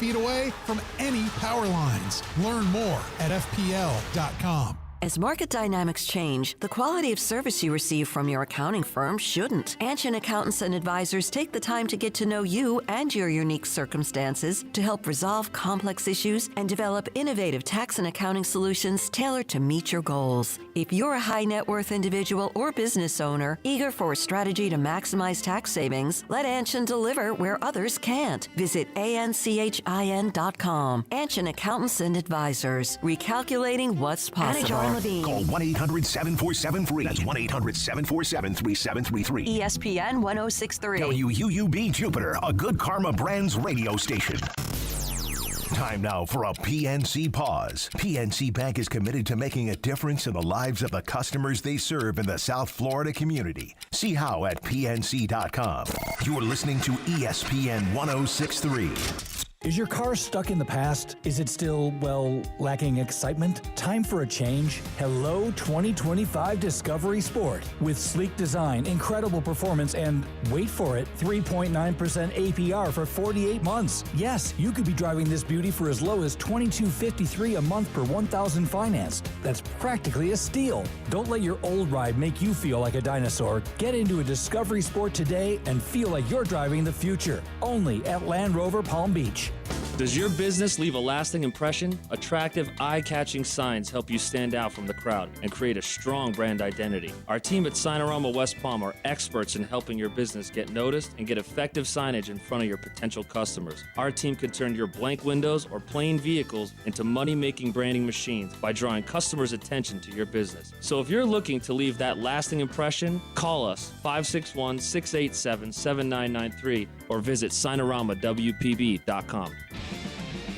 feet away from any power lines. Learn more at FPL.com. As market dynamics change, the quality of service you receive from your accounting firm shouldn't. Anshin Accountants and Advisors take the time to get to know you and your unique circumstances to help resolve complex issues and develop innovative tax and accounting solutions tailored to meet your goals. If you're a high net worth individual or business owner eager for a strategy to maximize tax savings, let Anshin deliver where others can't. Visit ANCHIN.com. Anshin Accountants and Advisors, recalculating what's possible. Call 1-800-747-FREE. That's 1-800-747-3733. ESPN 1063. WUUB Jupiter, a Good Karma Brands radio station. Time now for a PNC Pause. PNC Bank is committed to making a difference in the lives of the customers they serve in the South Florida community. See how at PNC.com. You're listening to ESPN 1063. Is your car stuck in the past? Is it still, lacking excitement? Time for a change? Hello 2025 Discovery Sport. With sleek design, incredible performance, and, wait for it, 3.9% APR for 48 months. Yes, you could be driving this beauty for as low as $22.53 a month per 1,000 financed. That's practically a steal. Don't let your old ride make you feel like a dinosaur. Get into a Discovery Sport today and feel like you're driving the future. Only at Land Rover Palm Beach. Does your business leave a lasting impression? Attractive, eye-catching signs help you stand out from the crowd and create a strong brand identity. Our team at Signorama West Palm are experts in helping your business get noticed and get effective signage in front of your potential customers. Our team can turn your blank windows or plain vehicles into money-making branding machines by drawing customers' attention to your business. So if you're looking to leave that lasting impression, call us 561-687-7993 or visit SignoramawPB.com.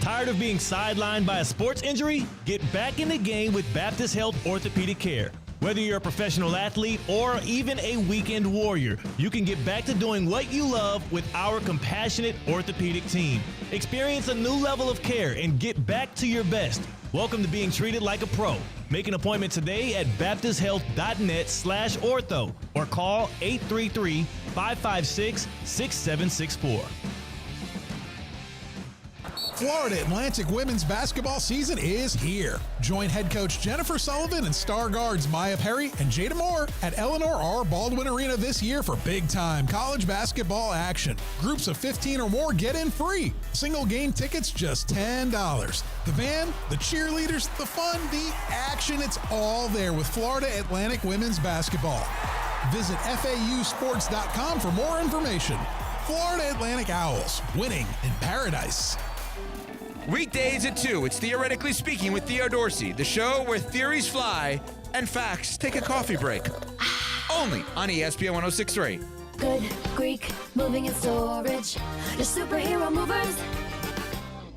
Tired of being sidelined by a sports injury? Get back in the game with Baptist Health Orthopedic Care. Whether you're a professional athlete or even a weekend warrior, you can get back to doing what you love with our compassionate orthopedic team. Experience a new level of care and get back to your best. Welcome to being treated like a pro. Make an appointment today at baptisthealth.net/ortho or call 833-556-6764. Florida Atlantic women's basketball season is here. Join head coach Jennifer Sullivan and star guards Maya Perry and Jada Moore at Eleanor R. Baldwin Arena this year for big-time college basketball action. Groups of 15 or more get in free. Single game tickets just $10. The band, the cheerleaders, the fun, the action, it's all there with Florida Atlantic women's basketball. Visit FAUsports.com for more information. Florida Atlantic Owls, winning in paradise. Weekdays at 2, it's Theoretically Speaking with Theo Dorsey, the show where theories fly and facts take a coffee break. Only on ESPN 1063. Good Greek, moving and storage, your superhero movers.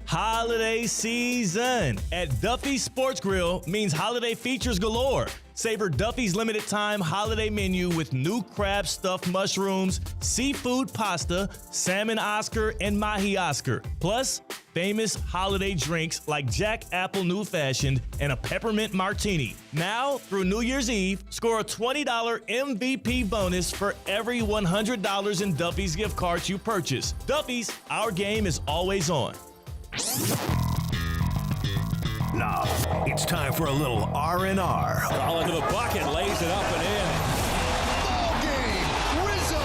Holiday season at Duffy's Sports Grill means holiday features galore. Savor Duffy's limited time holiday menu with new crab stuffed mushrooms, seafood pasta, salmon Oscar, and mahi Oscar. Plus, famous holiday drinks like Jack Apple New Fashioned and a peppermint martini. Now, through New Year's Eve, score a $20 MVP bonus for every $100 in Duffy's gift cards you purchase. Duffy's, our game is always on. Now, it's time for a little R&R. All into the bucket, lays it up and in. Ball game, Rizzo!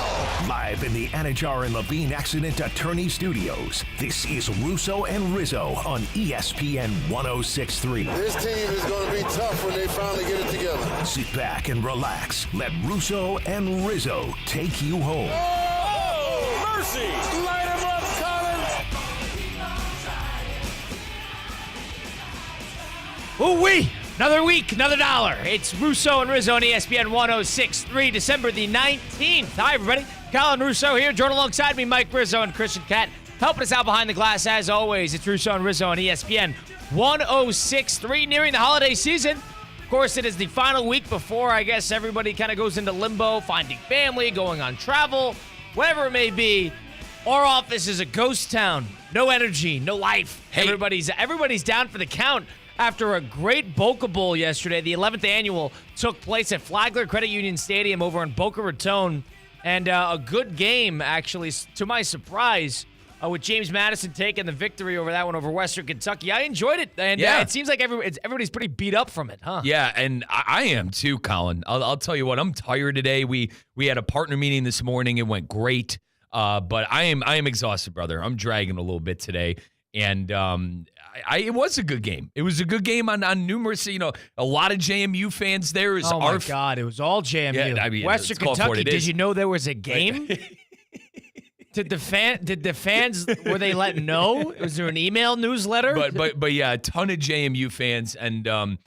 Live in the Anajar and Levine Accident Attorney Studios, this is Russo and Rizzo on ESPN 1063. This team is going to be tough when they finally get it together. Sit back and relax. Let Russo and Rizzo take you home. Oh, mercy! Light him up, Collins! Ooh-wee! Another week, another dollar. It's Russo and Rizzo on ESPN 1063, December the 19th. Hi, everybody. Colin Russo here, joined alongside me, Mike Rizzo and Christian Cat, helping us out behind the glass as always. It's Russo and Rizzo on ESPN 1063, nearing the holiday season. Of course, it is the final week before, I guess, everybody kind of goes into limbo, finding family, going on travel, whatever it may be. Our office is a ghost town. No energy, no life. Hey. Everybody's down for the count. After a great Boca Bowl yesterday, the 11th annual took place at Flagler Credit Union Stadium over in Boca Raton. And a good game, actually, to my surprise. with James Madison taking the victory over that one over Western Kentucky. I enjoyed it, and it seems like everybody's pretty beat up from it, huh? Yeah, and I am too, Colin. I'll tell you what, I'm tired today. We had a partner meeting this morning. It went great, but I am exhausted, brother. I'm dragging a little bit today. And it was a good game. It was a good game on numerous, a lot of JMU fans there. Oh, my God. It was all JMU. Yeah, I mean, Western Kentucky, did you know there was a game? Did the fans, were they let know? Was there an email newsletter? But yeah, a ton of JMU fans. And,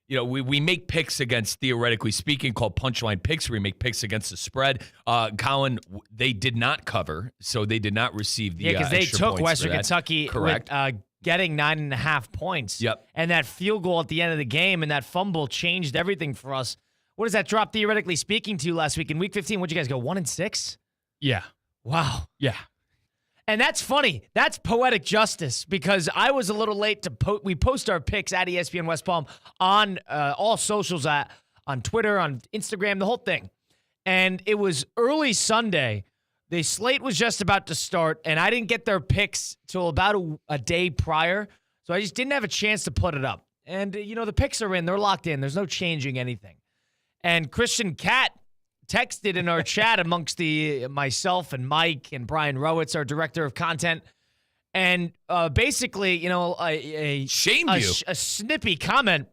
we make picks against, theoretically speaking, called punchline picks, where we make picks against the spread. Colin, they did not cover, so they did not receive the because they took points Western Kentucky Correct. with getting 9.5 points. Yep. And that field goal at the end of the game and that fumble changed everything for us. What does that drop, theoretically speaking, to last week? In Week 15, what'd you guys go, 1-6? Yeah. Wow. Yeah. And that's funny. That's poetic justice because I was a little late to we post our picks at ESPN West Palm on all socials, on Twitter, on Instagram, the whole thing. And it was early Sunday. The slate was just about to start, and I didn't get their picks till about a day prior. So I just didn't have a chance to put it up. And, the picks are in. They're locked in. There's no changing anything. And Christian Cat texted in our chat amongst myself and Mike and Brian Rowitz, our director of content, and basically, a snippy comment.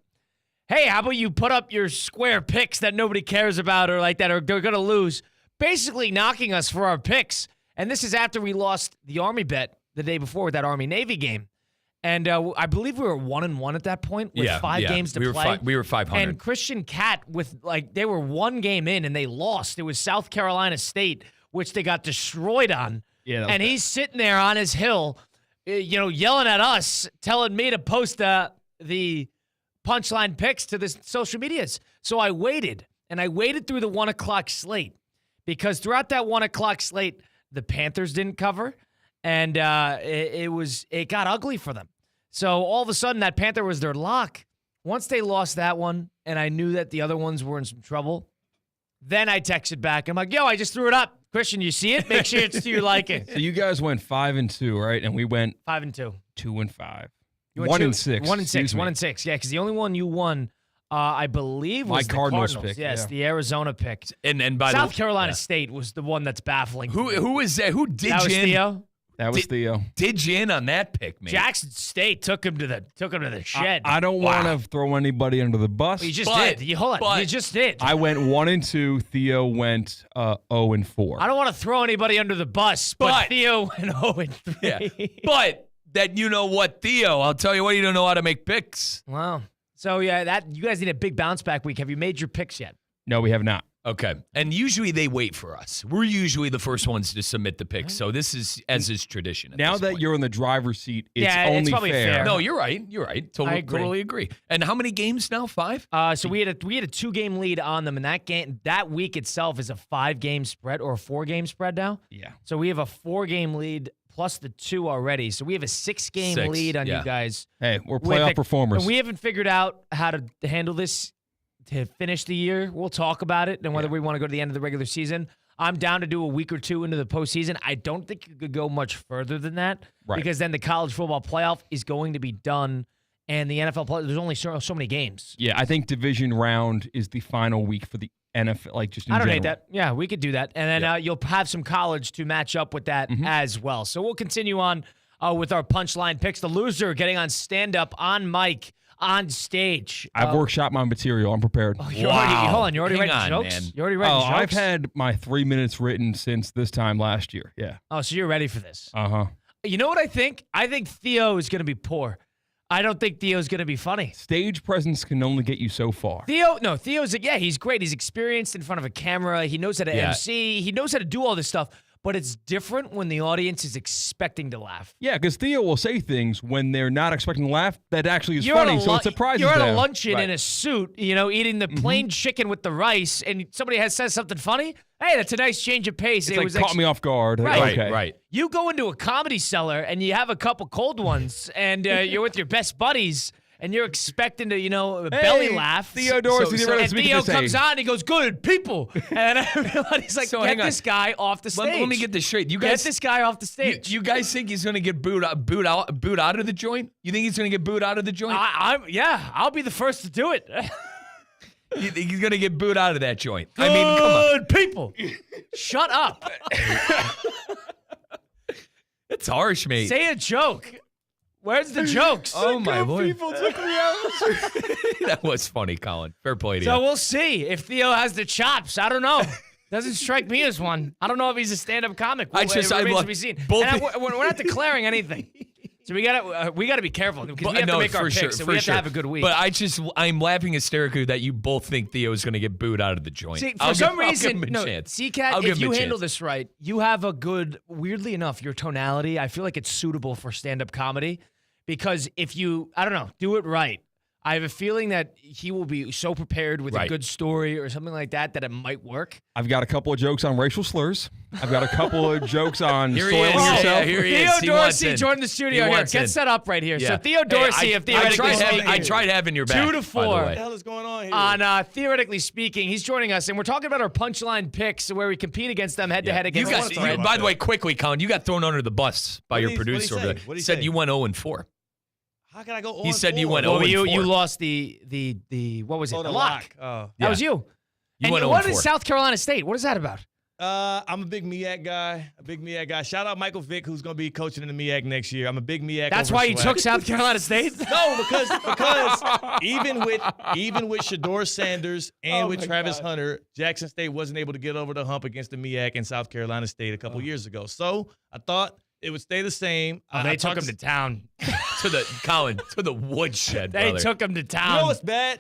Hey, how about you put up your square picks that nobody cares about or like that are going to lose? Basically knocking us for our picks. And this is after we lost the Army bet the day before with that Army-Navy game. And I believe we were 1-1 at that point with 5 games to play. We were 500. And Christian Cat they were 1 game in and they lost. It was South Carolina State, which they got destroyed on. Yeah. And he's sitting there on his hill, yelling at us, telling me to post the punchline picks to the social medias. So I waited, and I waited through the 1 o'clock slate because throughout that 1 o'clock slate, the Panthers didn't cover. And it got ugly for them. So all of a sudden, that Panther was their lock. Once they lost that one, and I knew that the other ones were in some trouble, then I texted back. I'm like, yo, I just threw it up. Christian, you see it? Make sure it's to your liking. So you guys went 5-2, right? And we went 5-2. 2-5. You went 1-6. 1-6. 1-6. Yeah, because the only one you won, I believe, was my the Cardinals pick. pick. Yes, Yeah. the Arizona pick. And by South Carolina State was the one that's baffling. Who was that? Who did that was you in? Theo? That was Theo. Did you in on that pick, man? Jackson State took him to the shed. I don't want to throw anybody under the bus. You just did. You just did. I went 1-2. Theo went 0-4. I don't want to throw anybody under the bus, but Theo went 0-3. Yeah. But that Theo, I'll tell you what, you don't know how to make picks. Wow. So yeah, you guys need a big bounce back week. Have you made your picks yet? No, we have not. Okay. And usually they wait for us. We're usually the first ones to submit the picks. So this is as is tradition. Now that you're in the driver's seat, it's only probably fair. No, you're right. You're right. Totally agree. And how many games now? 5? So we had a 2-game lead on them, and that week itself is a 5-game spread or a 4-game spread now. Yeah. So we have a 4-game lead plus the 2 already. So we have a 6-game lead on you guys. Hey, we're playoff performers. And we haven't figured out how to handle this to finish the year. We'll talk about it and whether we want to go to the end of the regular season. I'm down to do a week or 2 into the postseason. I don't think you could go much further than that because then the college football playoff is going to be done and the NFL there's only so many games. Yeah, I think division round is the final week for the NFL, just in I don't general. hate that. Yeah, we could do that. And then you'll have some college to match up with that as well. So we'll continue on with our punchline picks. The loser getting on stand-up on mic on stage. I've workshopped my material. I'm prepared. You're already writing jokes? Man. You're already writing jokes? I've had my 3 minutes written since this time last year. Yeah. Oh, so you're ready for this? Uh-huh. You know what I think? I think Theo is going to be poor. I don't think Theo's going to be funny. Stage presence can only get you so far. Theo's, he's great. He's experienced in front of a camera. He knows how to MC. He knows how to do all this stuff. But it's different when the audience is expecting to laugh. Yeah, because Theo will say things when they're not expecting to laugh that actually is funny, so it surprises them. You're at a luncheon in a suit, eating the plain chicken with the rice, and somebody says something funny. Hey, that's a nice change of pace. It was caught me off guard. Right. You go into a Comedy Cellar, and you have a couple cold ones, and you're with your best buddies, and you're expecting to, belly laugh. Theo Dorsey, and Theo comes on, and he goes, "Good people," and everybody's like, "Get this guy off the stage." Let me get this straight. You get guys, this guy off the stage. You guys think he's going to get booed out of the joint? You think he's going to get booed out of the joint? I'll be the first to do it. You think he's going to get booed out of that joint? Good I mean, come on. people. Shut up. It's harsh, mate. Say a joke. Where's the jokes? Oh, my Lord. People took me out. That was funny, Colin. Fair play to So you. we'll see if Theo has the chops. I don't know. Doesn't strike me as one. I don't know if he's a stand-up comic. It remains to be seen. We're not declaring anything. So we gotta be careful because we have to make our picks. So we have to have a good week. But I'm laughing hysterically that you both think Theo is going to get booed out of the joint. See, for some reason, chance. C-Cat, if you handle this right, you have a good. Weirdly enough, your tonality, I feel like it's suitable for stand-up comedy because if you, I don't know, do it right. I have a feeling that he will be so prepared with a good story or something like that it might work. I've got a couple of jokes on racial slurs. I've got a couple of jokes on Here soiling he is. yourself. Yeah, here he is. Theo Dorsey joined the studio here. Get set up right here. Yeah. So Theo Dorsey, if theoretically speaking. I tried having your back. 2-4. What the hell is going on here? On Theoretically Speaking, he's joining us, and we're talking about our punchline picks where we compete against them head-to-head against You us. guys, by the way, quickly, Colin, you got thrown under the bus by your producer over there. What'd he Said say? you went 0-4. How can I go 0-4? He said you went Well, 0-4. you lost the what was it? the lock. Oh. That was you. You went what 0-4. is South Carolina State? What is that about? I'm a big MEAC guy. Shout out Michael Vick, who's going to be coaching in the MEAC next year. I'm a big MEAC. That's why you took South Carolina State? No, because even with Shador Sanders and with Travis Hunter, Jackson State wasn't able to get over the hump against the MEAC in South Carolina State a couple years ago. So I thought it would stay the same. They took him to town. to the woodshed, They brother. took him to town.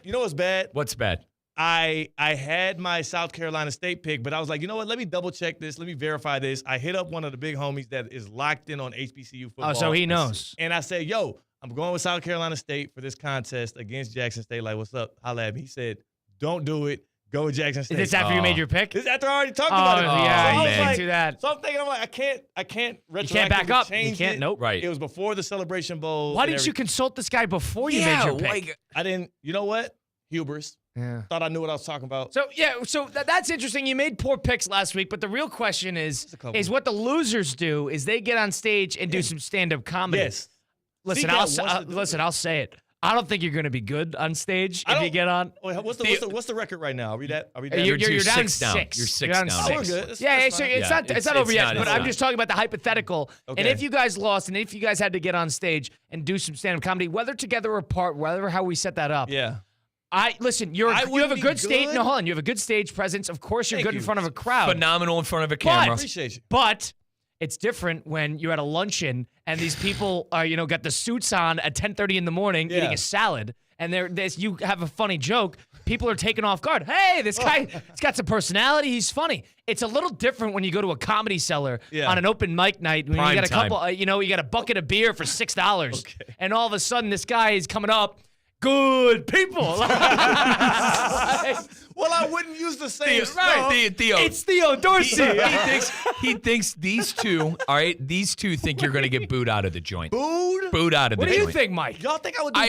You know what's bad? What's bad? I had my South Carolina State pick, but I was like, you know what? Let me double check this. Let me verify this. I hit up one of the big homies that is locked in on HBCU football. Oh, so he knows. And I said, yo, I'm going with South Carolina State for this contest against Jackson State. Like, what's up? Holla at me. He said, don't do it. Go with Jackson State. Is this after you made your pick? This is after I already talked about it. Yeah, so you can't do that. So I'm thinking, I can't retroactively You can't back up. You change can't, it. nope. Right. It was before the Celebration Bowl. Why didn't you consult this guy before you made your pick? I didn't. You know what? Hubris. Yeah. Thought I knew what I was talking about. So that's interesting. You made poor picks last week, but the real question is what the losers do is they get on stage and do some stand-up comedy. Yes. Listen, I'll say it. I don't think you're going to be good on stage if you get on. Wait, what's the record right now? Are we that? You're down 6. You're 6 down. Oh, we're good. It's not over yet. But I'm just talking about the hypothetical. Okay. And if you guys lost, and if you guys had to get on stage and do some stand-up comedy, whether together or apart, whether how we set that up. Yeah. Listen. You have a good stage. No, hold on. You have a good stage presence. Of course, you're good in front of a crowd. Phenomenal in front of a camera. Appreciate you. But it's different when you're at a luncheon and these people are, got the suits on at 10:30 in the morning eating a salad, and you have a funny joke. People are taken off guard. Hey, this guy, he's got some personality. He's funny. It's a little different when you go to a Comedy Cellar on an open mic night when you got a couple, you got a bucket of beer for $6, and all of a sudden this guy is coming up. Good people. Well, I wouldn't use the same stuff. Theo. It's Theo Dorsey. He thinks these two, all right, these two think you're going to get booed out of the joint. Booed? Booed out of the What joint. do you think, Mike? Y'all think I would do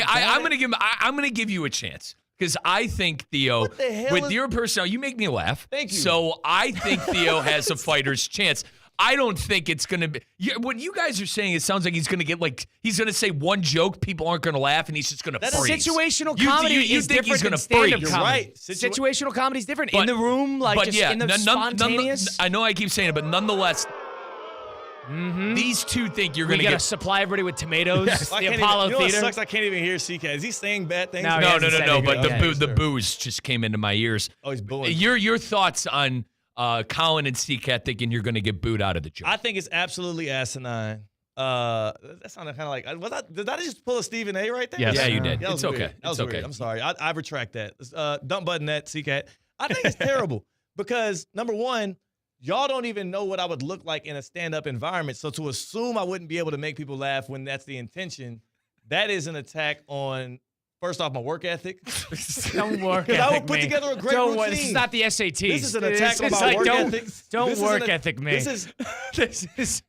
I'm going to give you a chance. Because I think Theo, What the hell with is- your personality, you make me laugh. Thank you. So I think Theo has a fighter's chance. I don't think it's going to be. What you guys are saying, it sounds like he's going to get he's going to say one joke, people aren't going to laugh, and he's just going to freeze. Situational comedy you is think different he's gonna than stand-up freeze. comedy. Right. Situational comedy is different. But- in the room, in the spontaneous. I know I keep saying it, but nonetheless, these two think you're going We to got to get. supply everybody with tomatoes. I The can't Apollo even, you know what Theater. sucks? I can't even hear CK. Is he saying bad things? No, he No, hasn't said anything. but Okay. the booze just came into my ears. Oh, he's booing. Your thoughts on Colin and C-Cat thinking you're going to get booed out of the joint? I think it's absolutely asinine. That sounded kind of like did I just pull a Stephen A right there? Yes. Yeah, you did. That was It's okay. weird. That was It's weird. okay. I'm sorry. I retract that. Dump button that, CCAT. I think it's terrible because number one, y'all don't even know what I would look like in a stand-up environment. So to assume I wouldn't be able to make people laugh when that's the intention, that is an attack on. First off, my work ethic. Don't work ethic I would put me. together a great Don't routine. work- This is not the SATs. This is an attack on It's my like, work don't, ethic. Don't This is work an- ethic me. This is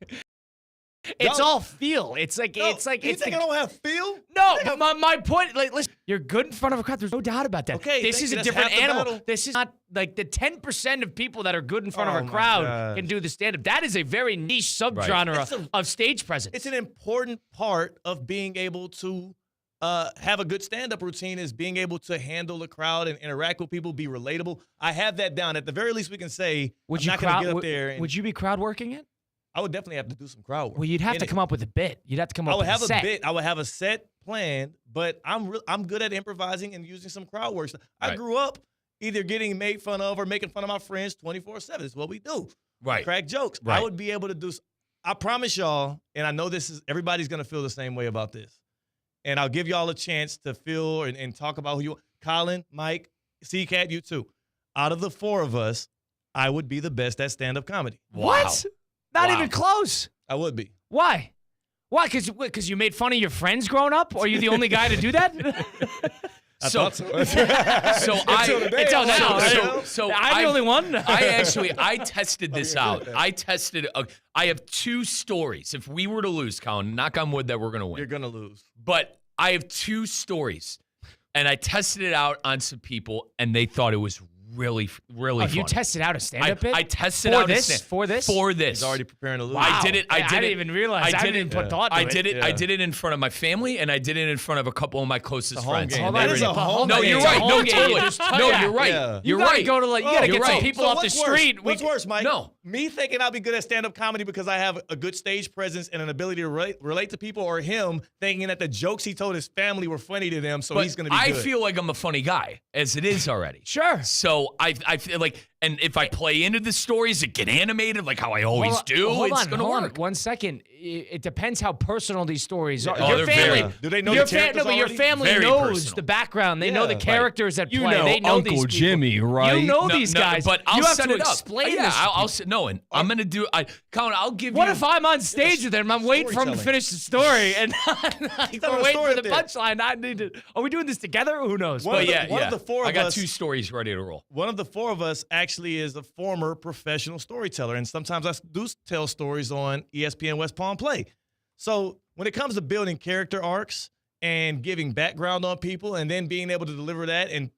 It's all feel. It's like You think I don't have feel? No, my point, like, listen, you're good in front of a crowd. There's no doubt about that. Okay, this is a that's different half the animal. battle. This is not like the 10% of people that are good in front of Oh a my crowd gosh. can do the stand-up. That is a very niche subgenre of stage presence. It's an important part of being able to have a good stand-up routine is being able to handle the crowd and interact with people, be relatable. I have that down. At the very least, we can say, Would I'm you not going to get up there. And would you be crowd working it? I would definitely have to do some crowd work. Well, you'd have to come up with a bit. You'd have to come up with a set. I would have a set planned, but I'm good at improvising and using some crowd work. I grew up either getting made fun of or making fun of my friends 24/7. It's what we do. Right. Crack jokes. Right. I would be able to do. I promise y'all, and I know everybody's gonna feel the same way about this. And I'll give y'all a chance to feel and talk about who you are. Colin, Mike, C-Cat, you too. Out of the four of us, I would be the best at stand-up comedy. What? Not even close. I would be. Why? Why? Because you made fun of your friends growing up? Or are you the only guy to do that? I thought so. Until now. So I'm the only one. I tested this out. I have two stories. If we were to lose, Colin, knock on wood that we're going to win. You're going to lose. But I have two stories, and I tested it out on some people, and they thought it was really funny. You tested out a stand-up bit? I tested for out this? a stand For this? For this. He's already preparing to lose. Wow. I did it. I didn't even realize. I didn't even put thought to I it. did it. Yeah. I did it in front of my family, and I did it in front of a couple of my closest home friends. game. Hold That on, is a home No, game. you're It's a right. home No, game. totally. Just No, yeah. you're right. Yeah. You You're gotta right. go to you gotta You're get some right. people So off the what's worse? street. What's worse, Mike? No. Me thinking I'll be good at stand-up comedy because I have a good stage presence and an ability to relate to people, or him thinking that the jokes he told his family were funny to them, so But he's going to be good. I feel like I'm a funny guy, as it is already. Sure. So I feel like, and if I play into the stories, it get animated like how I always do. Hold it's on, gonna hold work. on. 1 second. It depends how personal these stories are. Oh, Your they're family, very- Do they know your the characters but your already? family Very knows personal. the background. They know the Yeah. characters that You play. know They know Uncle these people. Jimmy, right? You know No, these no, guys. but I'll you have set to it up. explain Yeah, this. I'll set. No, and I'm gonna do. Colin, I'll give What you. if I'm on stage with him? I'm waiting for him to storytelling. finish the story, and telling we're a waiting story for up the there. punchline. I need to. Are we doing this together? Who knows? One But of the- yeah, one yeah. of the four I of got us- two stories ready to roll. One of the four of us actually is a former professional storyteller, and sometimes I do tell stories on ESPN West Palm Play. So when it comes to building character arcs and giving background on people and then being able to deliver that and,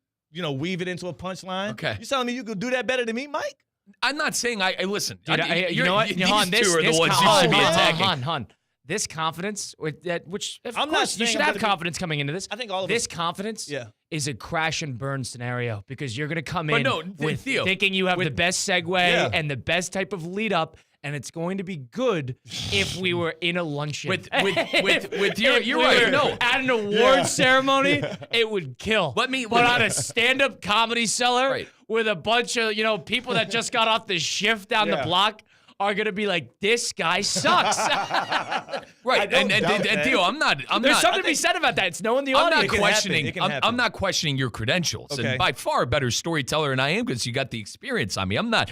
weave it into a punchline, Okay. you telling me you could do that better than me, Mike? I'm not saying I listen. Dude, you you're- know what? These Hon, two are the ones you should be attacking. Hon. This confidence, which of I'm not course you saying should I'm have gonna be- confidence coming into this. I think all of this us- confidence Yeah. is a crash and burn scenario because you're going to come But in no, with Theo, thinking you have the best segue Yeah. and the best type of lead up. And it's going to be good if we were in a luncheon. With your, If you're we right. were No, at an award ceremony, it would kill. Let me- But on a stand-up comedy cellar Right. with a bunch of people that just got off the shift down the Yeah. block are gonna be like, this guy sucks. right. don't And doubt that. Theo, I'm There's not. something to be said about that. It's knowing the I'm audience. not It can questioning. happen. It can I'm happen. not questioning your credentials, Okay. and by far a better storyteller than I am because you got the experience on me. I'm not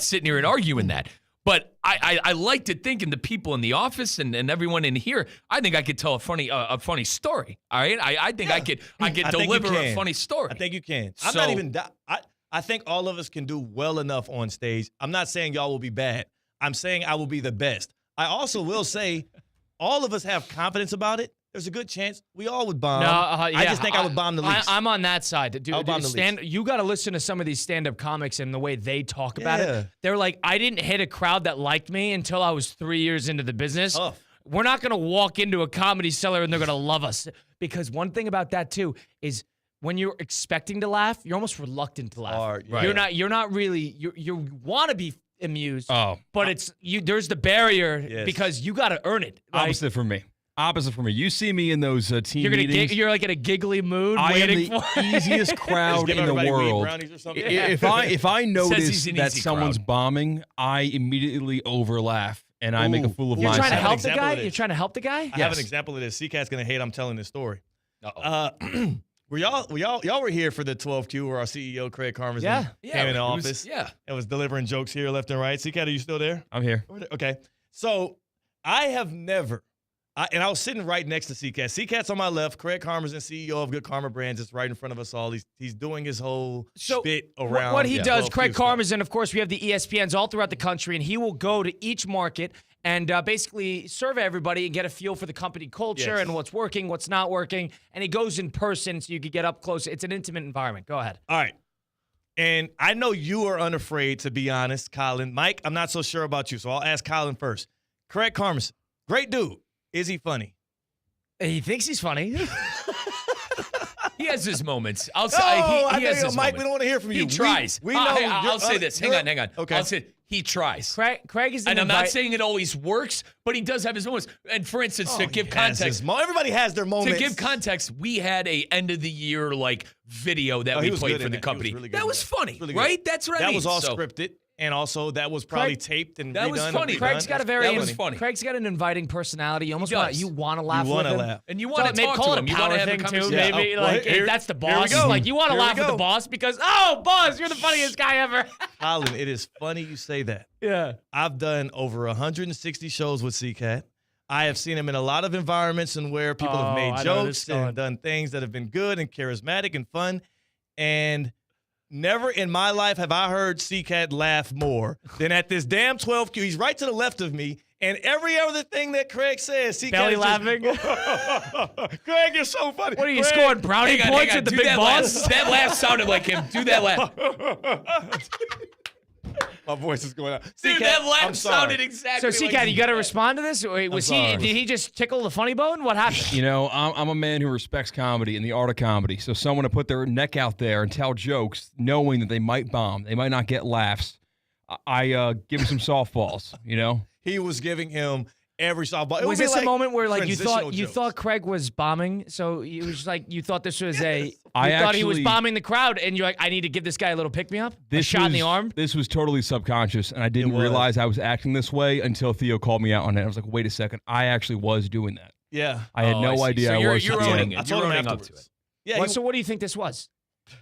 sitting here and arguing that. But I like to think, in the people in the office and everyone in here, I think I could tell a funny story. All right, I think I could I think you deliver a can. funny story. I think you can. I'm So- not even. I think all of us can do well enough on stage. I'm not saying y'all will be bad. I'm saying I will be the best. I also will say all of us have confidence about it. There's a good chance we all would bomb. I just think I would bomb the least. I'm on that side. Dude, I'll bomb the least. You got to listen to some of these stand-up comics and the way they talk about Yeah. it. They're like, I didn't hit a crowd that liked me until I was 3 years into the business. Tough. We're not going to walk into a comedy cellar and they're going to love us. Because one thing about that, too, is when you're expecting to laugh, you're almost reluctant to laugh. Right. You're not really, you want to be amused. Oh. But there's the barrier Yes. because you got to earn it. Like, Opposite for me. You see me in those team you're meetings. you're like in a giggly mood, I am waiting the for easiest crowd give in the everybody weed world. brownies or something. If I he's notice an that easy someone's crowd. bombing, I immediately overlaugh and I make a fool of You're myself. trying to help the example guy. of this. You're trying to help the guy. I have an example of this. C-Cat's gonna hate I'm telling this story. Y'all were here for the 12Q where our CEO Craig Carmazin came in the it was- office yeah. and was delivering jokes here left and right. C-Cat, are you still there? I'm here. Okay. So I have never, and I was sitting right next to C-Cat. C-Cat's on my left. Craig Carmazin, CEO of Good Karma Brands, is right in front of us all. He's doing his whole spit around. What he does, 12Q Craig stuff. Carmazin, of course, we have the ESPNs all throughout the country, and he will go to each market and basically survey everybody and get a feel for the company culture and what's working, what's not working. And he goes in person so you could get up close. It's an intimate environment. Go ahead. All right. And I know you are unafraid, to be honest, Colin. Mike, I'm not so sure about you, so I'll ask Colin first. Craig Carmison, great dude. Is he funny? He thinks he's funny. He has his moments. I'll say he has his Mike, moments. we don't want to hear from you. He tries. We know. I'll say this. Hang on. Okay. I'll say he tries. Craig is and I'm not saying it always works, but he does have his moments. And for instance, to give context, everybody has their moments. To give context, we had a end of the year video that we played for the company. That was funny, right? That's what I mean. That was all scripted. And also, that was probably taped and that redone. was funny. Craig's got funny. Craig's got an inviting personality. You almost want to laugh with him. And you want to talk to him. You want to have a conversation. Maybe that's the boss. Like you want to laugh with the boss because boss, you're the funniest guy ever. Colin, it is funny you say that. Yeah. I've done over 160 shows with C-Cat. I have seen him in a lot of environments and where people have made jokes and done things that have been good and charismatic and fun. And never in my life have I heard C-Cat laugh more than at this damn 12Q. He's right to the left of me, and every other thing that Craig says, C-Cat belly is laughing. Craig, you're so funny. What are you scoring brownie points at the big boss? That laugh sounded like him. Do that laugh. My voice is going out. Dude, that laugh sounded exactly. So, C-Cat, you got to respond to this. Did he just tickle the funny bone? What happened? You know, I'm a man who respects comedy and the art of comedy. So someone to put their neck out there and tell jokes, knowing that they might bomb, they might not get laughs. I give him some softballs. You know, he was giving him every softball. Was this a moment where like you thought Craig was bombing? So it was like you thought this was thought he was bombing the crowd, and you're like, I need to give this guy a little pick me up, a shot in the arm. This was totally subconscious, and I didn't realize I was acting this way until Theo called me out on it. I was like, wait a second, I actually was doing that. Yeah, I had no idea. So I was. You're owning it. You're owning up to it. Yeah. So what do you think this was?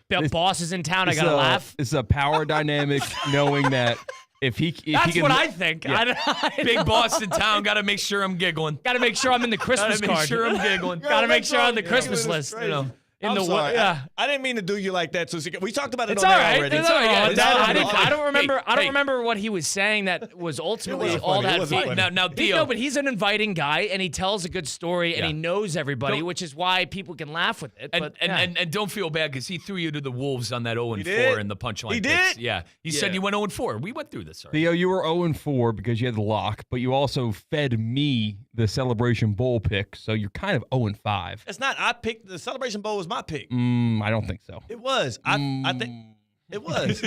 The boss is in town. I gotta laugh. It's a power dynamic, knowing that. That's what I think. Yeah. Big boss in town. Got to make sure I'm giggling. Got to make sure I'm in the Christmas card. Got to make sure I'm giggling. Got to make sure I'm on the Christmas list. You know. I'm sorry. I didn't mean to do you like that. So we talked about it. It's on all there right. already. It's all right. I don't remember. I don't Hey. remember what he was saying. That was ultimately all funny. It that. wasn't funny. Now, Theo. No, but he's an inviting guy, and he tells a good story, and Yeah. he knows everybody, Don't- which is why people can laugh with it. And don't feel bad because he threw you to the wolves on that 0-4 did? in the punchline. He picks. did? Yeah. He said you went 0-4. We went through this already. Theo, you were 0-4 because you had the lock, but you also fed me the Celebration Bowl pick, so you're kind of 0-5. It's not. I picked the Celebration Bowl was my pick. I don't think so. It was. I think it was.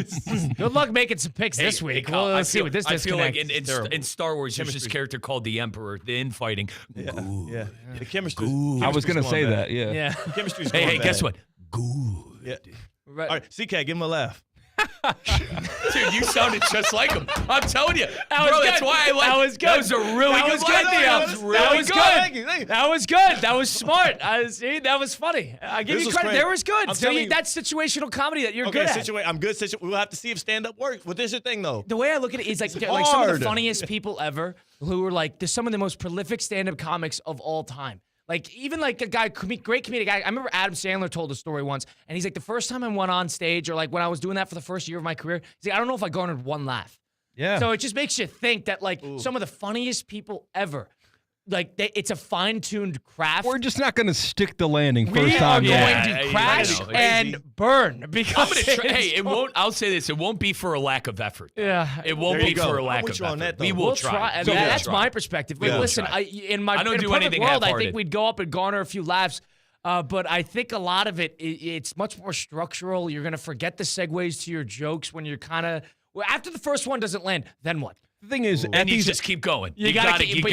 Good luck making some picks this week. Kyle, Let's see what this I feel like disconnect. in Star Wars, there's this character called the Emperor, the infighting. Yeah. The chemistry. I was going to say that, yeah. Yeah. Chemistry's Hey, going bad. guess what? Yeah. Right. All right, C-Cat, give him a laugh. Dude, you sounded just like him. I'm telling you. That was Bro, good. that's why I like That was good. That was a really That good was good, line. Theo. That was really That was good. good. Thank you. That was good. That was smart. See, that was funny. I give This you was credit. great. There was good. I'm So telling you. that's situational comedy that you're Okay, good at. I'm good. We'll have to see if stand-up works. Well, this is the thing, though. The way I look at it is like some of hard. the funniest people ever who are like some of the most prolific stand-up comics of all time. Like even like a guy, great comedic guy. I remember Adam Sandler told a story once, and he's like, the first time I went on stage, or like when I was doing that for the first year of my career, he's like, I don't know if I garnered one laugh. Yeah. So it just makes you think that like some of the funniest people ever, like it's a fine-tuned craft. We're just not going to stick the landing first We are time. going Yeah. to crash and burn because It won't. I'll say this: it won't be for a lack of effort. Yeah, it won't There be you go. for a I'm lack with of you on effort. that, though. We will We'll try. and So we'll that's try. my perspective. Wait, We'll listen, try. in I don't a do perfect anything world, I half-hearted. think we'd go up and garner a few laughs. But I think a lot of it's much more structural. You're going to forget the segues to your jokes when you're kind of after the first one doesn't land. Then what? The thing is, And you just keep going. You gotta keep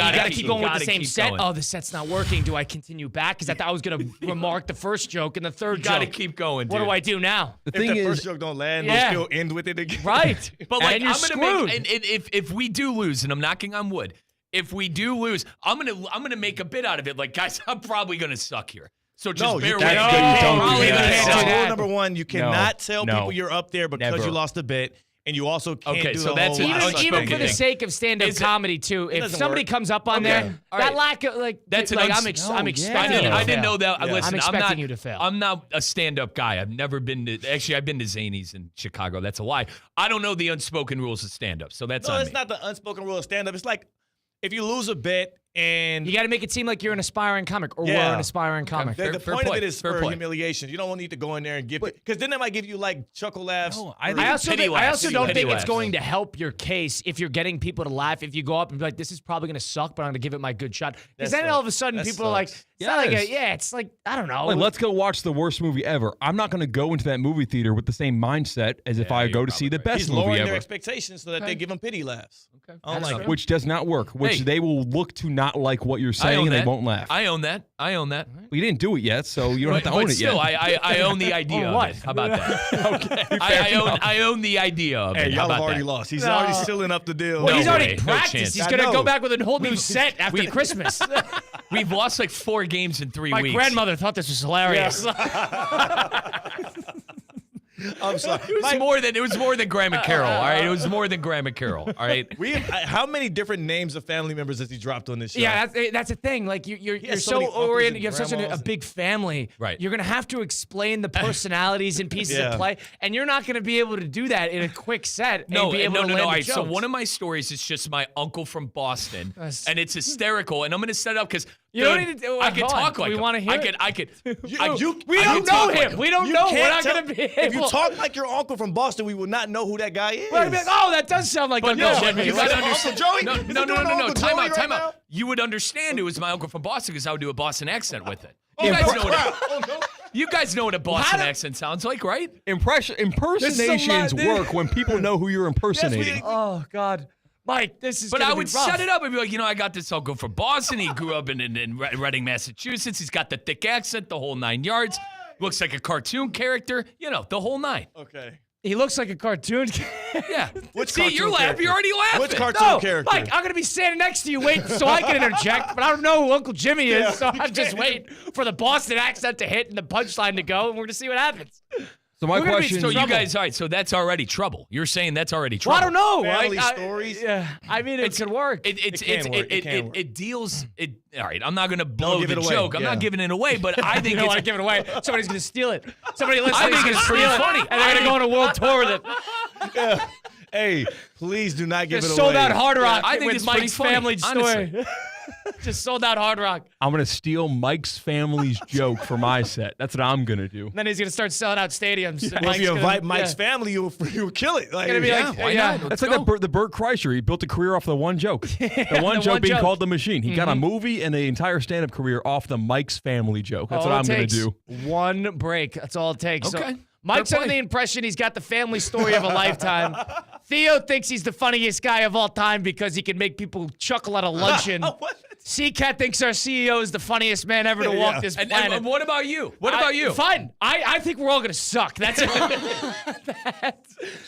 going with the same keep set. going. Oh, the set's not working. Do I continue back? Because I thought I was going to remark the first joke and the third You got to joke. keep going. What dude. do I do now? the If thing the is, first joke don't land, Yeah. we'll still end with it again. Right. But like and you're I'm gonna screwed. make, and if we do lose, and I'm knocking on wood, if we do lose, I'm gonna make a bit out of it. Like, guys, I'm probably gonna suck here. So just No, bear you with me. can't. Don't do Probably that. gonna Can't suck. do that. Rule number one, you cannot tell no, people you're up there because never. you lost a bet, and you also can't Okay, do so the that's whole it. unspoken Even for the thing. sake of stand-up Is it- comedy too, if doesn't somebody work. comes up on Okay. there, All that right. lack of like, That's an like uns- I'm No, expecting yeah. you to I didn't fail. know that. Yeah. Listen, I'm expecting not, you to fail. I'm not a stand-up guy. I've never been to. Actually, I've been to Zanies in Chicago. That's a lie. I don't know the unspoken rules of stand-up, so that's No, on it's me. not the unspoken rule of stand-up. It's like if you lose a bet and you got to make it seem like you're an aspiring comic or we're an aspiring comic. The point of it is for humiliation. You don't need to go in there and give it because then they might give you like chuckle laughs. No, I also don't think it's going to help your case if you're getting people to laugh. If you go up and be like, "This is probably going to suck, but I'm going to give it my good shot," because then all of a sudden people are like, "It's not like it's like I don't know." Like, let's go watch the worst movie ever. I'm not going to go into that movie theater with the same mindset as if I go to see the best movie ever. He's lowering their expectations so that they give them pity laughs. Okay, which does not work. Which they will look to not like what you're saying and they won't laugh. I own that. Well, you didn't do it yet, so you don't have to own it yet. Still, I own the idea of it. How about that? Okay. I own the idea of it. Y'all have already lost. He's already sealing up the deal. Well, he's already practiced. He's going to go back with a whole new set after Christmas. We've lost like 4 games in 3 weeks. My grandmother thought this was hilarious. I'm sorry. It was more than Graham and Carol. All right, it was more than Graham and Carol. All right. How many different names of family members has he dropped on this show? Yeah, that's the thing. Like you're so oriented. You have such a big family. Right. You're gonna have to explain the personalities and pieces of play, and you're not gonna be able to do that in a quick set. No. All right, so one of my stories is just my uncle from Boston, and it's hysterical. And I'm gonna set it up because. You don't need to. I can talk like we him. want to hear. I could. We don't know him. We don't know. We're not going to be able. If you talk like your uncle from Boston, we will not know who that guy is. We're gonna be like, oh, that does sound like Uncle Jimmy. Uncle Joey? No. Time out. You would understand it was my uncle from Boston because I would do a Boston accent with it. You guys know what a Boston accent sounds like, right? Impersonations work when people know who you're impersonating. Oh God. Mike, this is. But I would rough. set it up and be like, I got this uncle from Boston. He grew up in Reading, Massachusetts. He's got the thick accent, the whole 9 yards. Looks like a cartoon character. The whole 9. Okay. He looks like a cartoon. Yeah. Which See, you're laughing. You're already laughing. Which cartoon character? Mike, I'm gonna be standing next to you waiting so I can interject, but I don't know who Uncle Jimmy is, so I'm just waiting for the Boston accent to hit and the punchline to go, and we're gonna see what happens. So my question. So you guys, all right? So that's already trouble. You're saying that's already trouble. Well, I don't know. Family stories. Yeah, I mean, it could work. It deals. All right, I'm not going to blow the joke. I'm not giving it away, but I think you don't want to give it away. Somebody's going to steal it. Somebody listening is going to steal it, and they're going to go on a world tour with it. Yeah. Hey, please do not give it away. Sold out Hard Rock. I think with it's Mike's funny, family story. honestly. Just sold out Hard Rock. I'm going to steal Mike's family's joke for my set. That's what I'm going to do. And then he's going to start selling out stadiums. Yeah. If you invite Mike's family, you'll kill it. Like, why not? That's like the Burt Kreischer. He built a career off the one joke. The one joke being called The Machine. He got a movie and the entire stand-up career off the Mike's family joke. That's what I'm going to do. One break. That's all it takes. Okay. So Mike's under the impression he's got the family story of a lifetime. Theo thinks he's the funniest guy of all time because he can make people chuckle at a luncheon. C-Cat thinks our CEO is the funniest man ever to walk this planet. And what about you? What about you? Fine. I think we're all going to suck. That's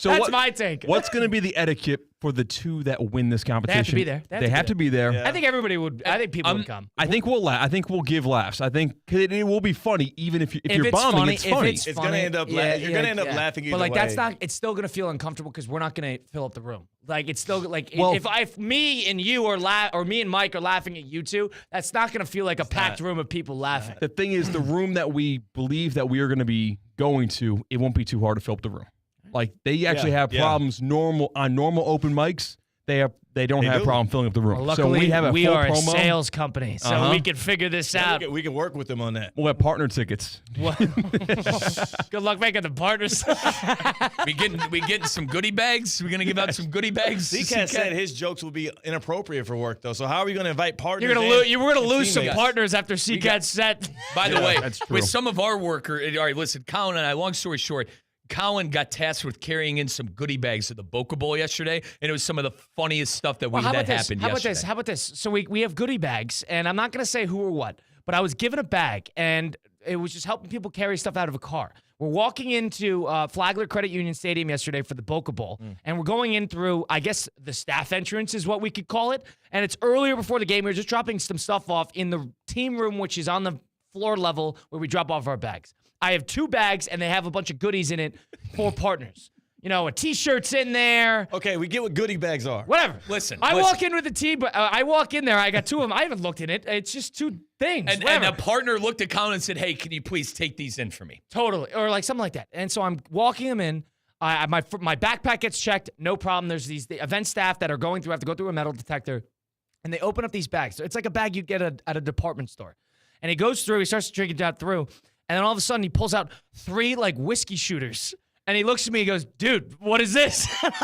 that's my take. What's going to be the etiquette for the two that win this competition? They have to be there. They have to be there. I think everybody would. I think people would come. I think we'll laugh. I think we'll give laughs. I think it will be funny, even if you're bombing. It's funny. It's going to end up. You're going to end up laughing either way. But that's not. It's still going to feel uncomfortable because we're not going to fill up the room. Like it's still like if me and you or me and Mike are laughing at you two, that's not going to feel like a packed room of people laughing. The thing is, the room that we believe that we are going to be going to, it won't be too hard to fill up the room. Like they actually have problems on normal open mics. They don't have a problem filling up the room. Well, luckily, so we have a full are promo. A sales company, so we can figure this out. We can work with them on that. We'll have partner tickets. Good luck making the partners. we getting some goodie bags. We're gonna give out some goodie bags. C-Cat said his jokes will be inappropriate for work though. So how are we gonna invite partners? You were gonna lose some partners after C-Cat's set. By the way, with some of our workers, all right, listen, Colin and I. Long story short. Colin got tasked with carrying in some goodie bags to the Boca Bowl yesterday, and it was some of the funniest stuff that happened yesterday. How about this? So we have goodie bags, and I'm not going to say who or what, but I was given a bag, and it was just helping people carry stuff out of a car. We're walking into Flagler Credit Union Stadium yesterday for the Boca Bowl, and we're going in through, I guess, the staff entrance is what we could call it, and it's earlier before the game. We were just dropping some stuff off in the team room, which is on the floor level where we drop off our bags. I have 2 bags, and they have a bunch of goodies in it for partners. A T-shirt's in there. Okay, we get what goodie bags are. Whatever. Listen. I walk in with a team, but I walk in there. I got 2 of them. I haven't looked in it. It's just 2 things. And a partner looked at Colin and said, "Hey, can you please take these in for me?" Totally, or like something like that. And so I'm walking them in. My backpack gets checked. No problem. There's the event staff that are going through. I have to go through a metal detector. and they open up these bags. So it's like a bag you get at a department store. And he goes through, he starts to drink it down through, and then all of a sudden he pulls out 3 like whiskey shooters. And he looks at me, he goes, dude, what is this? And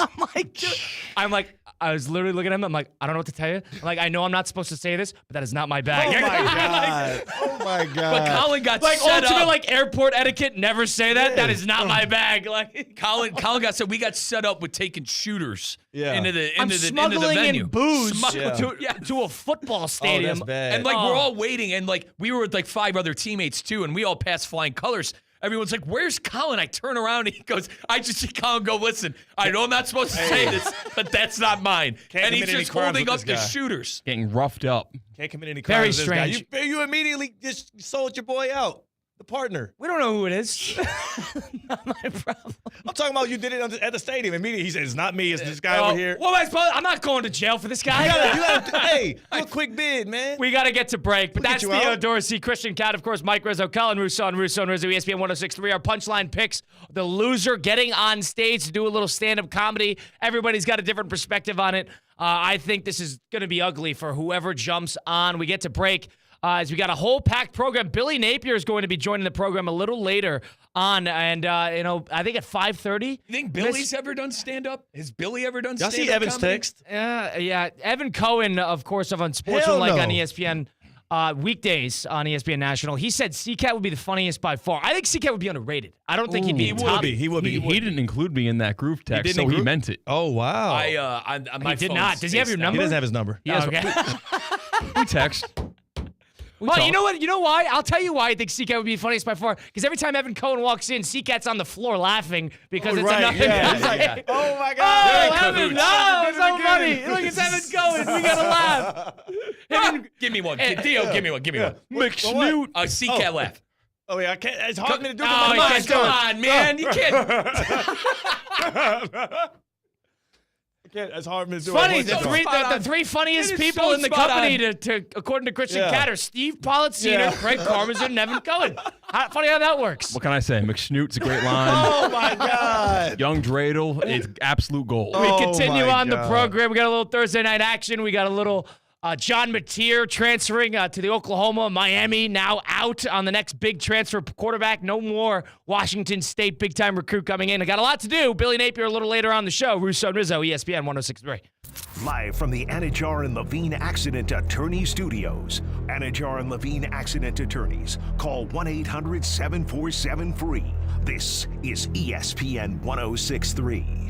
I'm like, I was literally looking at him. I'm like, I don't know what to tell you. I'm like, I know I'm not supposed to say this, but that is not my bag. Oh, my God. Oh, my God. But Colin got like set ultimate up. like airport etiquette, never say that. That is not my bag. Like Colin got set. We got set up with taking shooters into the I'm smuggling venue. in booze Yeah. to a football stadium. that's bad. And like we're all waiting, and like we were with like 5 other teammates too, and we all passed flying colors. Everyone's like, "Where's Colin?" I turn around and he goes, "I just see Colin go. Listen, I know I'm not supposed to say this, but that's not mine." And he's just holding up the shooters, Getting roughed up. Can't commit any Very crimes with this guy. strange. You immediately just sold your boy out, the partner. We don't know who it is. Not my problem. I'm talking about you did it at the stadium. Immediately he said, "It's not me. It's this guy over here." What am I supposed? I'm not going to jail for this guy. You gotta, hey, do a quick bid, man. We got to get to break, but We'll that's get the you out. Dorsey, Christian Cat, of course, Mike Rizzo, Colin Russo, and Russo ESPN 106.3. Our punchline picks, the loser getting on stage to do a little stand-up comedy. Everybody's got a different perspective on it. I think this is going to be ugly for whoever jumps on. We get to break. As we got a whole packed program. Billy Napier is going to be joining the program a little later on, and I think at 5:30. You think Billy's ever done stand-up? Has Billy ever done stand-up? Y'all see Evan's comedy? text? Yeah. Evan Cohen, of course, of Unsportsmanlike on ESPN weekdays on ESPN National. He said C-Cat would be the funniest by far. I think C-Cat would be underrated. I don't think he'd be top. He would be. He didn't include me in that group text, so he meant it. Oh, wow. My He did phone not. Does he have your stays number? He doesn't have his number. He does, okay. We text. Well, you know what? You know why? I'll tell you why I think C-Cat would be the funniest by far. Because every time Evan Cohen walks in, C-Cat's on the floor laughing because it's another. Yeah. He's like, oh, my God. Oh, Evan, no, it's so funny. Look, it's Evan Cohen. We got to laugh. Give me one. Theo, give me one. McSnoot. C-Cat laugh. Oh, yeah, I can't. It's hard for me to do it. Oh, Come on, man. You can't. It's hard for me to do Funny, it. the three funniest It is people so in the spot company, to according to Christian Yeah. Cat, are Steve Pollitzino, Craig Karmazin, and Evan Cohen. Funny how that works. What can I say? McSnoot's a great line. Oh, my God. Young Dreidel, it's absolute gold. We continue my on the God. program. We got a little Thursday night action. We got a little John Mateer transferring to the Oklahoma, Miami, now out on the next big transfer quarterback. No more Washington State big-time recruit coming in. I got a lot to do. Billy Napier a little later on the show. Russo Rizzo, ESPN 106.3. Live from the Anajar and Levine Accident Attorney Studios. Anajar and Levine Accident Attorneys. Call 1-800-747-FREE. This is ESPN 106.3.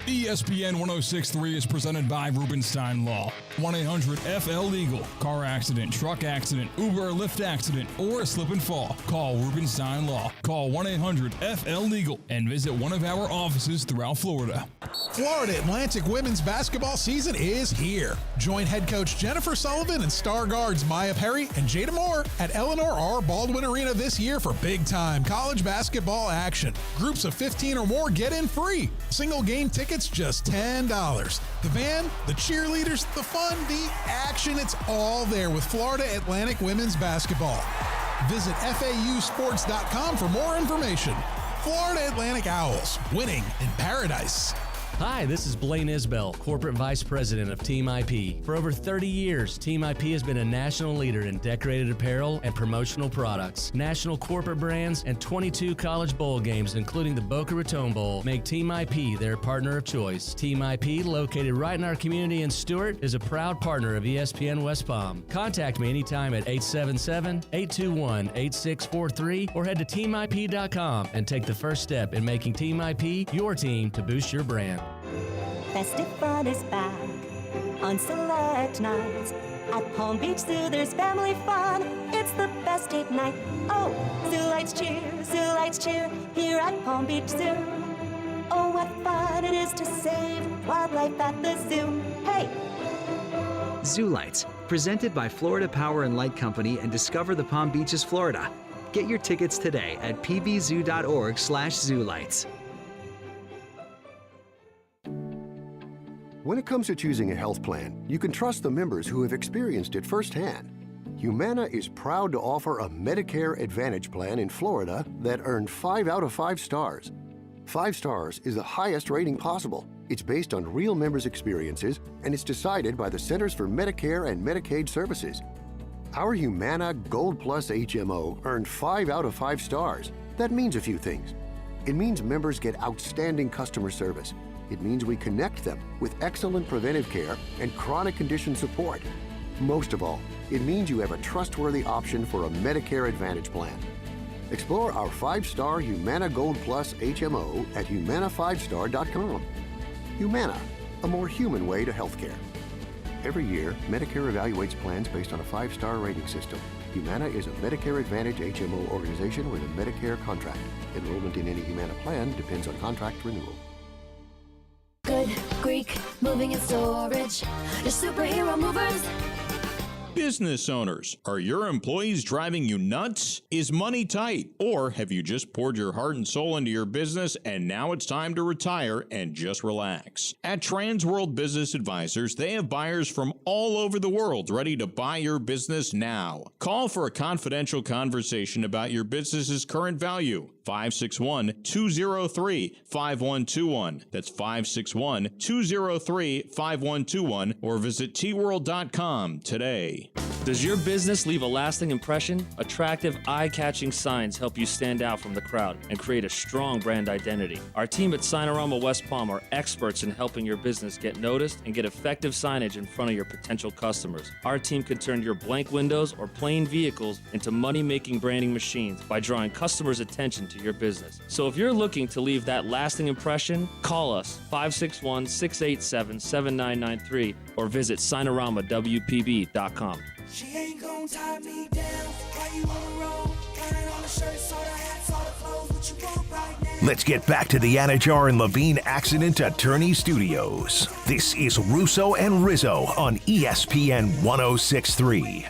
ESPN 106.3 is presented by Rubenstein Law. 1-800-FL-LEGAL. Car accident, truck accident, Uber or Lyft accident, or a slip and fall. Call Rubenstein Law. Call 1-800-FL-LEGAL and visit one of our offices throughout Florida. Florida Atlantic women's basketball season is here. Join head coach Jennifer Sullivan and star guards Maya Perry and Jada Moore at Eleanor R. Baldwin Arena this year for big-time college basketball action. Groups of 15 or more get in free. Single game tickets just $10. The band, the cheerleaders, the fun, the action, it's all there with Florida Atlantic women's basketball. Visit FAUsports.com for more information. Florida Atlantic Owls, winning in paradise. Hi, this is Blaine Isbell, Corporate Vice President of Team IP. For over 30 years, Team IP has been a national leader in decorated apparel and promotional products. National corporate brands and 22 college bowl games, including the Boca Raton Bowl, make Team IP their partner of choice. Team IP, located right in our community in Stuart, is a proud partner of ESPN West Palm. Contact me anytime at 877-821-8643 or head to teamip.com and take the first step in making Team IP your team to boost your brand. Festive fun is back on select nights. At Palm Beach Zoo, there's family fun. It's the best date night. Oh, Zoo Lights cheer, here at Palm Beach Zoo. Oh, what fun it is to save wildlife at the zoo. Hey! Zoo Lights, presented by Florida Power and Light Company and Discover the Palm Beaches, Florida. Get your tickets today at pbzoo.org/zoolights. When it comes to choosing a health plan, you can trust the members who have experienced it firsthand. Humana is proud to offer a Medicare Advantage plan in Florida that earned 5 out of 5 stars. 5 stars is the highest rating possible, It's based on real members' experiences, and it's decided by the Centers for Medicare and Medicaid Services. Our Humana Gold Plus HMO earned 5 out of 5 stars. That means a few things. It means members get outstanding customer service. It means we connect them with excellent preventive care and chronic condition support. Most of all, it means you have a trustworthy option for a Medicare Advantage plan. Explore our 5-star Humana Gold Plus HMO at humana5star.com. Humana, a more human way to healthcare. Every year, Medicare evaluates plans based on a 5-star rating system. Humana is a Medicare Advantage HMO organization with a Medicare contract. Enrollment in any Humana plan depends on contract renewal. Good Greek moving and storage. Your superhero movers. Business owners, are your employees driving you nuts? Is money tight? Or have you just poured your heart and soul into your business and now it's time to retire and just relax? At Transworld Business Advisors, they have buyers from all over the world ready to buy your business now. Call for a confidential conversation about your business's current value. 561-203-5121. That's 561-203-5121 or visit tworld.com today. Does your business leave a lasting impression? Attractive, eye-catching signs help you stand out from the crowd and create a strong brand identity. Our team at Signorama West Palm are experts in helping your business get noticed and get effective signage in front of your potential customers. Our team can turn your blank windows or plain vehicles into money-making branding machines by drawing customers' attention to your business. So if you're looking to leave that lasting impression, call us 561-687-7993 or visit signoramawpb.com. She ain't gon' tie me down. Why you on the road? Carrying all the shirts, all the hats, all the clothes. What you want right now? Let's get back to the Anajar and Levine Accident Attorney Studios. This is Russo and Rizzo on ESPN 106.3.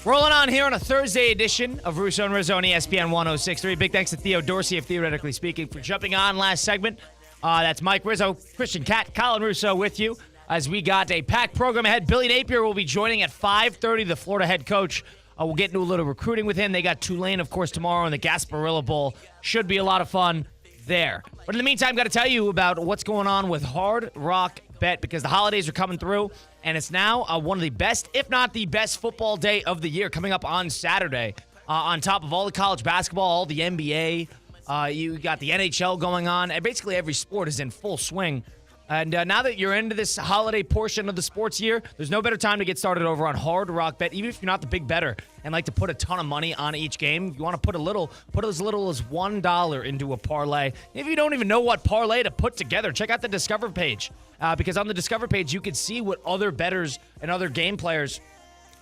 Rolling on here on a Thursday edition of Russo and Rizzo on ESPN 106.3. Big thanks to Theo Dorsey of Theoretically Speaking for jumping on last segment. That's Mike Rizzo, Christian Cat, Colin Russo with you. As we got a packed program ahead, Billy Napier will be joining at 5:30, the Florida head coach. We'll get into a little recruiting with him. They got Tulane, of course, tomorrow in the Gasparilla Bowl. Should be a lot of fun there. But in the meantime, got to tell you about what's going on with Hard Rock Bet because the holidays are coming through, and it's now one of the best, if not the best, football day of the year coming up on Saturday. On top of all the college basketball, all the NBA, you got the NHL going on, and basically every sport is in full swing. And now that you're into this holiday portion of the sports year, there's no better time to get started over on Hard Rock Bet. Even if you're not the big bettor and like to put a ton of money on each game, if you want to put as little as $1 into a parlay. If you don't even know what parlay to put together, check out the Discover page. Because on the Discover page, you can see what other bettors and other game players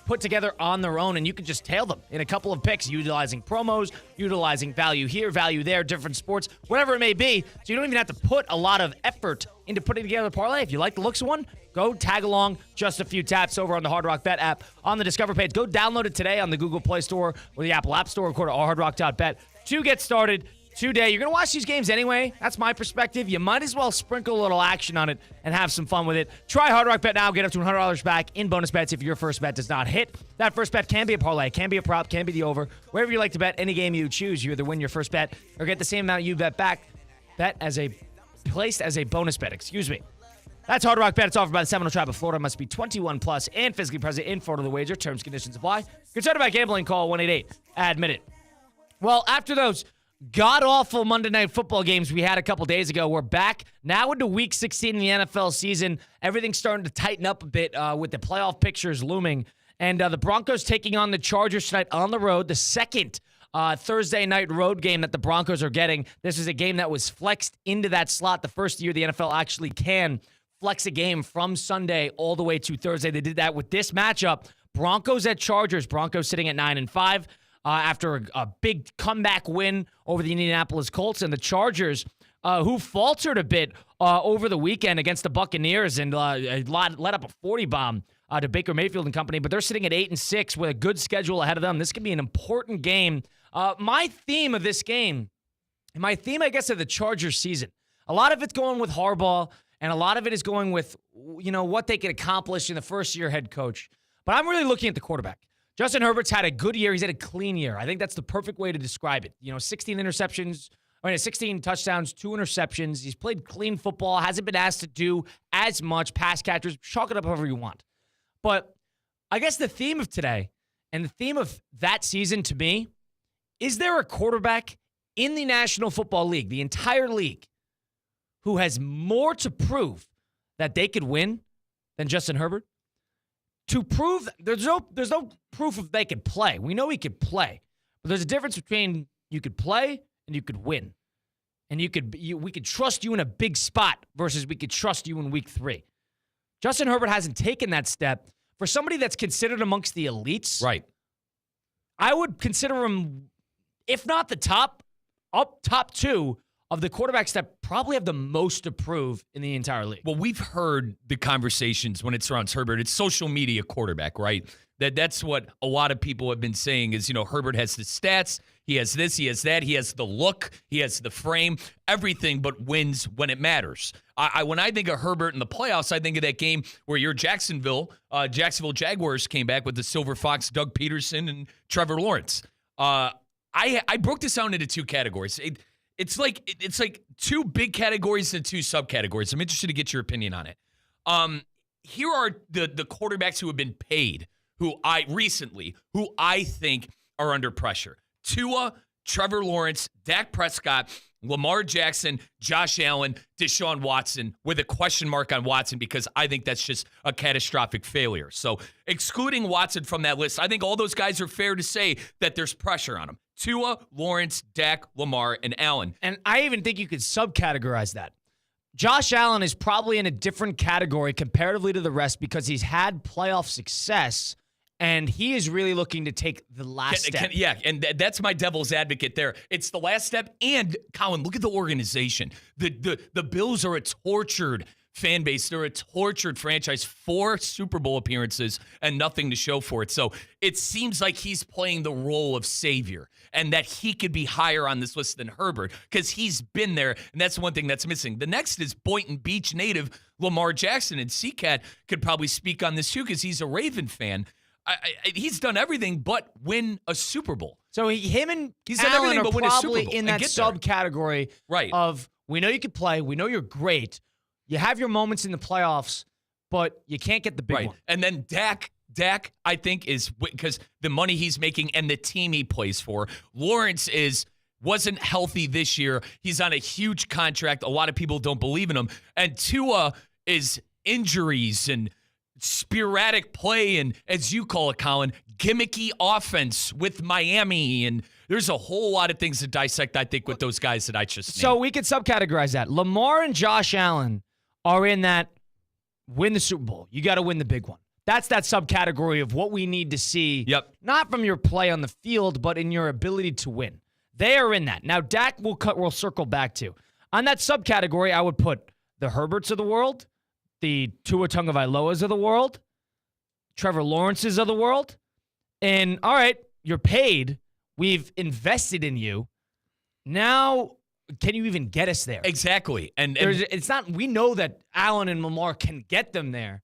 put together on their own, and you can just tail them in a couple of picks, utilizing promos, utilizing value here, value there, different sports, whatever it may be. So you don't even have to put a lot of effort into putting together a parlay. If you like the looks of one, go tag along, just a few taps over on the Hard Rock Bet app on the Discover page. Go download it today on the Google Play Store or the Apple App Store, or go to hardrock.bet to get started today. You're going to watch these games anyway. That's my perspective. You might as well sprinkle a little action on it and have some fun with it. Try Hard Rock Bet now. Get up to $100 back in bonus bets if your first bet does not hit. That first bet can be a parlay, can be a prop, can be the over. Wherever you like to bet, any game you choose, you either win your first bet or get the same amount you bet back. Placed as a bonus bet. Excuse me. That's Hard Rock Bet. It's offered by the Seminole Tribe of Florida. Must be 21 plus and physically present in Florida. The wager. Terms and conditions apply. Concerned about gambling? Call 1-888-ADMIT-IT. Well, after those god-awful Monday Night Football games we had a couple days ago, we're back now into Week 16 in the NFL season. Everything's starting to tighten up a bit with the playoff pictures looming. And the Broncos taking on the Chargers tonight on the road, the second Thursday night road game that the Broncos are getting. This is a game that was flexed into that slot the first year the NFL actually can flex a game from Sunday all the way to Thursday. They did that with this matchup. Broncos at Chargers. Broncos sitting at 9-5 after a big comeback win over the Indianapolis Colts. And the Chargers, who faltered a bit over the weekend against the Buccaneers and let up a 40 bomb to Baker Mayfield and company. But they're sitting at 8-6 with a good schedule ahead of them. This could be an important game. My theme of this game, I guess, of the Chargers season, a lot of it's going with Harbaugh, and a lot of it is going with, what they can accomplish in the first-year head coach. But I'm really looking at the quarterback. Justin Herbert's had a good year. He's had a clean year. I think that's the perfect way to describe it. 16 interceptions, I mean, 16 touchdowns, 2 interceptions. He's played clean football, hasn't been asked to do as much. Pass catchers, chalk it up however you want. But I guess the theme of today and the theme of that season to me, is there a quarterback in the National Football League, the entire league, who has more to prove that they could win than Justin Herbert? To prove, there's no proof of they could play. We know he could play. But there's a difference between you could play and you could win. And we could trust you in a big spot versus we could trust you in week 3. Justin Herbert hasn't taken that step. For somebody that's considered amongst the elites, right? I would consider him, if not the top 2 of the quarterbacks that probably have the most to prove in the entire league. Well, we've heard the conversations when it surrounds Herbert. It's social media quarterback, right? That's what a lot of people have been saying is, Herbert has the stats, he has this, he has that, he has the look, he has the frame, everything but wins when it matters. When I think of Herbert in the playoffs, I think of that game where your Jacksonville Jaguars came back with the Silver Fox, Doug Peterson, and Trevor Lawrence. I broke this down into 2 categories. It's like 2 big categories and 2 subcategories. I'm interested to get your opinion on it. Here are the quarterbacks who have been paid, who I think are under pressure. Tua, Trevor Lawrence, Dak Prescott, Lamar Jackson, Josh Allen, Deshaun Watson, with a question mark on Watson because I think that's just a catastrophic failure. So excluding Watson from that list, I think all those guys are fair to say that there's pressure on them. Tua, Lawrence, Dak, Lamar, and Allen. And I even think you could subcategorize that. Josh Allen is probably in a different category comparatively to the rest because he's had playoff success, and he is really looking to take the last step. And that's my devil's advocate there. It's the last step. And, Colin, look at the organization. The Bills are a tortured fan base. They're a tortured franchise. 4 Super Bowl appearances and nothing to show for it. So it seems like he's playing the role of savior and that he could be higher on this list than Herbert because he's been there, and that's one thing that's missing. The next is Boynton Beach native Lamar Jackson, and C-Cat could probably speak on this too because he's a Raven fan. He's done everything but win a Super Bowl. So him and he's Allen done everything are but win a Super probably Bowl in that subcategory of we know you can play, we know you're great, you have your moments in the playoffs, but you can't get the big one. And then Dak, I think, is because the money he's making and the team he plays for. Lawrence wasn't healthy this year. He's on a huge contract. A lot of people don't believe in him. And Tua is injuries and sporadic play and, as you call it, Colin, gimmicky offense with Miami. And there's a whole lot of things to dissect, I think, with those guys that I just named. So we could subcategorize that. Lamar and Josh Allen are in that win the Super Bowl. You got to win the big one. That's that subcategory of what we need to see. Yep. Not from your play on the field, but in your ability to win. They are in that. Now, Dak we'll circle back to. On that subcategory, I would put the Herberts of the world, the Tua Tagovailoas of the world, Trevor Lawrences of the world. And, all right, you're paid. We've invested in you. Now, can you even get us there? Exactly. And it's not, we know that Allen and Lamar can get them there.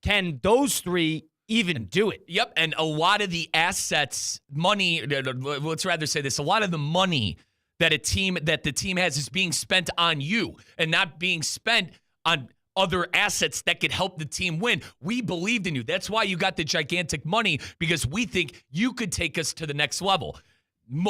Can those 3 even do it? Yep. And a lot of the assets, money, let's rather say this, a lot of the money that the team has is being spent on you and not being spent on other assets that could help the team win. We believed in you. That's why you got the gigantic money, because we think you could take us to the next level.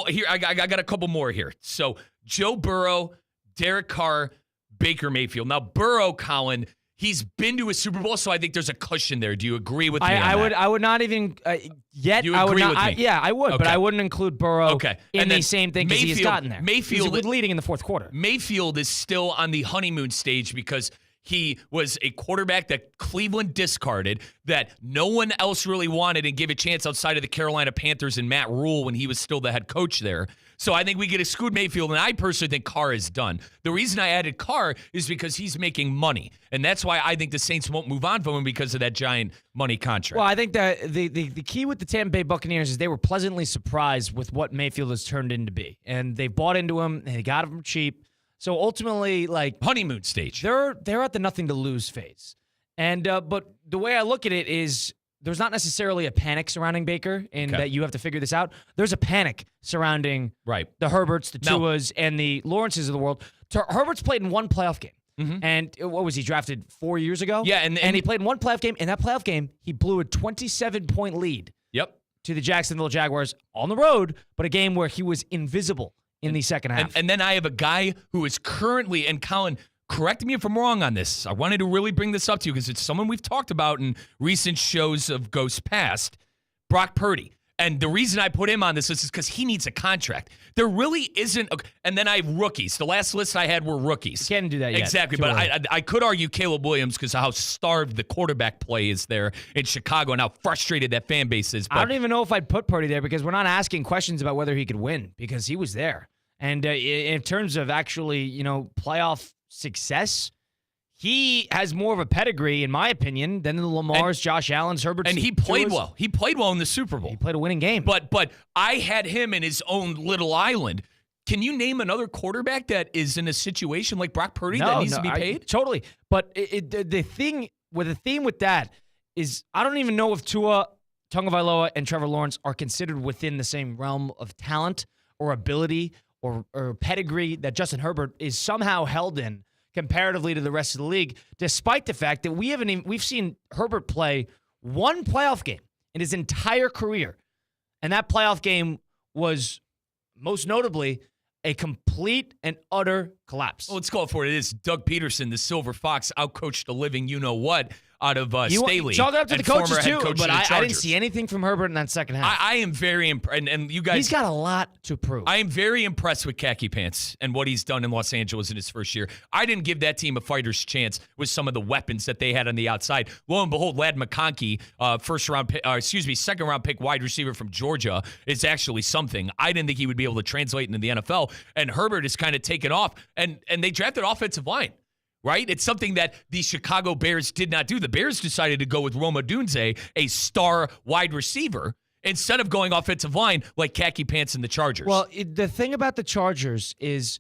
Here, I got a couple more here. So Joe Burrow, Derek Carr, Baker Mayfield. Now, Burrow, Colin, he's been to a Super Bowl, so I think there's a cushion there. Do you agree with me on that? I would not even yet. You I would agree not, with me? yeah, I would, Okay. but I wouldn't include Burrow in the same thing because he's gotten there. Mayfield he's leading in the fourth quarter. Mayfield is still on the honeymoon stage because he was a quarterback that Cleveland discarded, that no one else really wanted and gave a chance outside of the Carolina Panthers and Matt Rule when he was still the head coach there. So I think we get exclude Mayfield, and I personally think Carr is done. The reason I added Carr is because he's making money, and that's why I think the Saints won't move on from him because of that giant money contract. Well, I think that the key with the Tampa Bay Buccaneers is they were pleasantly surprised with what Mayfield has turned into be, and they bought into him, and they got him cheap. So ultimately, like honeymoon stage, they're at the nothing to lose phase, and but the way I look at it is there's not necessarily a panic surrounding Baker in that you have to figure this out. There's a panic surrounding the Herberts, the Tuas, and the Lawrences of the world. Herbert's played in one playoff game. And what was he drafted 4 years ago? Yeah, and he played in one playoff game. In that playoff game, he blew a 27-point lead. To the Jacksonville Jaguars on the road, but a game where he was invisible in the second half. And then I have a guy who is currently, and Colin, correct me if I'm wrong on this. I wanted to really bring this up to you because it's someone we've talked about in recent shows of Ghosts Past, Brock Purdy. And the reason I put him on this list is because he needs a contract. There really isn't. And then I have rookies. The last list I had were rookies. You can't do that yet. Exactly. But I could argue Caleb Williams because of how starved the quarterback play is there in Chicago and how frustrated that fan base is. But I don't even know if I'd put Purdy there because we're not asking questions about whether he could win because he was there. And in terms of actually, playoff success, he has more of a pedigree, in my opinion, than the Lamars, Josh Allen's, Herbert's. And he played well. He played well in the Super Bowl. He played a winning game. But I had him in his own little island. Can you name another quarterback that is in a situation like Brock Purdy that needs to be paid? Totally. But the theme with that is I don't even know if Tua Tagovailoa and Trevor Lawrence are considered within the same realm of talent or ability or pedigree that Justin Herbert is somehow held in comparatively to the rest of the league, despite the fact that we've seen Herbert play one playoff game in his entire career. And that playoff game was most notably a complete and utter collapse. Well, let's call it for what it is. Doug Peterson, the Silver Fox, outcoached the living you-know-what out of Staley. Chalk it up to the coaches, too, but I didn't see see anything from Herbert in that second half. I am very impressed, and you guys... He's got a lot to prove. I am very impressed with Khaki Pants and what he's done in Los Angeles in his first year. I didn't give that team a fighter's chance with some of the weapons that they had on the outside. Lo and behold, Ladd McConkey, second-round pick wide receiver from Georgia, is actually something. I didn't think he would be able to translate into the NFL, and Herbert is kind of taken off, and they drafted offensive line. Right? It's something that the Chicago Bears did not do. The Bears decided to go with Roma Dunze, a star wide receiver, instead of going offensive line like Khaki Pants and the Chargers. Well, the thing about the Chargers is,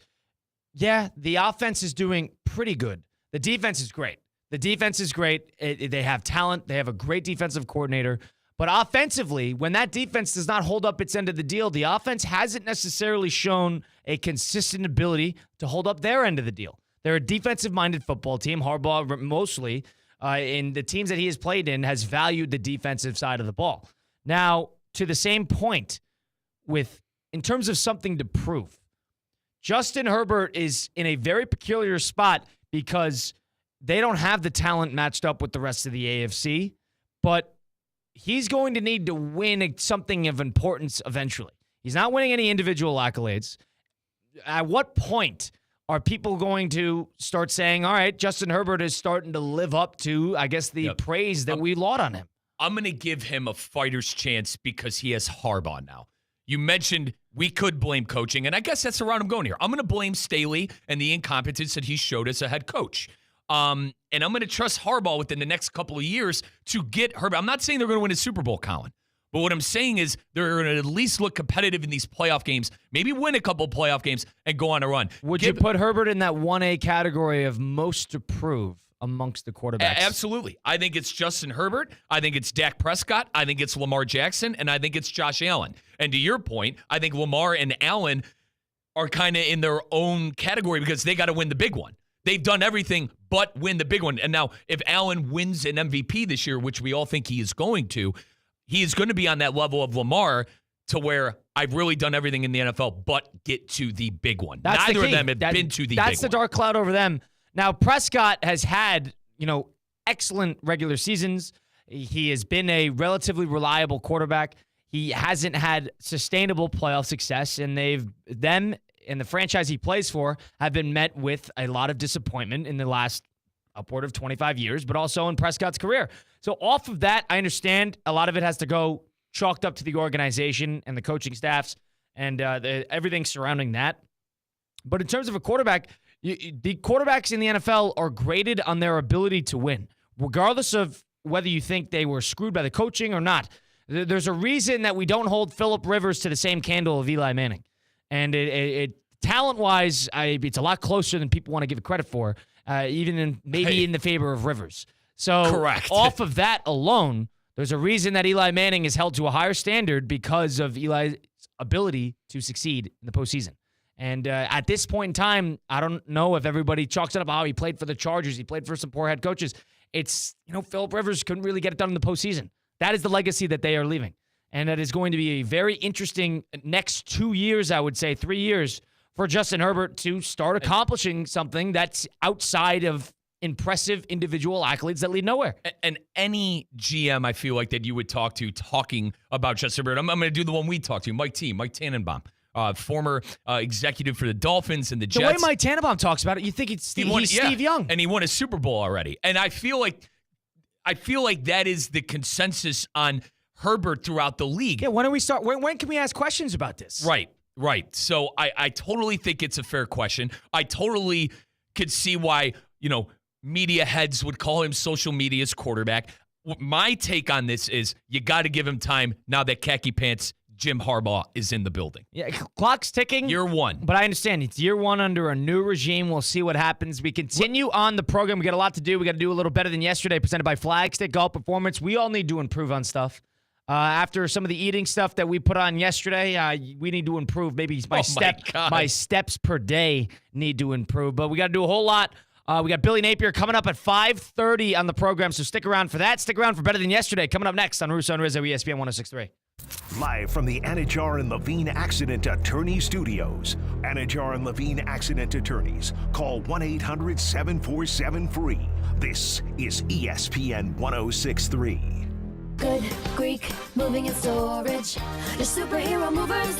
the offense is doing pretty good. The defense is great. They have talent. They have a great defensive coordinator. But offensively, when that defense does not hold up its end of the deal, the offense hasn't necessarily shown a consistent ability to hold up their end of the deal. They're a defensive-minded football team. Harbaugh, mostly, in the teams that he has played in, has valued the defensive side of the ball. Now, to the same point, in terms of something to prove, Justin Herbert is in a very peculiar spot because they don't have the talent matched up with the rest of the AFC, but he's going to need to win something of importance eventually. He's not winning any individual accolades. At what point are people going to start saying, all right, Justin Herbert is starting to live up to, I guess, the praise that we laud on him? I'm going to give him a fighter's chance because he has Harbaugh now. You mentioned we could blame coaching, and I guess that's the route I'm going here. I'm going to blame Staley and the incompetence that he showed as a head coach. And I'm going to trust Harbaugh within the next couple of years to get Herbert. I'm not saying they're going to win a Super Bowl, Colin. But what I'm saying is they're going to at least look competitive in these playoff games, maybe win a couple playoff games, and go on a run. Would you put Herbert in that 1A category of most to prove amongst the quarterbacks? Absolutely. I think it's Justin Herbert. I think it's Dak Prescott. I think it's Lamar Jackson. And I think it's Josh Allen. And to your point, I think Lamar and Allen are kind of in their own category because they got to win the big one. They've done everything but win the big one. And now if Allen wins an MVP this year, which we all think he is going to, he is going to be on that level of Lamar to where I've really done everything in the NFL but get to the big one. Neither of them have been to the big one. That's the dark cloud over them. Now, Prescott has had, excellent regular seasons. He has been a relatively reliable quarterback. He hasn't had sustainable playoff success, and them and the franchise he plays for have been met with a lot of disappointment in the last upward of 25 years, but also in Prescott's career. So off of that, I understand a lot of it has to go chalked up to the organization and the coaching staffs and everything surrounding that. But in terms of a quarterback, the quarterbacks in the NFL are graded on their ability to win, regardless of whether you think they were screwed by the coaching or not. There's a reason that we don't hold Phillip Rivers to the same candle of Eli Manning. And talent-wise, it's a lot closer than people want to give it credit for, even in the favor of Rivers. So correct. Off of that alone, There's a reason that Eli Manning is held to a higher standard because of Eli's ability to succeed in the postseason. And at this point in time, I don't know if everybody chalks it up how he played for the Chargers. He played for some poor head coaches. It's, Phillip Rivers couldn't really get it done in the postseason. That is the legacy that they are leaving. And that is going to be a very interesting next 2 years, I would say, 3 years, for Justin Herbert to start accomplishing something that's outside of impressive individual accolades that lead nowhere. And any GM I feel like that you would talk to talking about Justin Herbert, I'm going to do the one we talked to, Mike Tannenbaum, former executive for the Dolphins and the Jets. The way Mike Tannenbaum talks about it, you think he's Steve Young. And he won a Super Bowl already. And I feel like that is the consensus on Herbert throughout the league. Yeah, when do we start? When can we ask questions about this? Right. So I totally think it's a fair question. I totally could see why, media heads would call him social media's quarterback. My take on this is you got to give him time now that khaki pants Jim Harbaugh is in the building. Yeah, clock's ticking. Year one. But I understand. It's year one under a new regime. We'll see what happens. We continue on the program. We got a lot to do. We got to do a little better than yesterday, presented by Flagstick Golf Performance. We all need to improve on stuff. After some of the eating stuff that we put on yesterday, we need to improve. Maybe my steps per day need to improve. But we got to do a whole lot. We got Billy Napier coming up at 5:30 on the program, so stick around for that. Stick around for Better Than Yesterday coming up next on Russo and Rizzo, ESPN 106.3. Live from the Anajar and Levine Accident Attorney Studios. Anajar and Levine Accident Attorneys. Call 1-800-747-FREE. This is ESPN 106.3. Good Greek moving and storage. Your superhero movers.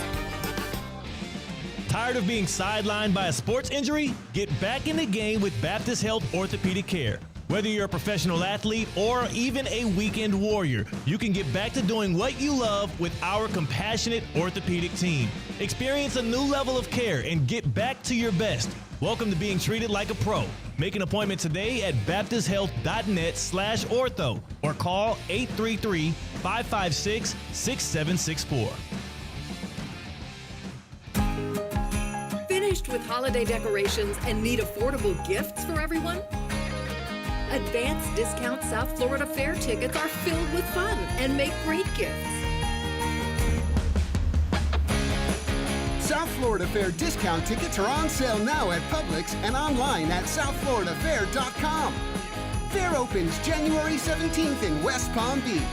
Tired of being sidelined by a sports injury? Get back in the game with Baptist Health Orthopedic Care. Whether you're a professional athlete or even a weekend warrior, you can get back to doing what you love with our compassionate orthopedic team. Experience a new level of care and get back to your best. Welcome to being treated like a pro. Make an appointment today at baptisthealth.net/ortho or call 833-556-6764. Finished with holiday decorations and need affordable gifts for everyone? Advanced Discount South Florida Fair tickets are filled with fun and make great gifts. South Florida Fair discount tickets are on sale now at Publix and online at southfloridafair.com. Fair opens January 17th in West Palm Beach.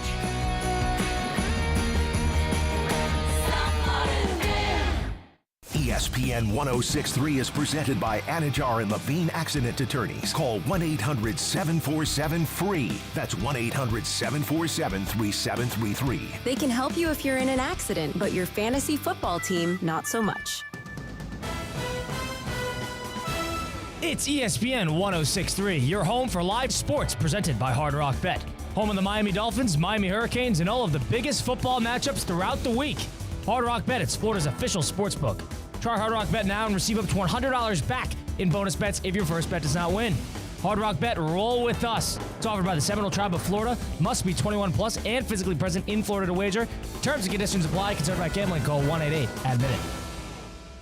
ESPN 106.3 is presented by Anajar and Levine Accident Attorneys. Call 1-800-747-FREE. That's 1-800-747-3733. They can help you if you're in an accident, but your fantasy football team, not so much. It's ESPN 106.3, your home for live sports presented by Hard Rock Bet. Home of the Miami Dolphins, Miami Hurricanes, and all of the biggest football matchups throughout the week. Hard Rock Bet, it's Florida's official sports book. Try Hard Rock Bet now and receive up to $100 back in bonus bets if your first bet does not win. Hard Rock Bet, roll with us. It's offered by the Seminole Tribe of Florida. Must be 21 plus and physically present in Florida to wager. Terms and conditions apply. Concerned by gambling, call 1-888-ADMIT-IT.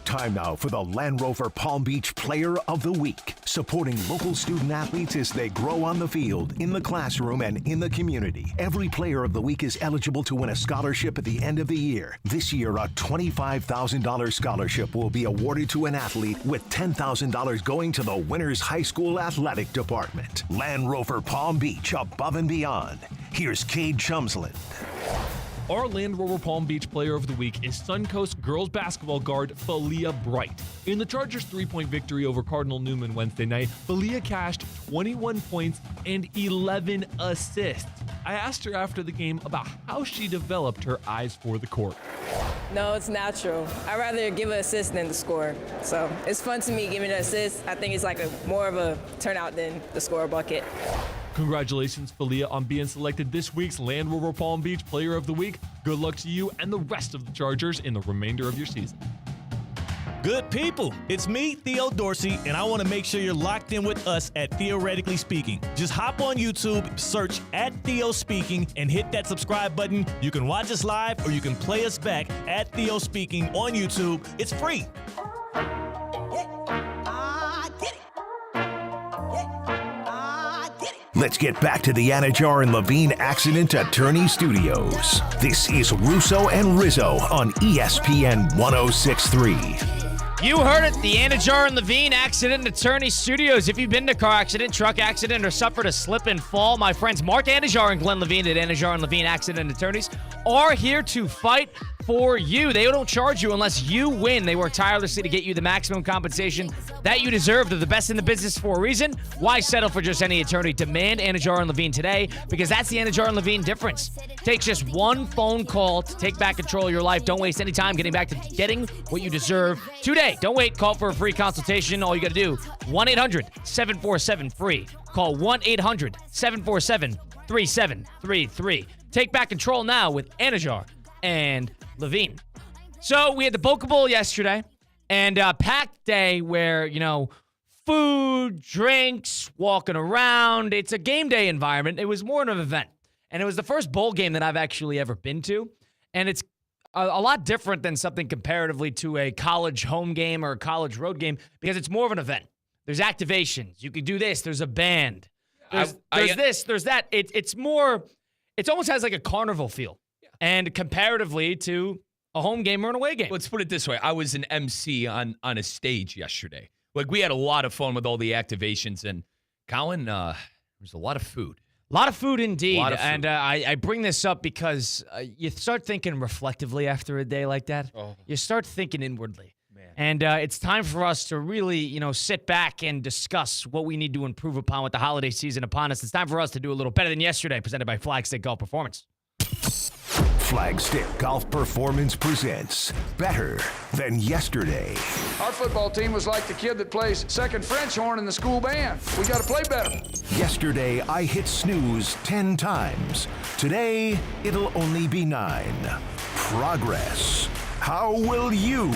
Time now for the Land Rover Palm Beach Player of the Week, supporting local student athletes as they grow on the field, in the classroom, and in the community. Every Player of the Week is eligible to win a scholarship at the end of the year. This year, a $25,000 scholarship will be awarded to an athlete, with $10,000 going to the winner's high school athletic department. Land Rover Palm Beach, above and beyond. Here's Cade Chumsland. Our Land Rover Palm Beach Player of the Week is Suncoast girls basketball guard Falia Bright. In the Chargers' 3-point victory over Cardinal Newman Wednesday night, Falia cashed 21 points and 11 assists. I asked her after the game about how she developed her eyes for the court. No, it's natural. I'd rather give an assist than the score. So it's fun to me giving an assist. I think it's like more of a turnout than the score bucket. Congratulations, Falia, on being selected this week's Land Rover Palm Beach Player of the Week. Good luck to you and the rest of the Chargers in the remainder of your season. Good people, it's me, Theo Dorsey, and I want to make sure you're locked in with us at Theoretically Speaking. Just hop on YouTube, search at Theo Speaking, and hit that subscribe button. You can watch us live or you can play us back at Theo Speaking on YouTube. It's free. Let's get back to the Anajar and Levine Accident Attorney Studios. This is Russo and Rizzo on ESPN 106.3. You heard it, the Anajar and Levine Accident Attorney Studios. If you've been in a car accident, truck accident, or suffered a slip and fall, my friends Mark Anajar and Glenn Levine at Anajar and Levine Accident Attorneys are here to fight for you. They don't charge you unless you win. They work tirelessly to get you the maximum compensation that you deserve. They're the best in the business for a reason. Why settle for just any attorney? Demand Anajar and Levine today, because that's the Anajar and Levine difference. It takes just one phone call to take back control of your life. Don't waste any time getting back to getting what you deserve today. Don't wait. Call for a free consultation. All you got to do, 1-800-747-FREE. Call 1-800-747-3733. Take back control now with Anajar and Levine. So we had the Boca Bowl yesterday, and a packed day where, food, drinks, walking around. It's a game day environment. It was more of an event. And it was the first bowl game that I've actually ever been to. And it's a lot different than something comparatively to a college home game or a college road game, because it's more of an event. There's activations. You could do this. There's a band. There's this. There's that. It's more, it almost has like a carnival feel. Yeah. And comparatively to a home game or an away game. Let's put it this way. I was an MC on a stage yesterday. Like, we had a lot of fun with all the activations. And, Colin, there was a lot of food. A lot of food indeed. A lot of food. And I bring this up because you start thinking reflectively after a day like that. Oh. You start thinking inwardly. Man. And it's time for us to really, sit back and discuss what we need to improve upon with the holiday season upon us. It's time for us to do a little better than yesterday, presented by Flagstick Golf Performance. Flagstick Golf Performance presents Better Than Yesterday. Our football team was like the kid that plays second French horn in the school band. We got to play better. Yesterday, I hit snooze 10 times. Today, it'll only be 9. Progress. How will you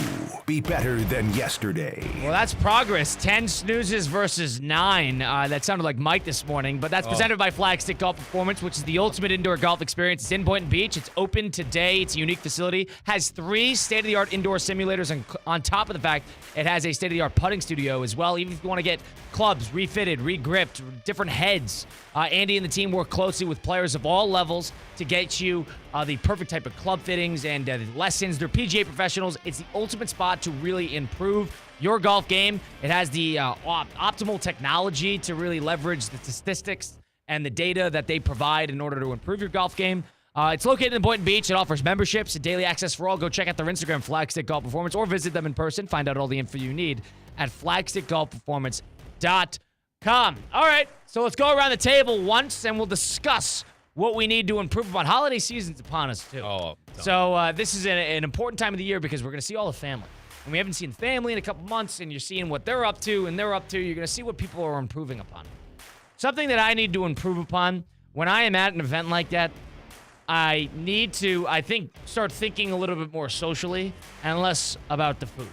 be better than yesterday? Well, that's progress. 10 snoozes versus 9. That sounded like Mike this morning, but that's presented by Flagstick Golf Performance, which is the ultimate indoor golf experience. It's in Boynton Beach. It's open today. It's a unique facility. Has 3 state-of-the-art indoor simulators, and on top of the fact, it has a state-of-the-art putting studio as well. Even if you want to get clubs refitted, regripped, different heads. Andy and the team work closely with players of all levels to get you the perfect type of club fittings and lessons. They're PGA professionals. It's the ultimate spot to really improve your golf game. It has the optimal technology to really leverage the statistics and the data that they provide in order to improve your golf game. It's located in Boynton Beach. It offers memberships and daily access for all. Go check out their Instagram, Flagstick Golf Performance, or visit them in person. Find out all the info you need at flagstickgolfperformance.com. All right, so let's go around the table once, and we'll discuss what we need to improve upon. Holiday season's upon us, too. So this is an important time of the year because we're going to see all the family. And we haven't seen family in a couple months, and you're seeing what they're up to, and they're up to. You're going to see what people are improving upon. Something that I need to improve upon when I am at an event like that, I need to, start thinking a little bit more socially and less about the food.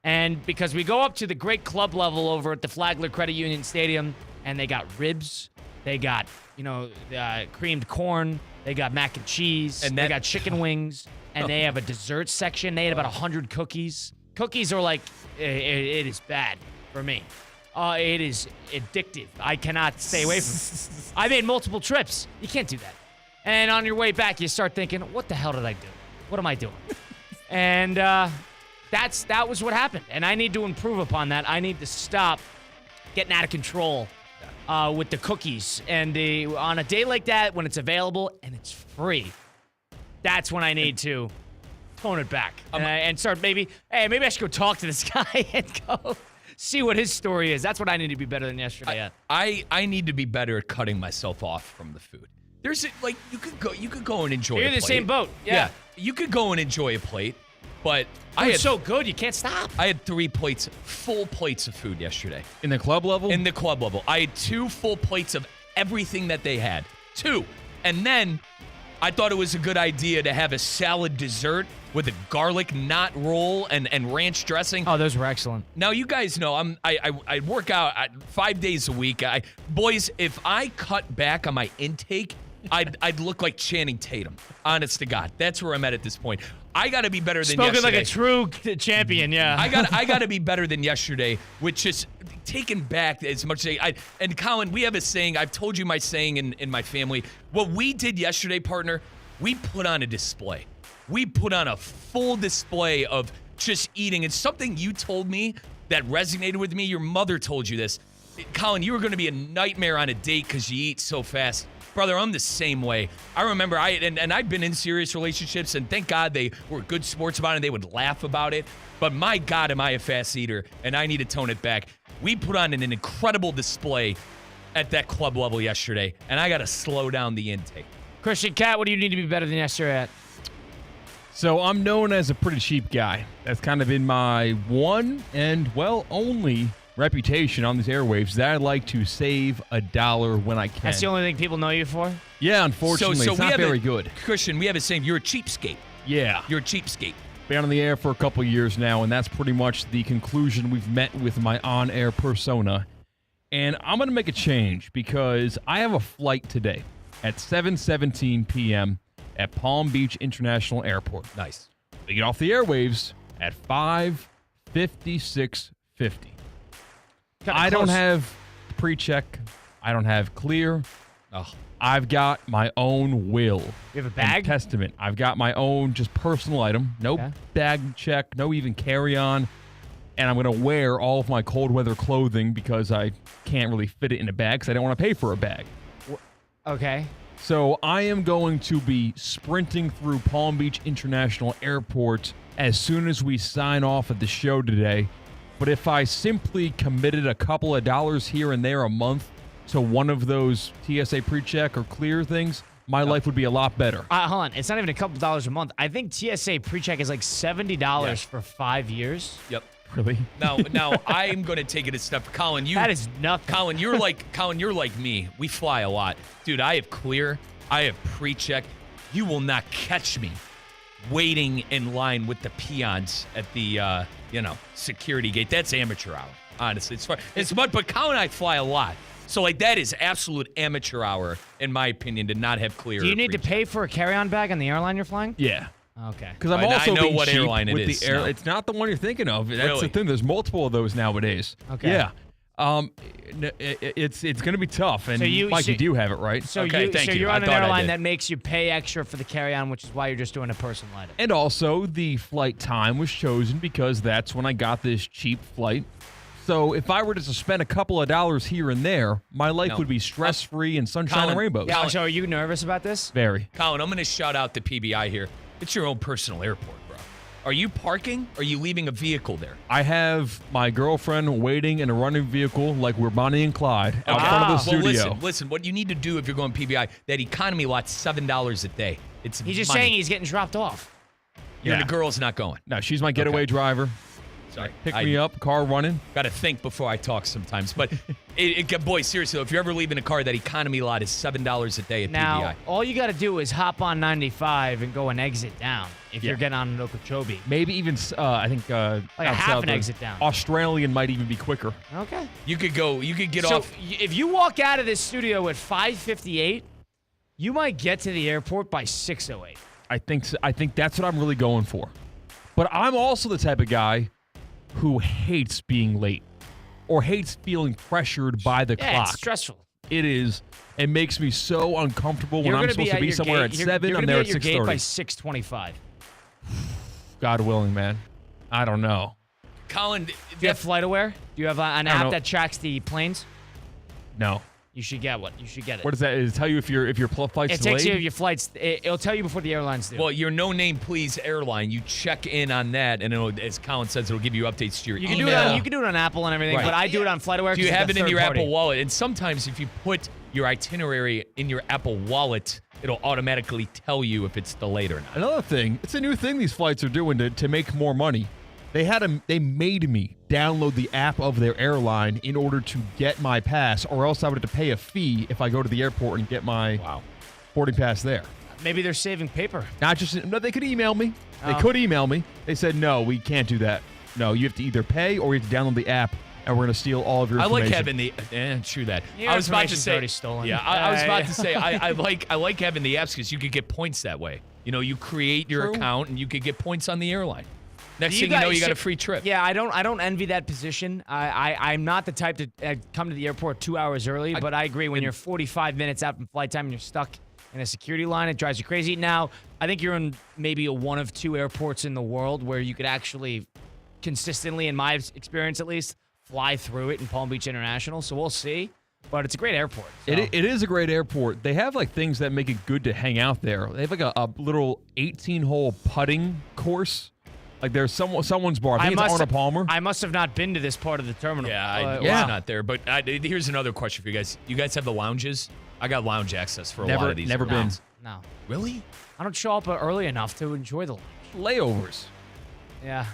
And because we go up to the great club level over at the Flagler Credit Union Stadium, and they got ribs, they got, creamed corn, they got mac and cheese, and they got chicken wings, and they have a dessert section. They had about 100 cookies. Cookies are like, it is bad for me. It is addictive. I cannot stay away from it. I made multiple trips. You can't do that. And on your way back, you start thinking, what the hell did I do? What am I doing? And that was what happened. And I need to improve upon that. I need to stop getting out of control with the cookies. And on a day like that, when it's available and it's free, that's when I need to tone it back. And start maybe I should go talk to this guy and go see what his story is. That's what I need to be better than yesterday at. I need to be better at cutting myself off from the food. There's you could go and enjoy. You're a in the plate. same boat. Yeah. You could go and enjoy a plate, but It's so good you can't stop. I had 3 full plates of food yesterday. In the club level? In the club level. I had 2 full plates of everything that they had. 2. And then I thought it was a good idea to have a salad dessert with a garlic knot roll and ranch dressing. Oh, those were excellent. Now, you guys know I work out 5 days a week. Boys, if I cut back on my intake, I'd look like Channing Tatum. Honest to God, that's where I'm at this point. I got to be better than yesterday. Spoken like a true champion, yeah. I got to be better than yesterday, which is taken back as much as and Colin, we have a saying. I've told you my saying in my family. What we did yesterday, partner, we put on a display. We put on a full display of just eating. It's something you told me that resonated with me. Your mother told you this. Colin, you were going to be a nightmare on a date because you eat so fast. Brother, I'm the same way. I remember I've been in serious relationships, and thank God they were good sports about it, and they would laugh about it. But my God, am I a fast eater, and I need to tone it back. We put on an incredible display at that club level yesterday, and I got to slow down the intake. Christian Cat, what do you need to be better than yesterday at? So I'm known as a pretty cheap guy. That's kind of been my one and, well, only reputation on these airwaves that I like to save $1 when I can. That's the only thing people know you for? Yeah, unfortunately, so it's not very good. Christian, we have a saying, you're a cheapskate. Yeah. You're a cheapskate. Been on the air for a couple years now, and that's pretty much the conclusion we've met with my on-air persona. And I'm going to make a change because I have a flight today at 7:17 p.m. at Palm Beach International Airport. Nice. We get off the airwaves at 5:56:50. I don't have pre-check. I don't have clear. Oh. I've got my own will. You have a bag? And testament. I've got my own just personal item. No bag check. No even carry-on. And I'm going to wear all of my cold weather clothing because I can't really fit it in a bag because I don't want to pay for a bag. Okay. So I am going to be sprinting through Palm Beach International Airport as soon as we sign off at the show today. But if I simply committed a couple of dollars here and there a month to one of those TSA pre-check or clear things, my life would be a lot better. Hold on. It's not even a couple dollars a month. I think TSA pre-check is like $70 for 5 years. Yep. Really? Now I'm going to take it a step. Colin, that is nothing. Colin, you're like me. We fly a lot. Dude, I have clear. I have pre-check. You will not catch me waiting in line with the peons at the security gate. That's amateur hour, honestly. But Colin and I fly a lot. So, that is absolute amateur hour, in my opinion, to not have clear. Do you need to pay for a carry-on bag on the airline you're flying? Yeah. Okay. Because I'm also I know being what cheap airline it with is. The air. It's not the one you're thinking of. That's Really? the thing. There's multiple of those nowadays. Okay. Yeah. It's going to be tough. And you do have it, right? So Okay, thank you. you're I on an thought I airline did. that makes you pay extra for the carry-on, which is why you're just doing a personal item. And also, the flight time was chosen because that's when I got this cheap flight. So if I were to spend a couple of dollars here and there, my life would be stress-free and sunshine Colin, and rainbows. Yeah, so are you nervous about this? Very. Colin, I'm going to shout out the PBI here. It's your own personal airport, bro. Are you parking? Or are you leaving a vehicle there? I have my girlfriend waiting in a running vehicle like we're Bonnie and Clyde out front of the studio. Well, listen, what you need to do if you're going PBI, that economy lot's $7 a day. It's He's just money. saying he's getting dropped off. You and the girl's not going. No, she's my getaway driver. Sorry. Pick me up, car running. Got to think before I talk sometimes. But, boy, seriously, if you're ever leaving a car, that economy lot is $7 a day at Now, PBI. all you got to do is hop on 95 and go an exit down if you're getting on Okeechobee. Maybe even, I think, like a half an exit down. Australian might even be quicker. Okay. You could get so off. If you walk out of this studio at 5:58, you might get to the airport by 6:08. I think that's what I'm really going for. But I'm also the type of guy who hates being late or hates feeling pressured by the clock. It's stressful. It is. It makes me so uncomfortable when You're I'm gonna supposed to be somewhere at 7. I'm there at 6:30. You're going to be at your gate by 6:25. God willing, man. I don't know. Colin, do you have FlightAware? Do you have an app that tracks the planes? No. You should get one. You should get it. What does that? Does it tell you if your flight's It delayed? takes you if your flight's. It'll tell you before the airlines do. Well, your no name please airline. You check in on that, and as Colin says, it'll give you updates to your you email. can do it on Apple and everything, Right. but I do it on FlightAware. Do you 'cause have it's it a in your third party. Apple Wallet? And sometimes if you put your itinerary in your Apple Wallet, it'll automatically tell you if it's delayed or not. Another thing, it's a new thing these flights are doing to make more money. They made me download the app of their airline in order to get my pass, or else I would have to pay a fee if I go to the airport and get my boarding pass there. Maybe they're saving paper. No, they could email me. They Oh. could email me. They said, no, we can't do that. No, you have to either pay or you have to download the app and we're going to steal all of your I information. like having the true that. Your I was about to information's say already stolen. Yeah, I was about to say I like having the apps because you could get points that way. You know, you create your account and you could get points on the airline. Next thing you know, you got a free trip. Yeah, I don't envy that position. I'm not the type to come to the airport 2 hours early, but I agree when you're 45 minutes out from flight time and you're stuck in a security line, it drives you crazy. Now, I think you're in maybe a one of two airports in the world where you could actually consistently, in my experience at least, fly through it in Palm Beach International. So we'll see. But it's a great airport. So. It is a great airport. They have like things that make it good to hang out there. They have like a little 18-hole putting course. Like there's someone's bar. I think it's Arnold Palmer. I must have not been to this part of the terminal. Yeah, I was not there. But here's another question for you guys. You guys have the lounges? I got lounge access for a lot of these. Never been. No. Really? I don't show up early enough to enjoy the layovers. Yeah.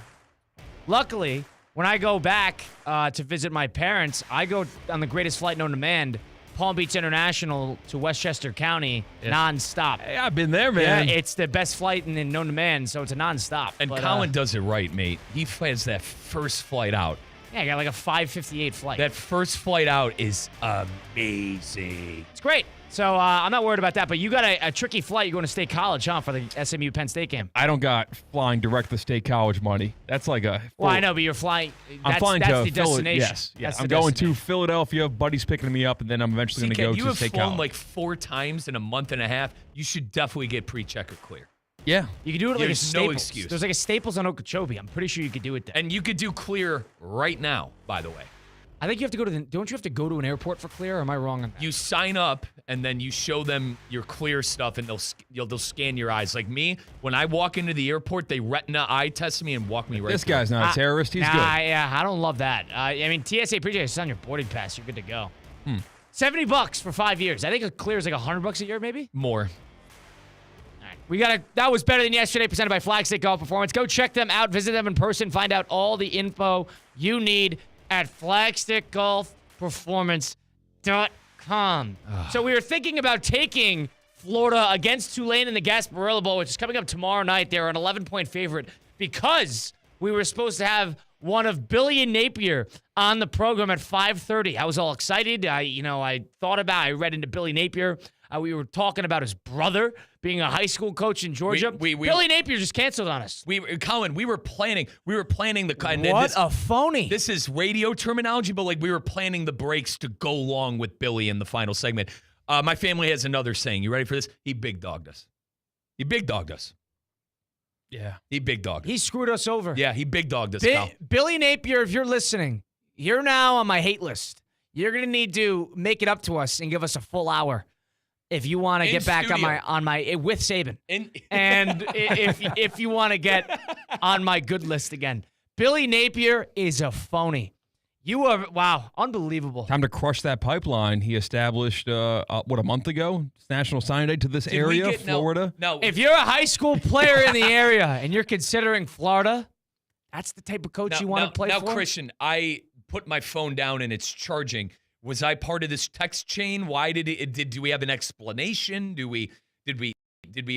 Luckily, when I go back to visit my parents, I go on the greatest flight known to man, Palm Beach International to Westchester County, nonstop. Hey, I've been there, man. Yeah, it's the best flight in known to man, so it's a nonstop. And Colin does it right, mate. He has that first flight out. Yeah, I got like a 5:58 flight. That first flight out is amazing. It's great. So I'm not worried about that, but you got a tricky flight. You're going to State College, huh, for the SMU Penn State game? I don't got flying direct to State College money. That's like a... Well, I know, but you're flying... I'm flying that's to the destination. Yes. I'm going to Philadelphia. Buddy's picking me up, and then I'm eventually going to go to State College. You have flown like 4 times in a month and a half. You should definitely get pre-check or clear. Yeah. You can do it like a Staples. No excuse. There's like a Staples on Okeechobee. I'm pretty sure you could do it there. And you could do clear right now, by the way. I think you have to go to don't you have to go to an airport for clear, or am I wrong on that? You sign up, and then you show them your clear stuff, and they'll scan your eyes. Like me, when I walk into the airport, they retina eye test me and walk me right This through. guy's not a terrorist. He's good. Yeah, I don't love that. I mean, TSA pre-check is on your boarding pass. You're good to go. $70 for 5 years. I think a clear is like $100 a year, maybe? More. That was better than yesterday, presented by Flagstick Golf Performance. Go check them out, visit them in person, find out all the info you need at flagstickgolfperformance.com. So we were thinking about taking Florida against Tulane in the Gasparilla Bowl, which is coming up tomorrow night. They're an 11-point favorite because we were supposed to have one of Billy and Napier on the program at 5:30. I was all excited. I read into Billy Napier. We were talking about his brother being a high school coach in Georgia. Billy Napier just canceled on us. Colin, we were planning the kind. What a phony! This is radio terminology, but like we were planning the breaks to go along with Billy in the final segment. My family has another saying. You ready for this? He big dogged us. Yeah, he big dogged us. He screwed us over. Yeah, he big dogged us. Cal. Billy Napier, if you're listening, you're now on my hate list. You're gonna need to make it up to us and give us a full hour. If you want to get back on my with Saban, and if you want to get on my good list again, Billy Napier is a phony. You are unbelievable. Time to crush that pipeline he established a month ago. It's National Signing Day to this area, Florida. No, if you're a high school player in the area and you're considering Florida, that's the type of coach you want to play for. Now, Christian, I put my phone down and it's charging. Was I part of this text chain? Why do we have an explanation? Did we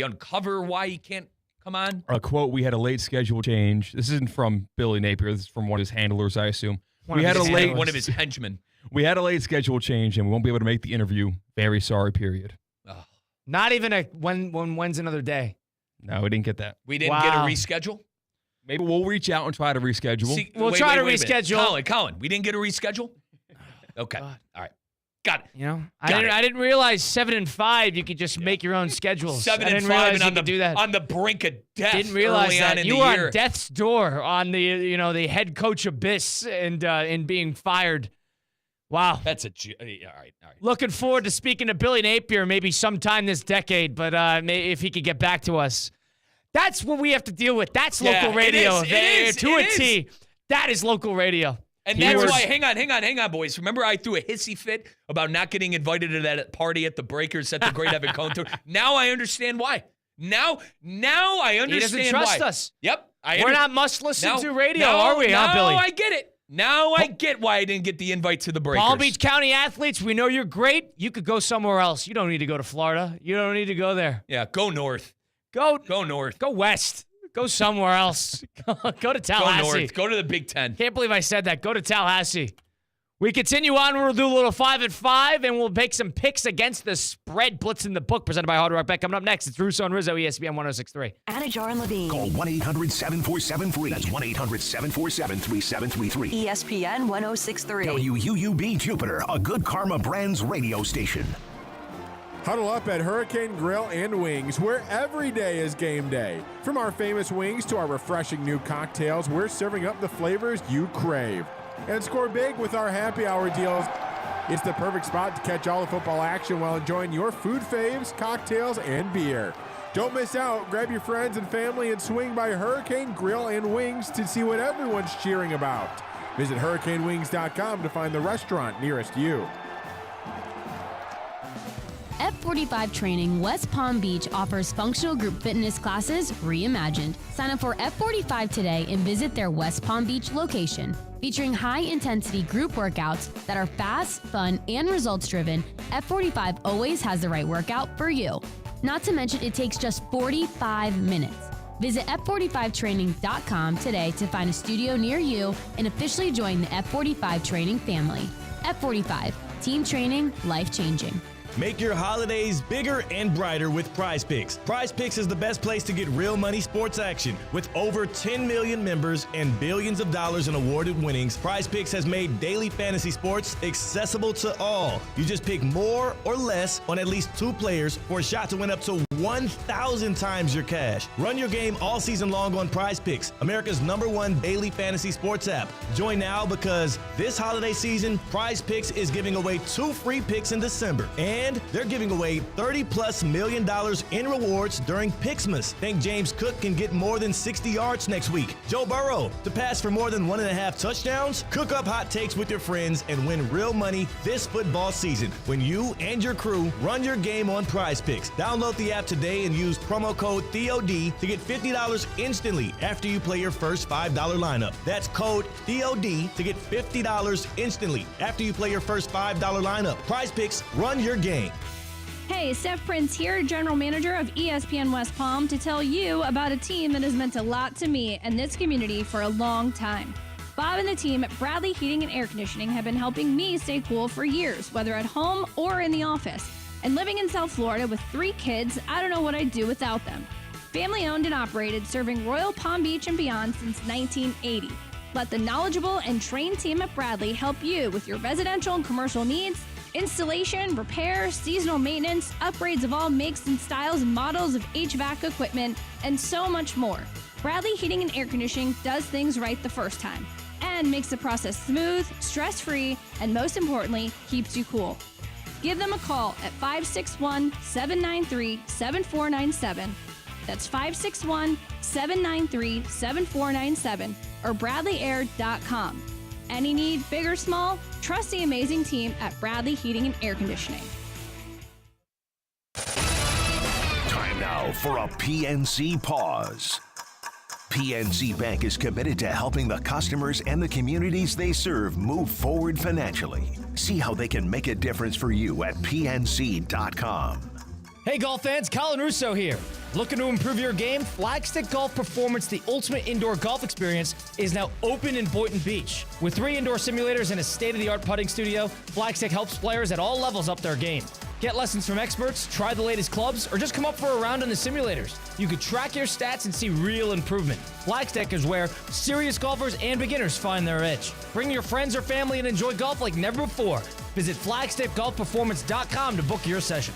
uncover why he can't come on? A quote: "We had a late schedule change." This isn't from Billy Napier. This is from one of his handlers, I assume. One of his henchmen. We had a late schedule change, and we won't be able to make the interview. Very sorry. Period. Oh. Not even when's another day. No, we didn't get that. We didn't get a reschedule. Maybe we'll reach out and try to reschedule. We'll try to reschedule. Colin, we didn't get a reschedule. Okay. All right. Got it. I didn't realize 7 and 5 you could just make your own schedules. 7 and 5 and do that. On the brink of death. Didn't realize early that on in you the were year. on death's door on the head coach abyss and being fired. Wow. That's all right. Looking forward to speaking to Billy Napier maybe sometime this decade, but if he could get back to us. That's what we have to deal with. That's local radio. It is. T. That is local radio. And that's why, hang on, boys. Remember I threw a hissy fit about not getting invited to that party at the Breakers at the Great Evan Cohn Tour? Now I understand why. Now I understand why. He doesn't trust us. Yep. We're not must-listen to radio, are we, huh, Billy? No, I get it. Now I get why I didn't get the invite to the Breakers. Palm Beach County athletes, we know you're great. You could go somewhere else. You don't need to go to Florida. You don't need to go there. Yeah, go north. Go north. Go west. Go somewhere else. Go to Tallahassee. Go north. Go to the Big Ten. Can't believe I said that. Go to Tallahassee. We continue on. We'll do a little 5 at 5, and we'll make some picks against the spread. Blitz in the book, presented by Hard Rock Bet. Coming up next, it's Russo and Rizzo, ESPN 106.3. Anajar and Levine. Call 1-800-747-FREE. That's 1-800-747-3733. ESPN 106.3. WUUB Jupiter, a Good Karma Brands radio station. Huddle up at Hurricane Grill and Wings, where every day is game day. From our famous wings to our refreshing new cocktails, we're serving up the flavors you crave. And score big with our happy hour deals. It's the perfect spot to catch all the football action while enjoying your food faves, cocktails, and beer. Don't miss out. Grab your friends and family and swing by Hurricane Grill and Wings to see what everyone's cheering about. Visit hurricanewings.com to find the restaurant nearest you. F45 Training West Palm Beach offers functional group fitness classes reimagined. Sign up for F45 today and visit their West Palm Beach location. Featuring high-intensity group workouts that are fast, fun, and results-driven, F45 always has the right workout for you. Not to mention, it takes just 45 minutes. Visit F45training.com today to find a studio near you and officially join the F45 Training family. F45, team training, life-changing. Make your holidays bigger and brighter with Prize Picks. Prize Picks is the best place to get real money sports action. With over 10 million members and billions of dollars in awarded winnings, Prize Picks has made daily fantasy sports accessible to all. You just pick more or less on at least 2 players for a shot to win up to 1,000 times your cash. Run your game all season long on Prize Picks, America's #1 daily fantasy sports app. Join now because this holiday season, Prize Picks is giving away 2 free picks in December. And they're giving away $30+ million in rewards during Picksmas. Think James Cook can get more than 60 yards next week? Joe Burrow to pass for more than 1.5 touchdowns? Cook up hot takes with your friends and win real money this football season when you and your crew run your game on Prize Picks. Download the app today and use promo code THEOD to get $50 instantly after you play your first $5 lineup. That's code THEOD to get $50 instantly after you play your first $5 lineup. Prize Picks, run your game. Hey, Steph Prince here, General Manager of ESPN West Palm, to tell you about a team that has meant a lot to me and this community for a long time. Bob and the team at Bradley Heating and Air Conditioning have been helping me stay cool for years, whether at home or in the office. And living in South Florida with 3 kids, I don't know what I'd do without them. Family owned and operated, serving Royal Palm Beach and beyond since 1980. Let the knowledgeable and trained team at Bradley help you with your residential and commercial needs, installation, repair, seasonal maintenance, upgrades of all makes and styles and models of HVAC equipment, and so much more. Bradley Heating and Air Conditioning does things right the first time and makes the process smooth, stress-free, and most importantly, keeps you cool. Give them a call at 561-793-7497. That's 561-793-7497 or bradleyair.com. Any need, big or small, trust the amazing team at Bradley Heating and Air Conditioning. Time now for a PNC pause. PNC Bank is committed to helping the customers and the communities they serve move forward financially. See how they can make a difference for you at PNC.com. Hey, golf fans, Colin Russo here. Looking to improve your game? Flagstick Golf Performance, the ultimate indoor golf experience, is now open in Boynton Beach. With 3 indoor simulators and a state-of-the-art putting studio, Flagstick helps players at all levels up their game. Get lessons from experts, try the latest clubs, or just come up for a round in the simulators. You can track your stats and see real improvement. Flagstick is where serious golfers and beginners find their edge. Bring your friends or family and enjoy golf like never before. Visit flagstickgolfperformance.com to book your session.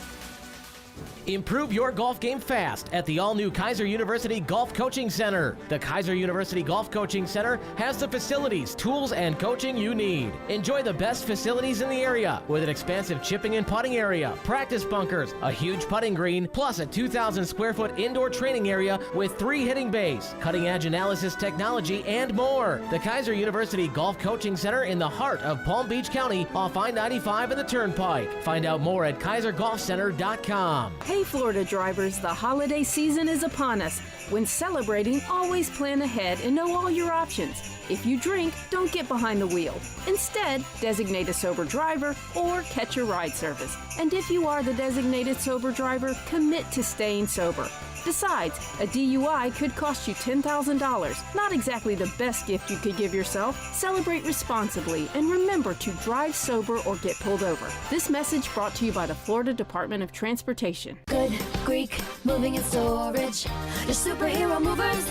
Improve your golf game fast at the all-new Kaiser University Golf Coaching Center. The Kaiser University Golf Coaching Center has the facilities, tools, and coaching you need. Enjoy the best facilities in the area with an expansive chipping and putting area, practice bunkers, a huge putting green, plus a 2,000 square foot indoor training area with 3 hitting bays, cutting-edge analysis technology, and more. The Kaiser University Golf Coaching Center in the heart of Palm Beach County off I-95 and the Turnpike. Find out more at KaiserGolfCenter.com. Hey Florida drivers, the holiday season is upon us. When celebrating, always plan ahead and know all your options. If you drink, don't get behind the wheel. Instead, designate a sober driver or catch a ride service. And if you are the designated sober driver, commit to staying sober. Besides, a DUI could cost you $10,000. Not exactly the best gift you could give yourself. Celebrate responsibly and remember to drive sober or get pulled over. This message brought to you by the Florida Department of Transportation. Good Greek moving and storage. Your superhero movers.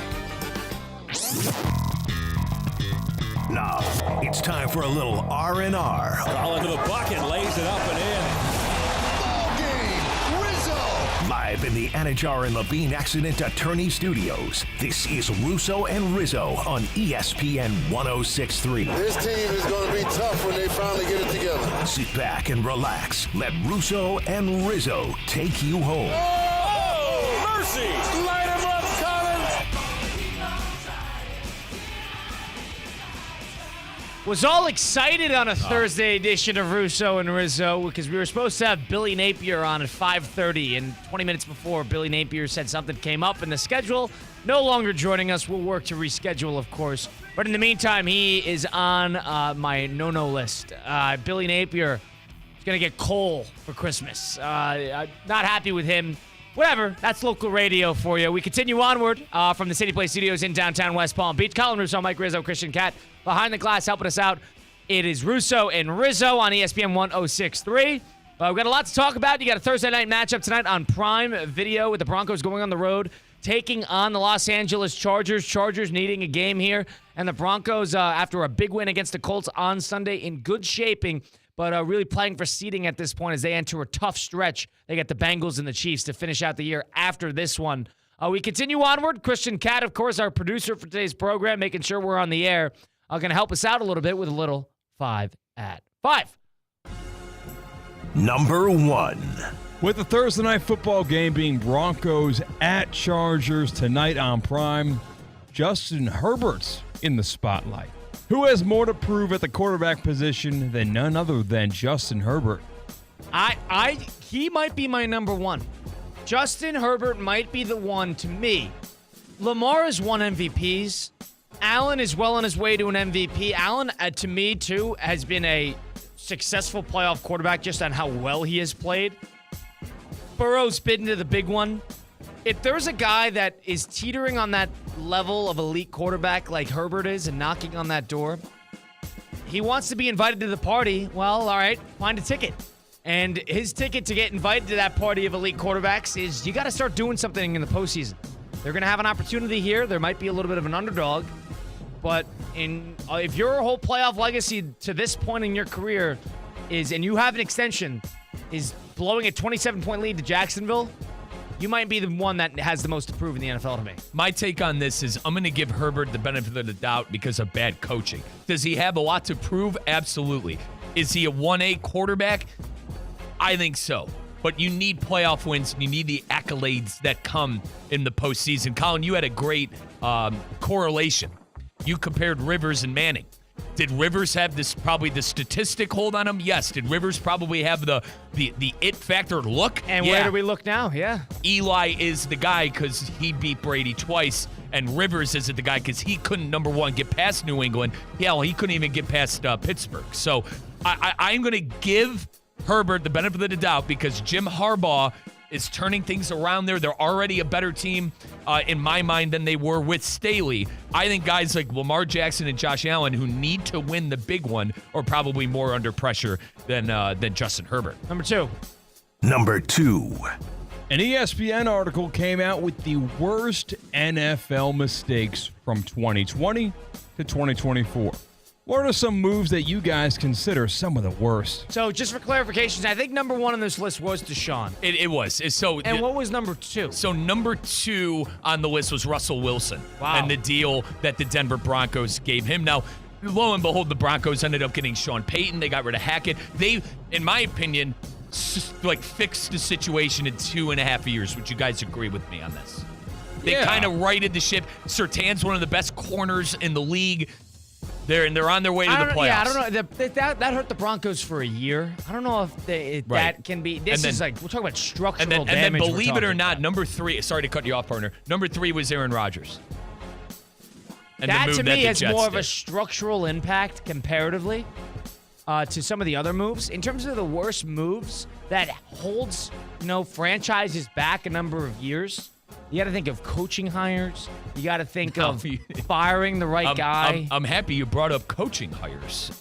Now, it's time for a little R&R. All into the bucket, lays it up and in. Ball game, Rizzo! Live in the Anajar and Levine Accident Attorney Studios, this is Russo and Rizzo on ESPN 106.3. This team is going to be tough when they finally get it together. Sit back and relax. Let Russo and Rizzo take you home. Oh, mercy! Light him up, Colin! Was all excited on a Thursday edition of Russo and Rizzo because we were supposed to have Billy Napier on at 5:30, and 20 minutes before, Billy Napier said something came up in the schedule. No longer joining us. We'll work to reschedule, of course. But in the meantime, he is on my no-no list. Billy Napier is going to get coal for Christmas. Not happy with him. Whatever. That's local radio for you. We continue onward from the City Place Studios in downtown West Palm Beach. Colin Russo, Mike Rizzo, Christian Cat. Behind the glass helping us out, it is Russo and Rizzo on ESPN 106.3. We've got a lot to talk about. You got a Thursday night matchup tonight on Prime Video with the Broncos going on the road, taking on the Los Angeles Chargers. Chargers needing a game here. And the Broncos, after a big win against the Colts on Sunday, in good shaping, but really playing for seeding at this point as they enter a tough stretch. They get the Bengals and the Chiefs to finish out the year after this one. We continue onward. Christian Cat, of course, our producer for today's program, making sure we're on the air. Going to help us out a little bit with a little 5 at 5. Number 1. With the Thursday night football game being Broncos at Chargers tonight on Prime, Justin Herbert's in the spotlight. Who has more to prove at the quarterback position than none other than Justin Herbert? He might be my number 1. Justin Herbert might be the one to me. Lamar has won MVPs. Allen is well on his way to an MVP. Allen, to me, too, has been a successful playoff quarterback just on how well he has played. Burrow's been to the big one. If there's a guy that is teetering on that level of elite quarterback like Herbert is and knocking on that door, he wants to be invited to the party. Well, all right, find a ticket. And his ticket to get invited to that party of elite quarterbacks is you got to start doing something in the postseason. They're going to have an opportunity here. There might be a little bit of an underdog. But if your whole playoff legacy to this point in your career is, and you have an extension, is blowing a 27-point lead to Jacksonville, you might be the one that has the most to prove in the NFL to me. My take on this is I'm going to give Herbert the benefit of the doubt because of bad coaching. Does he have a lot to prove? Absolutely. Is he a 1A quarterback? I think so. But you need playoff wins. You need the accolades that come in the postseason. Colin, you had a great correlation. You compared Rivers and Manning. Did Rivers have probably the statistic hold on him? Yes. Did Rivers probably have the it factor look? And where do we look now? Yeah. Eli is the guy because he beat Brady twice, and Rivers isn't the guy because he couldn't, number one, get past New England. Hell, he couldn't even get past Pittsburgh. So I'm going to give Herbert the benefit of the doubt because Jim Harbaugh is turning things around there. They're already a better team in my mind than they were with Staley. I think guys like Lamar Jackson and Josh Allen who need to win the big one are probably more under pressure than Justin Herbert. Number 2. Number 2. An ESPN article came out with the worst NFL mistakes from 2020 to 2024. What are some moves that you guys consider some of the worst? So, just for clarifications, I think number 1 on this list was Deshaun. It was. And what was number 2? So, number 2 on the list was Russell Wilson. Wow. And the deal that the Denver Broncos gave him. Now, lo and behold, the Broncos ended up getting Sean Payton. They got rid of Hackett. They, in my opinion, fixed the situation in 2.5 years. Would you guys agree with me on this? They kind of righted the ship. Surtain's one of the best corners in the league. They're on their way to the playoffs. Yeah, I don't know. That hurt the Broncos for a year. I don't know if that can be. This is like, we're talking about structural damage. And then believe it or not, number 3, sorry to cut you off, partner. Number 3 was Aaron Rodgers. And that to me has more of a structural impact comparatively to some of the other moves. In terms of the worst moves that holds franchises back a number of years, You got to think of coaching hires. You got to think of firing the right guy. I'm happy you brought up coaching hires.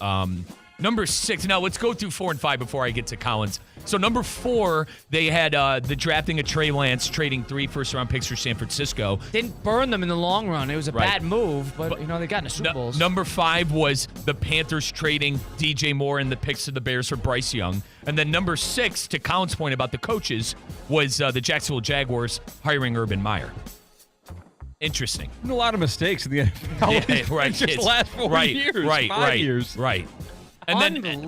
Number 6. Now, let's go through 4 and 5 before I get to Collins. So, number 4, they had the drafting of Trey Lance, trading 3 first-round picks for San Francisco. Didn't burn them in the long run. It was a bad move, but they got in the Super Bowls. Number 5 was the Panthers trading DJ Moore and the picks to the Bears for Bryce Young. And then number 6, to Colin's point about the coaches, was the Jacksonville Jaguars hiring Urban Meyer. Interesting. A lot of mistakes in the NFL. Right. Just the last 4 years. Right. 5 years. Right. And then,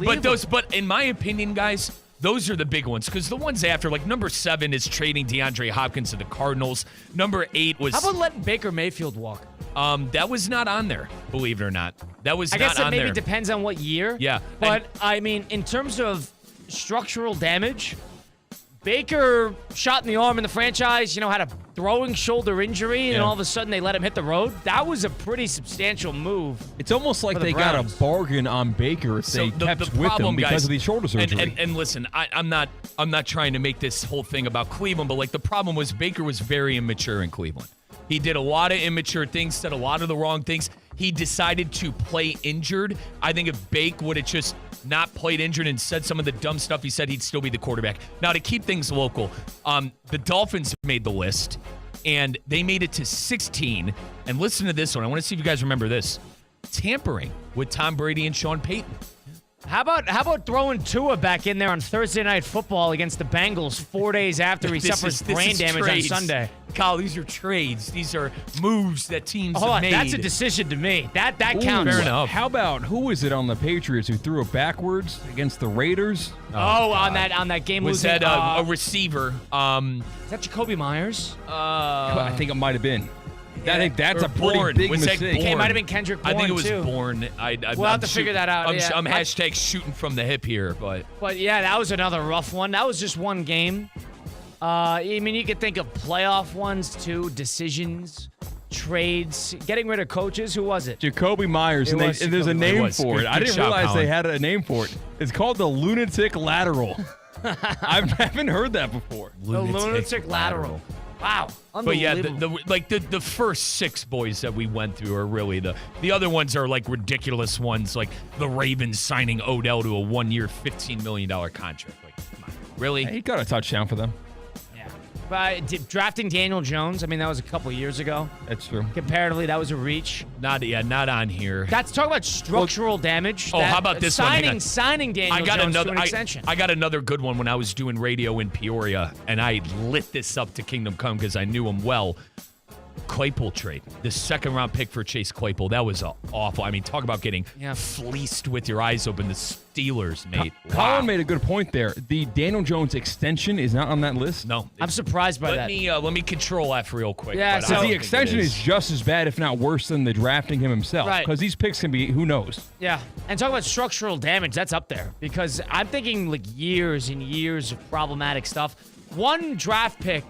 but in my opinion, guys, those are the big ones, because the ones after, like number 7 is trading DeAndre Hopkins to the Cardinals. Number 8 was. How about letting Baker Mayfield walk? That was not on there, believe it or not. That was not on there. I guess it maybe depends on what year. Yeah. But, I mean, in terms of structural damage, Baker shot in the arm in the franchise, had a throwing shoulder injury, and all of a sudden they let him hit the road. That was a pretty substantial move. It's almost like they got a bargain on Baker if they kept with him because of the shoulder surgery. And listen, I'm not trying to make this whole thing about Cleveland, but like the problem was Baker was very immature in Cleveland. He did a lot of immature things, said a lot of the wrong things. He decided to play injured. I think if Bake would have just not played injured and said some of the dumb stuff he said, he'd still be the quarterback. Now, to keep things local, the Dolphins made the list, and they made it to 16. And listen to this one. I want to see if you guys remember this. Tampering with Tom Brady and Sean Payton. How about throwing Tua back in there on Thursday Night Football against the Bengals 4 days after he suffers brain damage trades. on Sunday? Kyle, these are trades. These are moves that teams Hold have on, made. that's a decision to me. That counts. Fair enough. How about who is it on the Patriots who threw it backwards against the Raiders? On that game was losing, that a receiver? Is that Jacoby Myers? I think it might have been. I think that's a pretty big mistake. It might have been Kendrick Bourne, I think it was too. Bourne. We'll have to figure that out. I'm hashtag shooting from the hip here, but yeah, that was another rough one. That was just one game. I mean, you could think of playoff ones too, decisions, trades, getting rid of coaches. Who was it? Jacoby Myers, and there's a name for it. I didn't realize they had a name for it. It's called the lunatic lateral. I haven't heard that before. The lunatic lateral. Wow. But yeah, the first 6 boys that we went through are really the other ones are like ridiculous ones, like the Ravens signing Odell to a 1-year, $15 million contract. Like, come on, really? He got a touchdown for them. Yeah. Drafting Daniel Jones, I mean, that was a couple years ago. That's true. Comparatively, that was a reach. Not on here. That's talk about structural damage. How about this one? Signing Daniel Jones to an extension. I got another good one when I was doing radio in Peoria, and I lit this up to Kingdom Come because I knew him well. Claypool trade. The 2nd-round pick for Chase Claypool. That was awful. I mean, talk about getting fleeced with your eyes open. The Steelers made. Colin made a good point there. The Daniel Jones extension is not on that list. No. I'm surprised by that. Let me control F real quick. Yeah, so the extension is just as bad, if not worse, than the drafting him himself. Right. Because these picks can be, who knows? Yeah. And talk about structural damage, that's up there. Because I'm thinking like years and years of problematic stuff. One draft pick,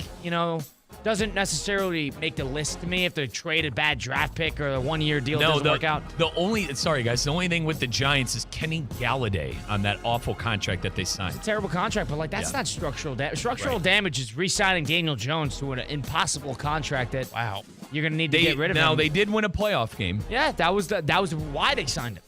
doesn't necessarily make the list to me if they trade a bad draft pick or a 1-year deal doesn't work out. Sorry guys, the only thing with the Giants is Kenny Galladay on that awful contract that they signed. It's a terrible contract, but that's not structural damage. Structural damage is re-signing Daniel Jones to an impossible contract that you're going to need to get rid of him. Now they did win a playoff game. Yeah, that was why they signed him.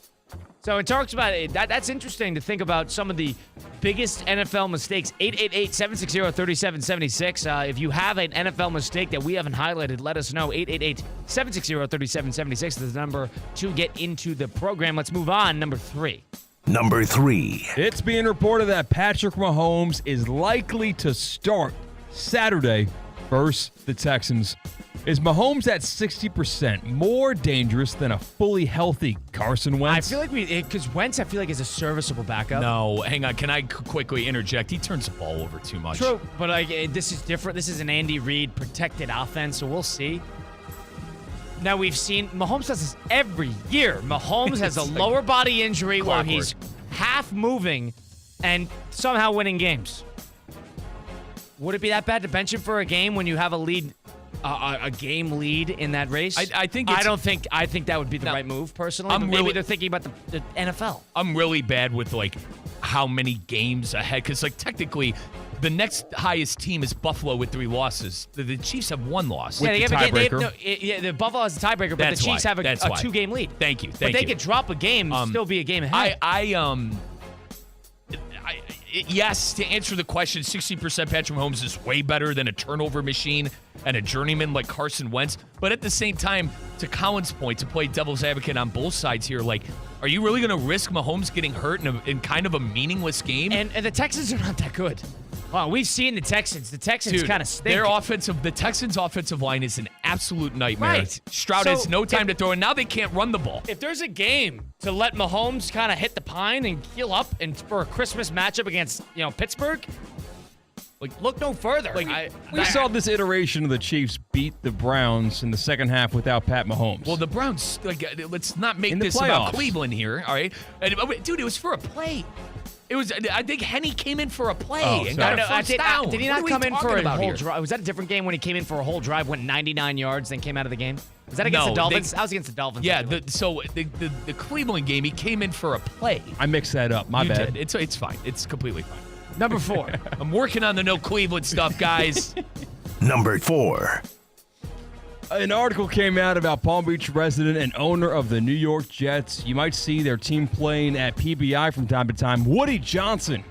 So it talks about it. That's interesting to think about some of the biggest NFL mistakes. 888-760-3776. If you have an NFL mistake that we haven't highlighted, let us know. 888-760-3776 is the number to get into the program. Let's move on. Number 3. Number 3. It's being reported that Patrick Mahomes is likely to start Saturday versus the Texans. Is Mahomes at 60% more dangerous than a fully healthy Carson Wentz? I feel like because Wentz, I feel like is a serviceable backup. No, hang on. Can I quickly interject? He turns the ball over too much. True, but this is different. This is an Andy Reid protected offense, so we'll see. Now we've seen Mahomes does this every year. Mahomes has a lower body injury where he's half moving and somehow winning games. Would it be that bad to bench him for a game when you have a lead? A game lead in that race? I think that would be the right move, personally. But maybe they're thinking about the NFL. I'm really bad with, how many games ahead. Because, technically, The next highest team is Buffalo with 3 losses. The Chiefs have 1 loss. Yeah, With they the have a game. tiebreaker. The Buffalo has a tiebreaker, but That's the Chiefs why. have a That's why. 2-game lead. Thank you. But they could drop a game, still be a game ahead. Yes, to answer the question, 60% Patrick Mahomes is way better than a turnover machine and a journeyman like Carson Wentz. But at the same time, to Colin's point, to play devil's advocate on both sides here, like, are you really going to risk Mahomes getting hurt in kind of a meaningless game? And the Texans are not that good. Wow, we've seen the Texans. The Texans kind of stink. The Texans' offensive line is an absolute nightmare. Right. Stroud has no time to throw, and now they can't run the ball. If there's a game to let Mahomes kind of hit the pine and heal up, and for a Christmas matchup against Pittsburgh, like, look no further. We saw this iteration of the Chiefs beat the Browns in the second half without Pat Mahomes. Well, the Browns, let's not make In the this about playoffs. Cleveland here, all right? Dude, it was for a play. It was. I think Henne came in for a play and got a first down. Did he What not are we come in for talking a about whole here? drive? Was that a different game when he came in for a whole drive, went 99 yards, then came out of the game? Was that against the Dolphins? That was against the Dolphins. Yeah, anyway. the Cleveland game, he came in for a play. I mixed that up. My You bad. did. It's fine. It's completely fine. Number 4. I'm working on the no Cleveland stuff, guys. Number 4. An article came out about Palm Beach resident and owner of the New York Jets. You might see their team playing at PBI from time to time, Woody Johnson.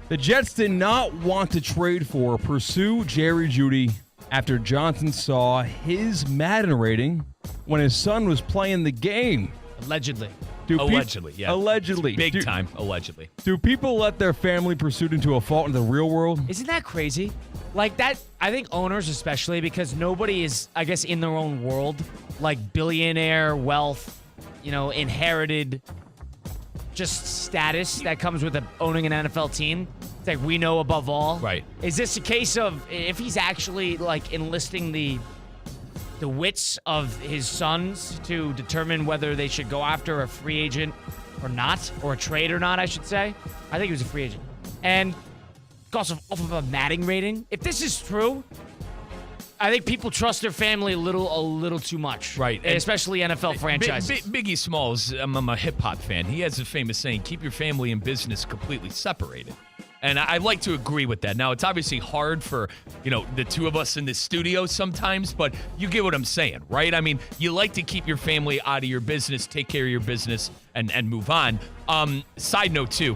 The Jets did not want to trade for or pursue Jerry Jeudy after Johnson saw his Madden rating when his son was playing the game. Allegedly. Allegedly, yeah. Allegedly. Big time, allegedly. Do people let their family pursuit into a fault in the real world? Isn't that crazy? Like that, I think owners especially, because nobody is, I guess, in their own world, like billionaire wealth, inherited just status that comes with owning an NFL team. It's like we know above all. Right. Is this a case of if he's actually like enlisting the wits of his sons to determine whether they should go after a free agent or not, or a trade or not, I should say? I think he was a free agent. And also off of a Madden rating. If this is true, I think people trust their family a little too much. Right. Especially NFL franchises. Biggie Smalls, I'm a hip-hop fan. He has a famous saying, keep your family and business completely separated. And I like to agree with that. Now, it's obviously hard for, the two of us in this studio sometimes, but you get what I'm saying, right? I mean, you like to keep your family out of your business, take care of your business, and move on. Side note, too,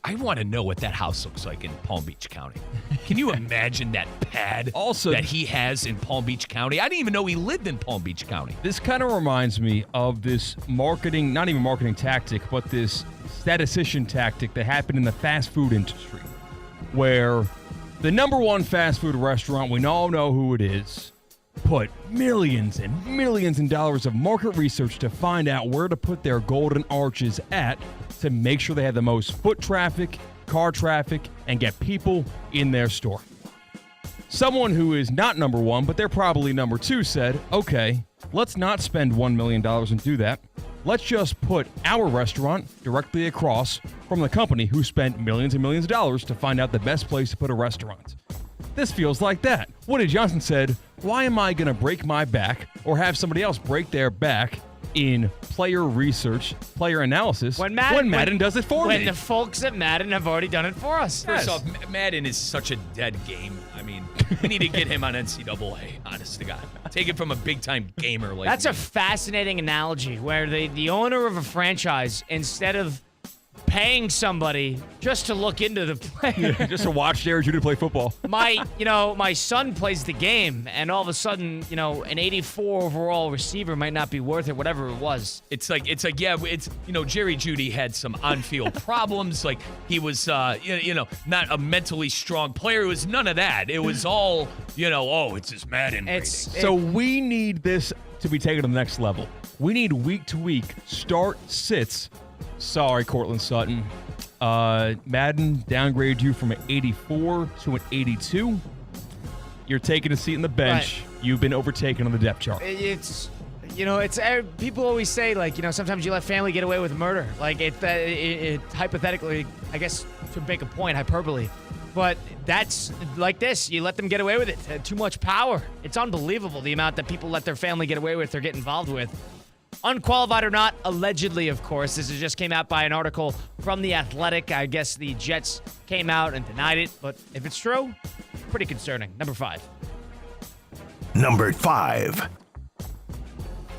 I want to know what that house looks like in Palm Beach County. Can you imagine that pad that he has in Palm Beach County? I didn't even know he lived in Palm Beach County. This kind of reminds me of this marketing, not even marketing tactic, but this statistician tactic that happened in the fast food industry, where the number one fast food restaurant, we all know who it is, put millions and millions in dollars of market research to find out where to put their golden arches at to make sure they had the most foot traffic, car traffic, and get people in their store. Someone who is not number one, but they're probably number two, said, okay, let's not spend $1 million and do that. Let's just put our restaurant directly across from the company who spent millions and millions of dollars to find out the best place to put a restaurant. This feels like that. Woody Johnson said, why am I going to break my back or have somebody else break their back in player research, player analysis, when Madden does it for me? When the folks at Madden have already done it for us. First off, Madden is such a dead game. I mean, we need to get him on NCAA, honest to God. Take it from a big-time gamer like That's me. a fascinating analogy where the owner of a franchise, instead of paying somebody just to look into the player. Just to watch Jerry Jeudy play football. My son plays the game, and all of a sudden, an 84 overall receiver might not be worth it, whatever it was. It's like Jerry Jeudy had some on-field problems. Like he was, not a mentally strong player. It was none of that. It was all, it's his Madden rating. So we need this to be taken to the next level. We need week-to-week start-sits. Sorry, Cortland Sutton. Madden downgraded you from an 84 to an 82. You're taking a seat in the bench. Right. You've been overtaken on the depth chart. It's people always say, like, sometimes you let family get away with murder. Like, it hypothetically, I guess, to make a point, hyperbole. But that's like this. You let them get away with it. Too much power. It's unbelievable the amount that people let their family get away with or get involved with. Unqualified or not, allegedly, of course. This just came out by an article from The Athletic. I guess the Jets came out and denied it, but if it's true, pretty concerning. Number 5. Number 5.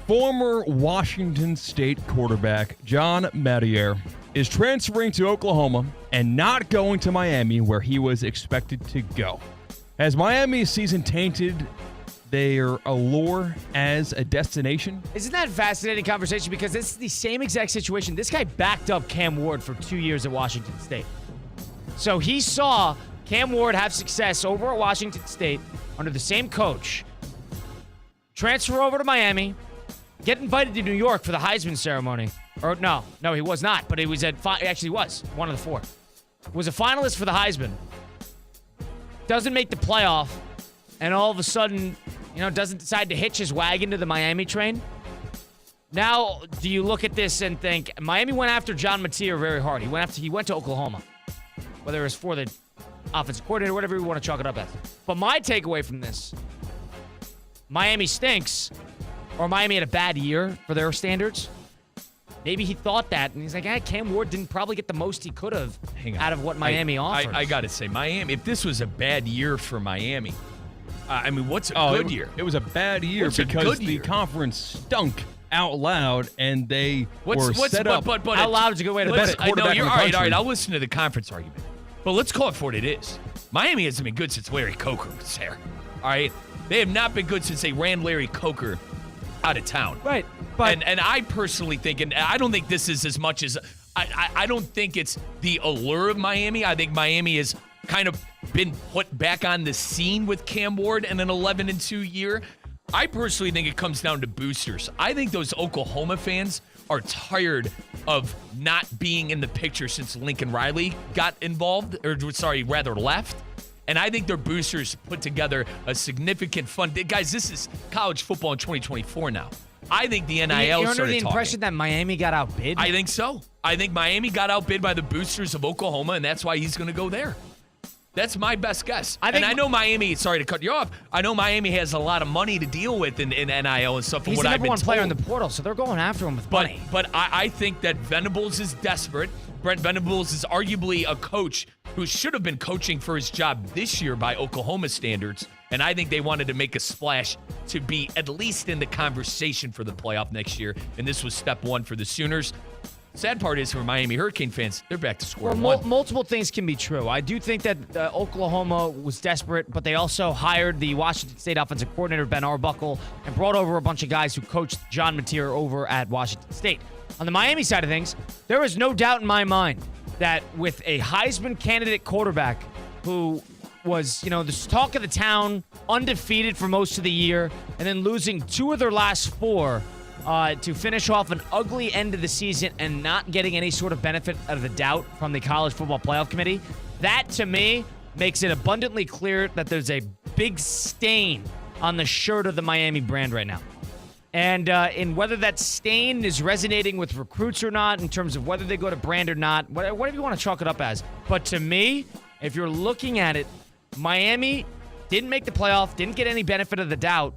Former Washington State quarterback John NAPIER is transferring to Oklahoma and not going to Miami, where he was expected to go. Has Miami's season tainted their allure as a destination? Isn't that a fascinating conversation? Because this is the same exact situation. This guy backed up Cam Ward for 2 years at Washington State. So he saw Cam Ward have success over at Washington State under the same coach, transfer over to Miami, get invited to New York for the Heisman ceremony. Or no, he was not, but he was actually was one of the 4. Was a finalist for the Heisman. Doesn't make the playoff, and all of a sudden, doesn't decide to hitch his wagon to the Miami train. Now, do you look at this and think Miami went after John NAPIER very hard? He went to Oklahoma, whether it was for the offensive coordinator, whatever you want to chalk it up as. But my takeaway from this, Miami stinks, or Miami had a bad year for their standards. Maybe he thought that, and he's like, Cam Ward didn't probably get the most he could have out of what Miami offers. I got to say, Miami, if this was a bad year for Miami, what's a good year? It was a bad year because the conference stunk out loud, and they were set up. But out loud is a good way to put it. All right, I'll listen to the conference argument. But let's call it for what it is. Miami hasn't been good since Larry Coker was there. All right? They have not been good since they ran Larry Coker out of town. Right. But and I personally think, and I don't think this is as much as I don't think it's the allure of Miami. I think Miami has kind of been put back on the scene with Cam Ward in an 11-2 year. I personally think it comes down to boosters. I think those Oklahoma fans are tired of not being in the picture since Lincoln Riley got involved, left. And I think their boosters put together a significant fund. Guys, this is college football in 2024 now. I think the NIL started talking. You're under the impression that Miami got outbid? I think so. I think Miami got outbid by the boosters of Oklahoma, and that's why he's going to go there. That's my best guess. I know Miami, sorry to cut you off, I know Miami has a lot of money to deal with in NIL and stuff. He's the number one player in the portal, so they're going after him with money. But I think that Venables is desperate. Brent Venables is arguably a coach who should have been coaching for his job this year by Oklahoma standards. And I think they wanted to make a splash to be at least in the conversation for the playoff next year. And this was step 1 for the Sooners. Sad part is for Miami Hurricane fans, they're back to square one. Multiple things can be true. I do think that Oklahoma was desperate, but they also hired the Washington State offensive coordinator, Ben Arbuckle, and brought over a bunch of guys who coached John NAPIER over at Washington State. On the Miami side of things, there is no doubt in my mind that with a Heisman candidate quarterback who was, the talk of the town, undefeated for most of the year, and then losing 2 of their last 4 to finish off an ugly end of the season and not getting any sort of benefit of the doubt from the College Football Playoff Committee, that to me makes it abundantly clear that there's a big stain on the shirt of the Miami brand right now. And in whether that stain is resonating with recruits or not, in terms of whether they go to brand or not, whatever you want to chalk it up as. But to me, if you're looking at it, Miami didn't make the playoff, didn't get any benefit of the doubt.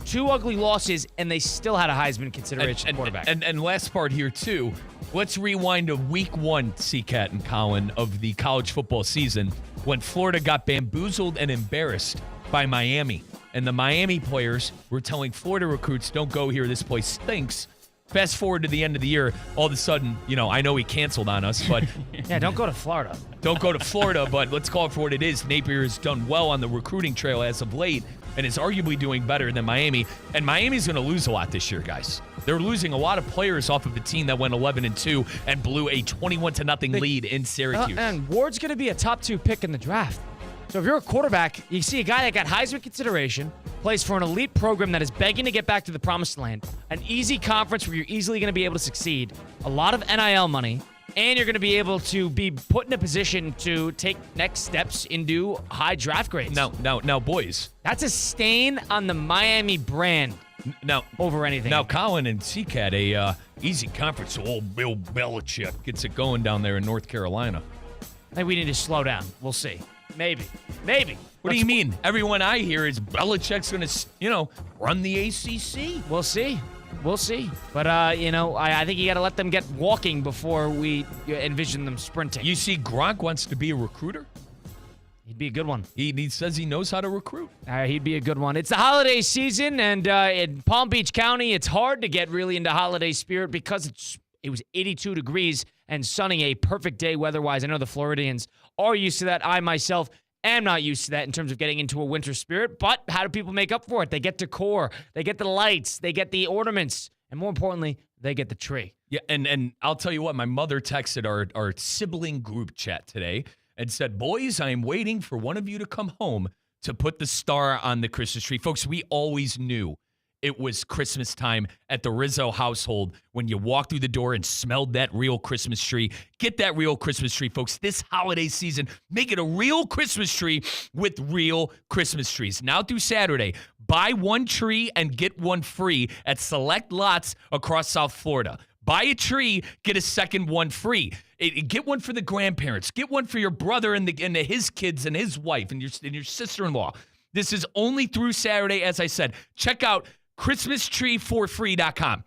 2 ugly losses, and they still had a Heisman consideration quarterback. And last part here, too. Let's rewind to week 1, C-Cat and Colin, of the college football season when Florida got bamboozled and embarrassed by Miami. And the Miami players were telling Florida recruits, don't go here, this place stinks. Fast forward to the end of the year, all of a sudden, I know he canceled on us, but... yeah, don't go to Florida. Don't go to Florida, but let's call it for what it is. NAPIER has done well on the recruiting trail as of late and is arguably doing better than Miami. And Miami's going to lose a lot this year, guys. They're losing a lot of players off of the team that went 11-2 and blew a 21-0 lead in Syracuse. And Ward's going to be a top 2 pick in the draft. So if you're a quarterback, you see a guy that got Heisman consideration, plays for an elite program that is begging to get back to the promised land, an easy conference where you're easily going to be able to succeed, a lot of NIL money, and you're going to be able to be put in a position to take next steps into high draft grades. Now, boys. That's a stain on the Miami brand. Now, over anything. Now, Colin and C-Cat, a easy conference. Old Bill Belichick gets it going down there in North Carolina. I think we need to slow down. We'll see. Maybe. What do you mean? Everyone I hear is Belichick's going to, run the ACC. We'll see. We'll see. But, I think you got to let them get walking before we envision them sprinting. You see, Gronk wants to be a recruiter. He'd be a good one. He says he knows how to recruit. He'd be a good one. It's the holiday season, and in Palm Beach County, it's hard to get really into holiday spirit because it was 82 degrees and sunny, a perfect day weather-wise. I know the Floridians are used to that. I, myself, am not used to that in terms of getting into a winter spirit, but how do people make up for it? They get decor, they get the lights, they get the ornaments, and more importantly, they get the tree. Yeah, and I'll tell you what, my mother texted our sibling group chat today and said, boys, I am waiting for one of you to come home to put the star on the Christmas tree. Folks, we always knew it was Christmas time at the Rizzo household when you walked through the door and smelled that real Christmas tree. Get that real Christmas tree, folks. This holiday season, make it a real Christmas tree with real Christmas trees. Now through Saturday, buy one tree and get one free at select lots across South Florida. Buy a tree, get a second one free. Get one for the grandparents. Get one for your brother and his kids and his wife and your sister-in-law. This is only through Saturday, as I said. Check out ChristmasTreeForFree.com.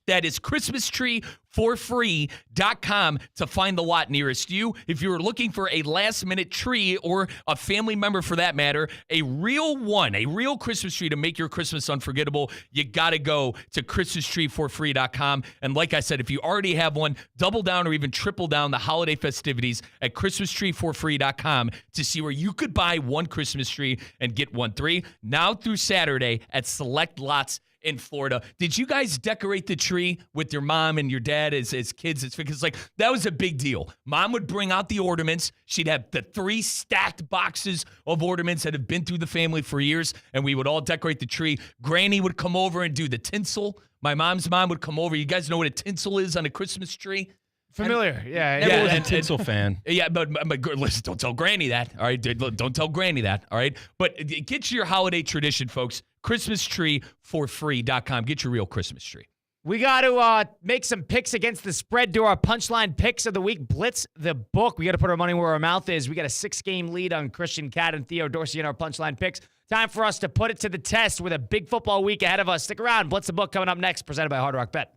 That is ChristmasTreeForFree.com to find the lot nearest you. If you're looking for a last-minute tree or a family member for that matter, a real Christmas tree to make your Christmas unforgettable, you got to go to ChristmasTreeForFree.com. And like I said, if you already have one, double down or even triple down the holiday festivities at ChristmasTreeForFree.com to see where you could buy one Christmas tree and get one free. Now through Saturday at select lots in Florida. Did you guys decorate the tree with your mom and your dad as kids? It's because that was a big deal. Mom would bring out the ornaments. She'd have the 3 stacked boxes of ornaments that have been through the family for years, and we would all decorate the tree. Granny would come over and do the tinsel. My mom's mom would come over. You guys know what a tinsel is on a Christmas tree? Familiar, yeah. Never was a tinsel fan. Yeah, but listen, don't tell Granny that, all right? Don't tell Granny that, all right? But get your holiday tradition, folks. ChristmasTreeForFree.com. Get your real Christmas tree. We got to make some picks against the spread. Do our punchline picks of the week. Blitz the book. We got to put our money where our mouth is. We got a 6-game lead on Christian Cat and Theo Dorsey in our punchline picks. Time for us to put it to the test with a big football week ahead of us. Stick around. Blitz the book coming up next, presented by Hard Rock Bet.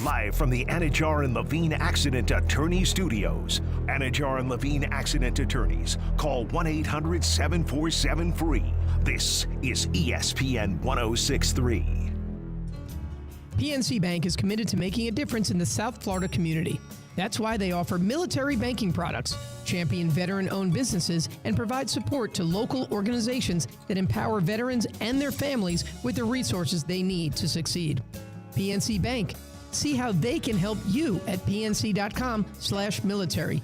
Live from the Anajar and Levine Accident Attorney Studios. Anajar and Levine Accident Attorneys. Call 1-800-747-FREE. This is ESPN 106.3. PNC Bank is committed to making a difference in the South Florida community. That's why they offer military banking products, champion veteran-owned businesses, and provide support to local organizations that empower veterans and their families with the resources they need to succeed. PNC Bank. See how they can help you at pnc.com/military.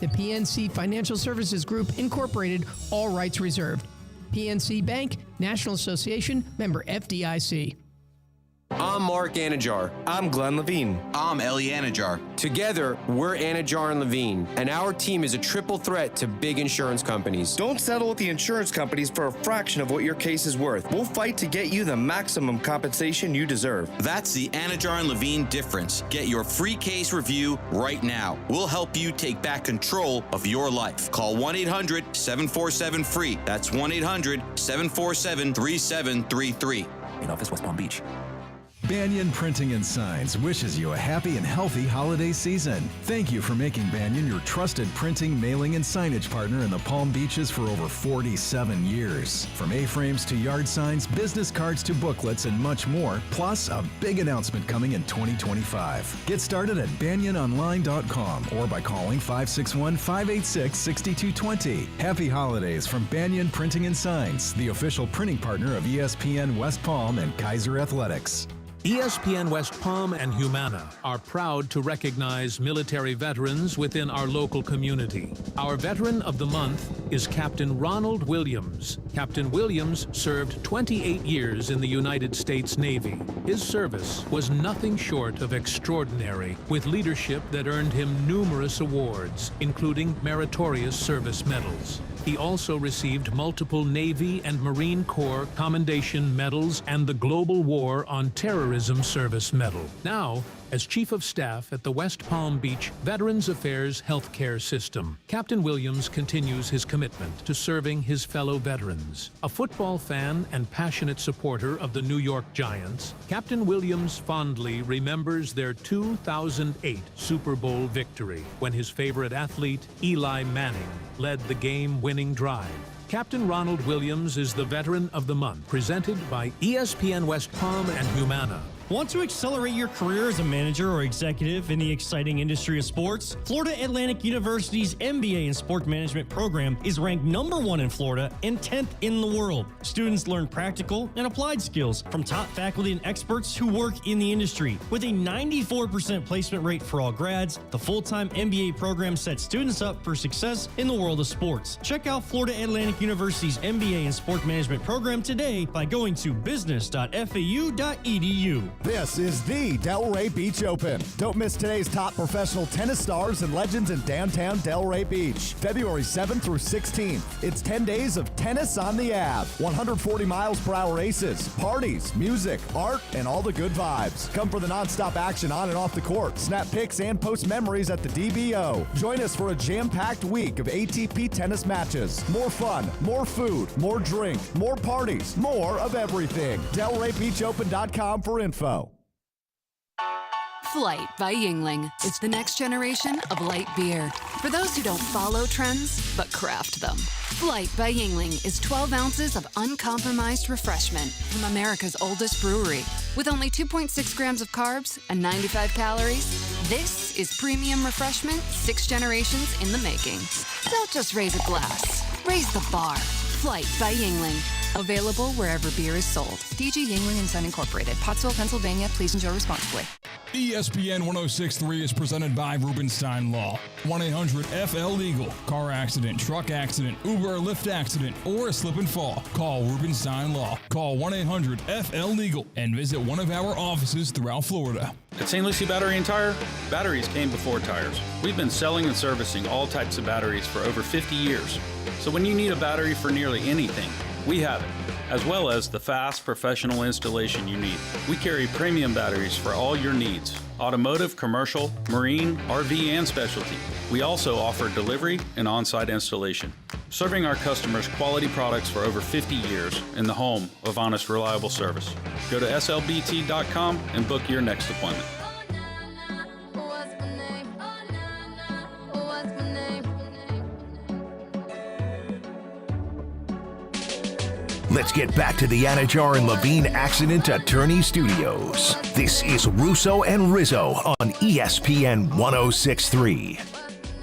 The PNC Financial Services Group, Incorporated, all rights reserved. PNC Bank, National Association, member FDIC. I'm Mark Anajar. I'm Glenn Levine. I'm Ellie Anajar. Together, we're Anajar and Levine, and our team is a triple threat to big insurance companies. Don't settle with the insurance companies for a fraction of what your case is worth. We'll fight to get you the maximum compensation you deserve. That's the Anajar and Levine difference. Get your free case review right now. We'll help you take back control of your life. Call 1-800-747-FREE. That's 1-800-747-3733. In office, West Palm Beach. Banyan Printing and Signs wishes you a happy and healthy holiday season. Thank you for making Banyan your trusted printing, mailing, and signage partner in the Palm Beaches for over 47 years. From A-frames to yard signs, business cards to booklets, and much more, plus a big announcement coming in 2025. Get started at banyanonline.com or by calling 561-586-6220. Happy holidays from Banyan Printing and Signs, the official printing partner of ESPN West Palm and Kaiser Athletics. ESPN West Palm and Humana are proud to recognize military veterans within our local community. Our Veteran of the Month is Captain Ronald Williams. Captain Williams served 28 years in the United States Navy. His service was nothing short of extraordinary, with leadership that earned him numerous awards, including meritorious service medals. He also received multiple Navy and Marine Corps Commendation Medals and the Global War on Terrorism Service Medal. Now, As Chief of Staff at the West Palm Beach Veterans Affairs Healthcare System, Captain Williams continues his commitment to serving his fellow veterans. A football fan and passionate supporter of the New York Giants, Captain Williams fondly remembers their 2008 Super Bowl victory when his favorite athlete, Eli Manning, led the game-winning drive. Captain Ronald Williams is the Veteran of the Month, presented by ESPN West Palm and Humana. Want to accelerate your career as a manager or executive in the exciting industry of sports? Florida Atlantic University's MBA in Sport Management program is ranked #1 in Florida and 10th in the world. Students learn practical and applied skills from top faculty and experts who work in the industry. With a 94% placement rate for all grads, the full-time MBA program sets students up for success in the world of sports. Check out Florida Atlantic University's MBA in Sport Management program today by going to business.fau.edu. This is the Delray Beach Open. Don't miss today's top professional tennis stars and legends in downtown Delray Beach. February 7th through 16th. It's 10 days of tennis on the Ave. 140 miles per hour aces, parties, music, art, and all the good vibes. Come for the nonstop action on and off the court. Snap pics and post memories at the DBO. Join us for a jam-packed week of ATP tennis matches. More fun, more food, more drink, more parties, more of everything. DelrayBeachOpen.com for info. Flight by Yingling is the next generation of light beer. For those who don't follow trends, but craft them. Flight by Yingling is 12 ounces of uncompromised refreshment from America's oldest brewery. With only 2.6 grams of carbs and 95 calories, this is premium refreshment 6 generations in the making. Don't just raise a glass, raise the bar. Flight by Yingling. Available wherever beer is sold. DG Yingling & Son Incorporated, Pottsville, Pennsylvania. Please enjoy responsibly. ESPN 106.3 is presented by Rubenstein Law. 1-800-FL-LEGAL. Car accident, truck accident, Uber or Lyft accident, or a slip and fall. Call Rubenstein Law. Call 1-800-FL-LEGAL and visit one of our offices throughout Florida. At St. Lucie Battery and Tire, batteries came before tires. We've been selling and servicing all types of batteries for over 50 years. So when you need a battery for nearly anything, we have it, as well as the fast professional installation you need. We carry premium batteries for all your needs: automotive, commercial, marine, RV, and specialty. We also offer delivery and on-site installation, serving our customers quality products for over 50 years in the home of honest, reliable service. Go to slbt.com and book your next appointment. Let's get back to the Anajar and Levine Accident Attorney Studios. This is Russo and Rizzo on ESPN 106.3.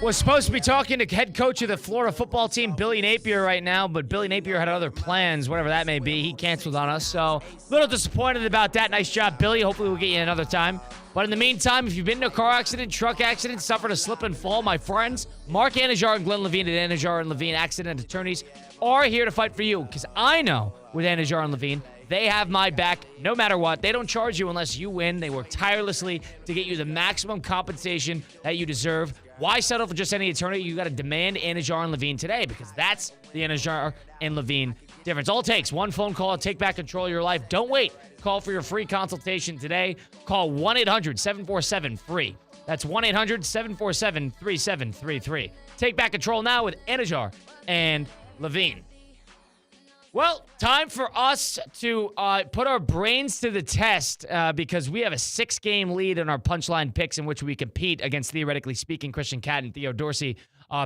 We're supposed to be talking to head coach of the Florida football team, Billy Napier, right now, but Billy Napier had other plans, whatever that may be. He canceled on us, so a little disappointed about that. Nice job, Billy. Hopefully we'll get you another time. But in the meantime, if you've been in a car accident, truck accident, suffered a slip and fall, my friends, Mark Anajar and Glenn Levine at Anajar and Levine Accident Attorneys are here to fight for you, because I know with Anajar and Levine, they have my back no matter what. They don't charge you unless you win. They work tirelessly to get you the maximum compensation that you deserve. Why settle for just any attorney? You got to demand Anajar and Levine today, because that's the Anajar and Levine difference. All it takes, one phone call to take back control of your life. Don't wait. Call for your free consultation today. Call 1-800-747-FREE. That's 1-800-747-3733. Take back control now with Anajar and Levine. Well, time for us to put our brains to the test because we have a 6-game lead in our Punchline picks in which we compete against, theoretically speaking, Christian Catt and Theo Dorsey,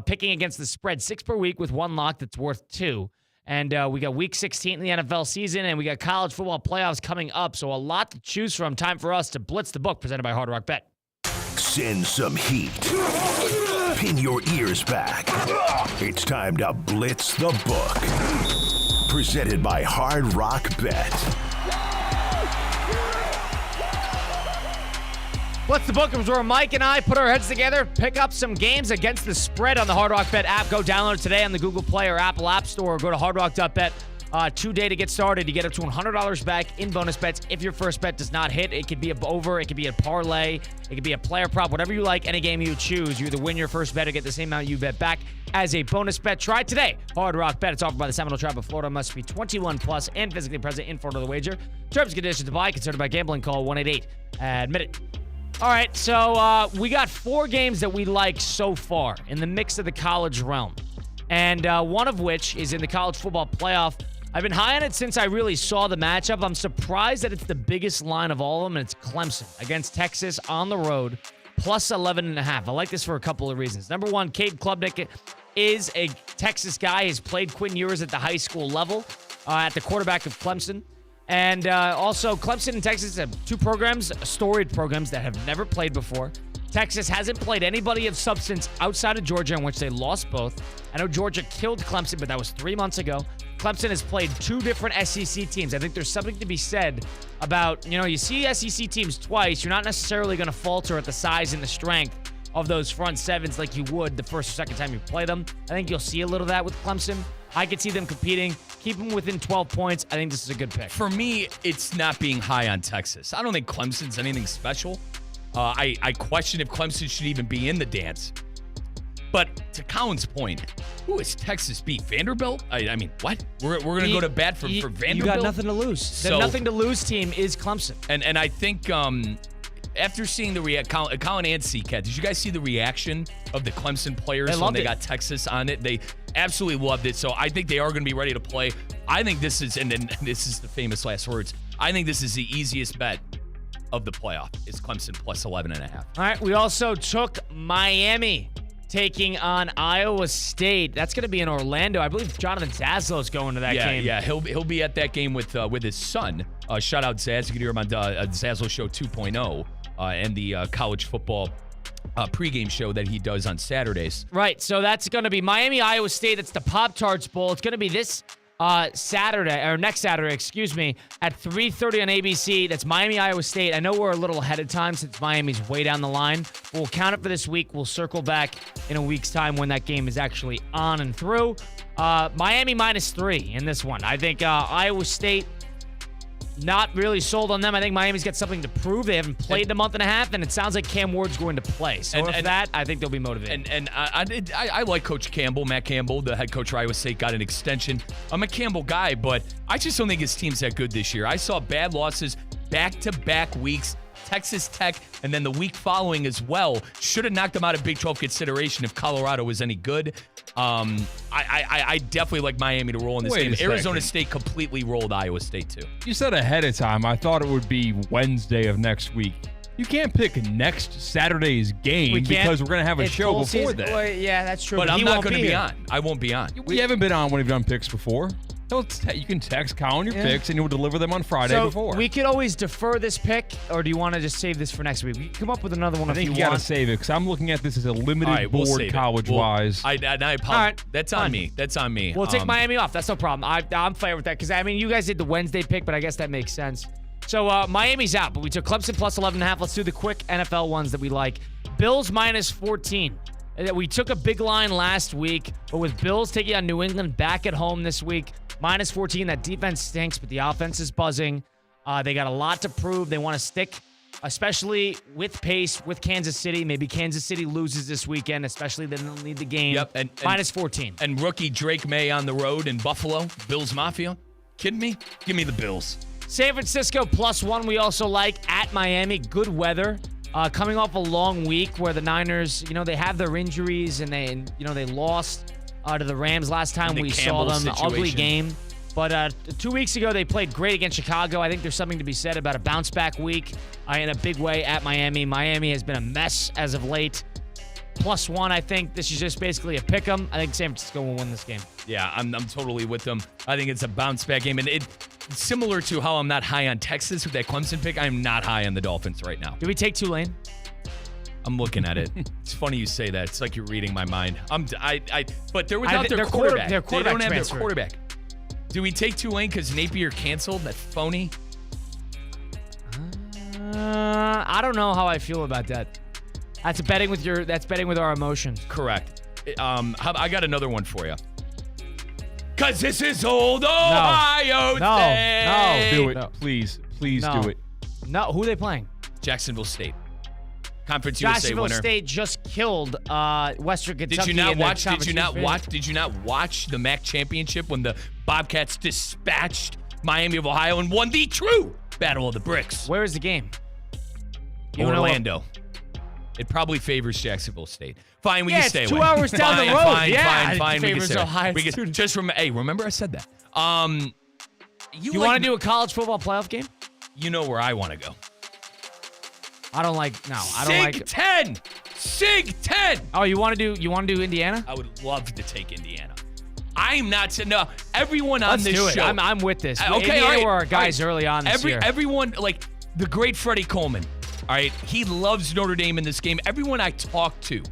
picking against the spread 6 per week with 1 lock that's worth 2. And we got Week 16 in the NFL season, and we got college football playoffs coming up, so a lot to choose from. Time for us to blitz the book, presented by Hard Rock Bet. Send some heat. Pin your ears back. It's time to blitz the book. Presented by Hard Rock Bet. Blitz the book is where Mike and I put our heads together, pick up some games against the spread on the Hard Rock Bet app. Go download it today on the Google Play or Apple App Store. Or go to hardrock.bet today to get started. You get up to $100 back in bonus bets if your first bet does not hit. It could be a over, it could be a parlay, it could be a player prop, whatever you like, any game you choose. You either win your first bet or get the same amount you bet back as a bonus bet. Try it today. Hard Rock Bet. It's offered by the Seminole Tribe of Florida. Must be 21 plus and physically present in Florida to wager. Terms and conditions apply. Concerned about gambling? Call 1-888-ADMIT-IT. All right, so we got 4 games that we like so far in the mix of the college realm. And one of which is in the college football playoff. I've been high on it since I really saw the matchup. I'm surprised that it's the biggest line of all of them, and it's Clemson against Texas on the road, plus 11.5. I like this for a couple of reasons. Number one, Cade Klubnik is a Texas guy. He's played Quinn Ewers at the high school level at the quarterback of Clemson. And also, Clemson and Texas have 2 programs, storied programs that have never played before. Texas hasn't played anybody of substance outside of Georgia, in which they lost both. I know Georgia killed Clemson, but that was 3 months ago. Clemson has played 2 different SEC teams. I think there's something to be said about, you see SEC teams twice. You're not necessarily going to falter at the size and the strength of those front sevens like you would the first or second time you play them. I think you'll see a little of that with Clemson. I could see them competing, keep them within 12 points. I think this is a good pick. For me, it's not being high on Texas. I don't think Clemson's anything special. I question if Clemson should even be in the dance. But to Colin's point, who is Texas beat? Vanderbilt? I mean, what? We're going to go to bat for Vanderbilt? You got nothing to lose. The nothing to lose team is Clemson. And I think after seeing the Colin and C-Cat, did you guys see the reaction of the Clemson players when they got Texas on it? They absolutely loved it. So I think they are going to be ready to play. I think this is, and this is the famous last words, I think this is the easiest bet of the playoff. It's Clemson plus 11.5. All right, we also took Miami taking on Iowa State. That's going to be in Orlando. I believe Jonathan Zaslow's going to that game. Yeah, he'll be at that game with his son. Shout out Zaz. You can hear him on Zaslow Show 2.0 and the college football pregame show that he does on Saturdays. Right, so that's going to be Miami, Iowa State. That's the Pop-Tarts Bowl. It's going to be this Saturday, or next Saturday, excuse me, at 3:30 on ABC. That's Miami, Iowa State. I know we're a little ahead of time since Miami's way down the line. We'll count it for this week. We'll circle back in a week's time when that game is actually on and through. Miami -3 in this one. I think Iowa State, not really sold on them. I think Miami's got something to prove. They haven't played in a month and a half, and it sounds like Cam Ward's going to play. So I think they'll be motivated. And I like Coach Campbell. Matt Campbell, the head coach of Iowa State, got an extension. I'm a Campbell guy, but I just don't think his team's that good this year. I saw bad losses back-to-back weeks. Texas Tech, and then the week following as well. Should have knocked them out of Big 12 consideration if Colorado was any good. I definitely like Miami to roll in this game. Arizona State completely rolled Iowa State, too. You said ahead of time, I thought it would be Wednesday of next week. You can't pick next Saturday's game because we're going to have a show before that. Well, yeah, that's true. But I'm not going to be on. I won't be on. We haven't been on when we've done picks before. You can text Colin your picks, and you'll deliver them on Friday before. We could always defer this pick, or do you want to just save this for next week? We can come up with another one if you want. I think you got to save it, because I'm looking at this as a limited board college-wise. I apologize. Right. That's on me. That's on me. We'll take Miami off. That's no problem. I'm fine with that, because, I mean, you guys did the Wednesday pick, but I guess that makes sense. So Miami's out, but we took Clemson plus 11.5. Let's do the quick NFL ones that we like. Bills -14. We took a big line last week, but with Bills taking on New England back at home this week, -14. That defense stinks, but the offense is buzzing. They got a lot to prove. They want to stick, especially with pace with Kansas City. Maybe Kansas City loses this weekend, especially then they'll need the game. Yep, and -14. And rookie Drake May on the road in Buffalo. Bills Mafia. Kidding me? Give me the Bills. San Francisco +1. We also like at Miami. Good weather. Coming off a long week where the Niners, they have their injuries and they lost to the Rams last time we saw them. Ugly game. But 2 weeks ago, they played great against Chicago. I think there's something to be said about a bounce-back week in a big way at Miami. Miami has been a mess as of late. +1, I think this is just basically a pick 'em. I think San Francisco will win this game. Yeah, I'm totally with them. I think it's a bounce-back game. And similar to how I'm not high on Texas with that Clemson pick, I'm not high on the Dolphins right now. Do we take Tulane? I'm looking at it. It's funny you say that. It's like you're reading my mind. But they're without their quarterback. Their quarterback they don't transfer. have their quarterback. Do we take Tulane because Napier canceled? That phony? I don't know how I feel about that. That's betting with our emotions. Correct. I got another one for you. Because this is old Ohio State. No. Do it. Please do it. No. Who are they playing? Jacksonville State. Conference USA Jacksonville winner. State just killed Western Kentucky. Did you not watch the MAC championship when the Bobcats dispatched Miami of Ohio and won the true Battle of the Bricks? Where is the game? Orlando. It probably favors Jacksonville State. Fine, we can stay it's away. 2 hours down the road. Fine. We can Favors stay Ohio away. students. Just remember I said that. You want to do a college football playoff game? You know where I want to go. I don't like. Sig 10. Sig 10. Oh, you want to do Indiana? I would love to take Indiana. I'm not saying no. Everyone on Let's this do show. it. I'm with this. Okay, Indiana all right. were our guys early on this year. Everyone, like the great Freddie Coleman. All right, he loves Notre Dame in this game. Everyone I talk to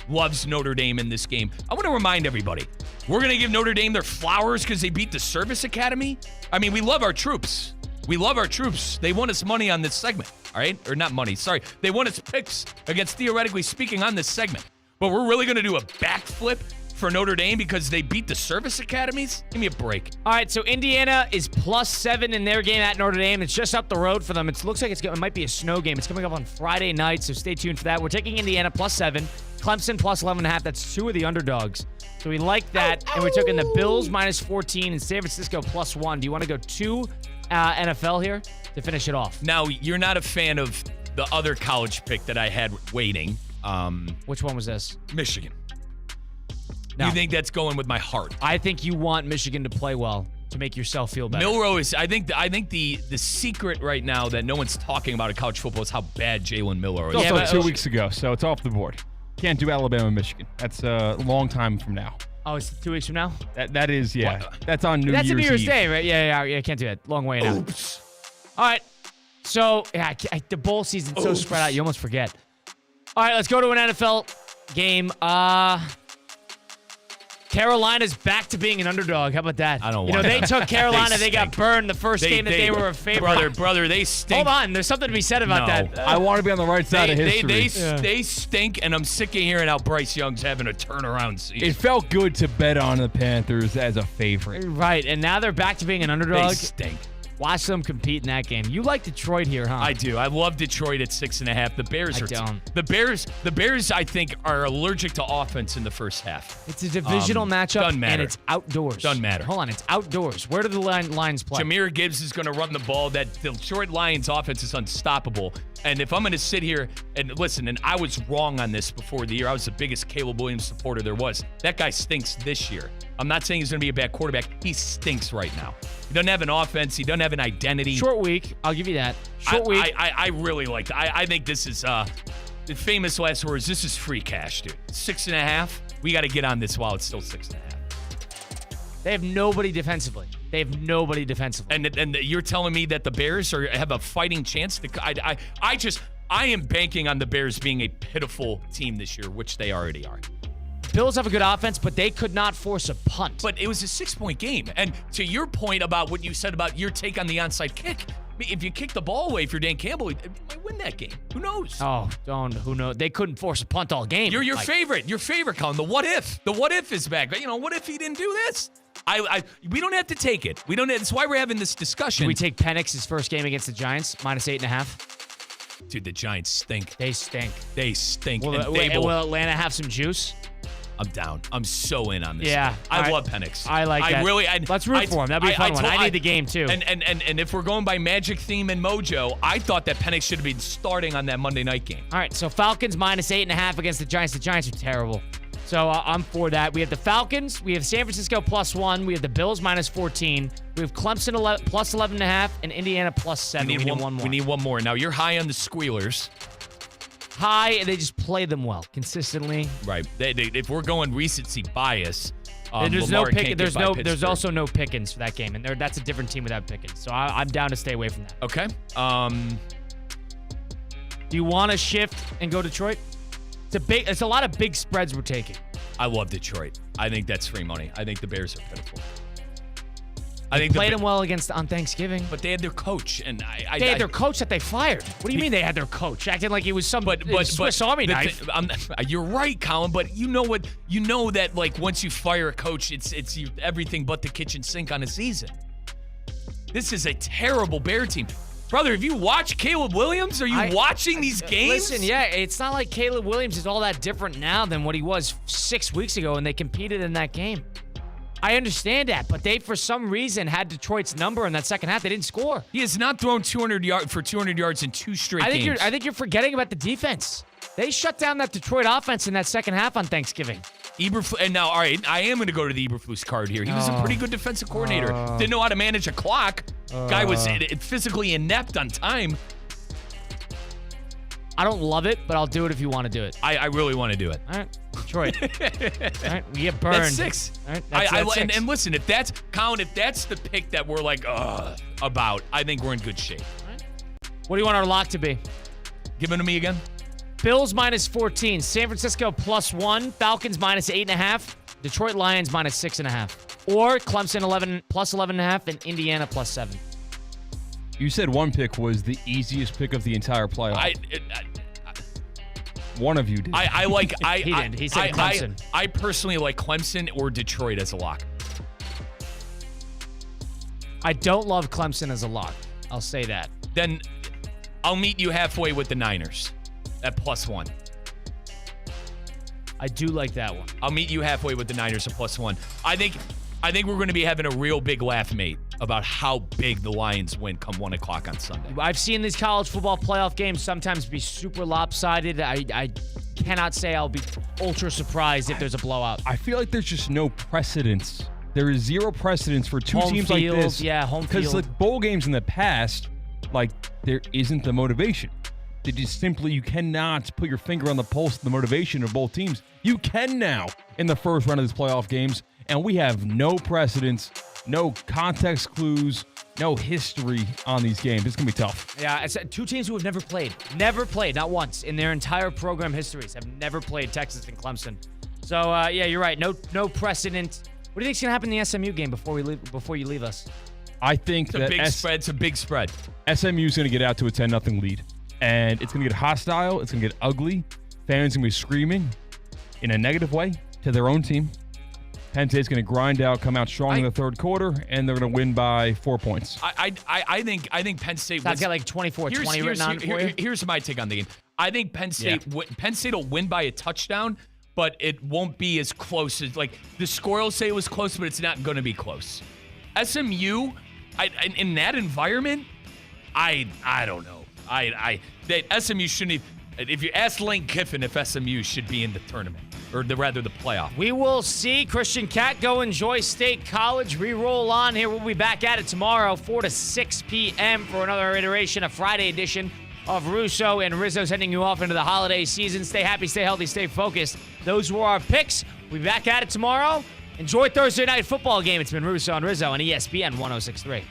loves Notre Dame in this game. I want to remind everybody, we're going to give Notre Dame their flowers because they beat the Service Academy. I mean, we love our troops. We love our troops. They won us money on this segment, all right? Or not money, sorry. They won us picks against Theoretically Speaking on this segment. But we're really going to do a backflip for Notre Dame because they beat the Service Academies? Give me a break. All right, so Indiana is +7 in their game at Notre Dame. It's just up the road for them. It looks like it might be a snow game. It's coming up on Friday night, so stay tuned for that. We're taking Indiana +7, Clemson +11.5. That's 2 of the underdogs. So we like that. And we're taking the Bills -14 and San Francisco +1. Do you want to go 2 NFL here to finish it off? Now, you're not a fan of the other college pick that I had waiting. Which one was this? Michigan. No. You think that's going with my heart? I think you want Michigan to play well to make yourself feel better. Milroe is. I think the secret right now that no one's talking about in college football is how bad Jalen Milroe is. It's also 2 weeks ago, so it's off the board. Can't do Alabama and Michigan. That's a long time from now. Oh, it's 2 weeks from now? That is, yeah. What? That's on New Year's Eve. That's a New Year's Day, right? Yeah, can't do that. Long way now. Oops. All right. So, the bowl season's so spread out, you almost forget. All right, let's go to an NFL game. Carolina's back to being an underdog. How about that? I don't want they took Carolina. they got stink. burned the first game that they were a favorite. Brother, they stink. Hold on. There's something to be said about that. I want to be on the right side of history. They stink, and I'm sick of hearing how Bryce Young's having a turnaround season. It felt good to bet on the Panthers as a favorite. Right, and now they're back to being an underdog. They stink. Watch them compete in that game. You like Detroit here, huh? I do. I love Detroit at 6.5. The Bears I don't. The Bears, I think, are allergic to offense in the first half. It's a divisional matchup, doesn't matter. and it's outdoors. Doesn't matter. Hold on, it's outdoors. Where do the Lions play? Jahmyr Gibbs is going to run the ball. That Detroit Lions offense is unstoppable. And if I'm going to sit here and listen, and I was wrong on this before the year. I was the biggest Caleb Williams supporter there was. That guy stinks this year. I'm not saying he's going to be a bad quarterback. He stinks right now. He doesn't have an offense. He doesn't have an identity. Short week. I'll give you that. Short week. I really like that. I think this is the famous last words. This is free cash, dude. 6.5. We got to get on this while it's still 6.5. They have nobody defensively. And you're telling me that the Bears have a fighting chance? I am banking on the Bears being a pitiful team this year, which they already are. Bills have a good offense, but they could not force a punt. But it was a 6-point game. And to your point about what you said about your take on the onside kick, if you kick the ball away, if you're Dan Campbell, you might win that game. Who knows? Oh, who knows? They couldn't force a punt all game. You're your favorite, Colin. The what if. The what if is back. What if he didn't do this? We don't have to take it. That's why we're having this discussion. Should we take Penix's first game against the Giants, -8.5? Dude, the Giants stink. They stink. Will Atlanta have some juice? I'm down. I'm so in on this. Yeah. I love Penix. I like that. Let's root for him. That'd be a fun one. I need the game, too. And if we're going by magic theme and mojo, I thought that Penix should have been starting on that Monday night game. All right, so Falcons -8.5 against the Giants. The Giants are terrible. So I'm for that. We have the Falcons. We have San Francisco +1. We have the Bills -14. We have Clemson +11.5 and Indiana +7. We need one more. We need one more. Now, you're high on the Squealers. High, and they just play them well consistently. Right. If we're going recency bias, there's also no Pickens for that game, and that's a different team without Pickens. So I'm down to stay away from that. Okay. Do you want to shift and go Detroit? It's a lot of big spreads we're taking. I love Detroit. I think that's free money. I think the Bears are pitiful. They played them well on Thanksgiving. But they had their coach, and they had their coach that they fired. What do you mean they had their coach? Acting like he was some Swiss Army knife. You're right, Colin. But you know what? You know that once you fire a coach, it's everything but the kitchen sink on a season. This is a terrible Bear team. Brother, have you watched Caleb Williams? Are you watching these games? Listen, yeah, it's not like Caleb Williams is all that different now than what he was 6 weeks ago, and they competed in that game. I understand that, but they, for some reason, had Detroit's number in that second half. They didn't score. He has not thrown 200 yards in 2 straight games. I think you're forgetting about the defense. They shut down that Detroit offense in that second half on Thanksgiving. And now, all right, I am going to go to the Eberflus card here. He was a pretty good defensive coordinator. Didn't know how to manage a clock. Guy was physically inept on time. I don't love it, but I'll do it if you want to do it. I really want to do it. All right, Detroit. All right, we get burned. That's 6. All right, that's 6. And listen, if that's the pick that we're like about, I think we're in good shape. Right. What do you want our lock to be? Give it to me again. Bills -14, San Francisco +1, Falcons -8.5, Detroit Lions -6.5, or Clemson +11.5, and Indiana +7. You said one pick was the easiest pick of the entire playoff. One of you did. He did. He said Clemson. I personally like Clemson or Detroit as a lock. I don't love Clemson as a lock. I'll say that. Then I'll meet you halfway with the Niners at +1. I do like that one. I'll meet you halfway with the Niners at +1. I think we're going to be having a real big laugh, mate, about how big the Lions win come 1 o'clock on Sunday. I've seen these college football playoff games sometimes be super lopsided. I cannot say I'll be ultra surprised if there's a blowout. I feel like there's just no precedence. There is zero precedence for two home teams field, like this. Yeah, home field. Because like bowl games in the past, like there isn't the motivation. They just simply, you cannot put your finger on the pulse of the motivation of both teams. You can now in the first round of these playoff games, and we have no precedence, no context clues, no history on these games. It's going to be tough. Yeah, it's 2 teams who have never played, not once in their entire program histories, have never played Texas and Clemson. So, yeah, you're right. No precedent. What do you think's going to happen in the SMU game before you leave us? I think it's a big spread. SMU's going to get out to a 10-0 lead. And it's going to get hostile. It's going to get ugly. Fans going to be screaming in a negative way to their own team. Penn State's going to grind out, come out strong in the third quarter, and they're going to win by 4 points. I think Penn State. That's got like 24-20 written on it for you. Here's my take on the game. I think Penn State will win by a touchdown, but it won't be as close as like the score will say it was close, but it's not going to be close. SMU, in that environment, I don't know. That SMU shouldn't even, if you ask Lane Kiffin if SMU should be in the tournament, or the playoff. We will see. Christian Cat, go enjoy State College. We roll on here. We'll be back at it tomorrow, 4 to 6 p.m. for another iteration, a Friday edition of Russo and Rizzo sending you off into the holiday season. Stay happy, stay healthy, stay focused. Those were our picks. We'll be back at it tomorrow. Enjoy Thursday night football game. It's been Russo and Rizzo on ESPN 106.3.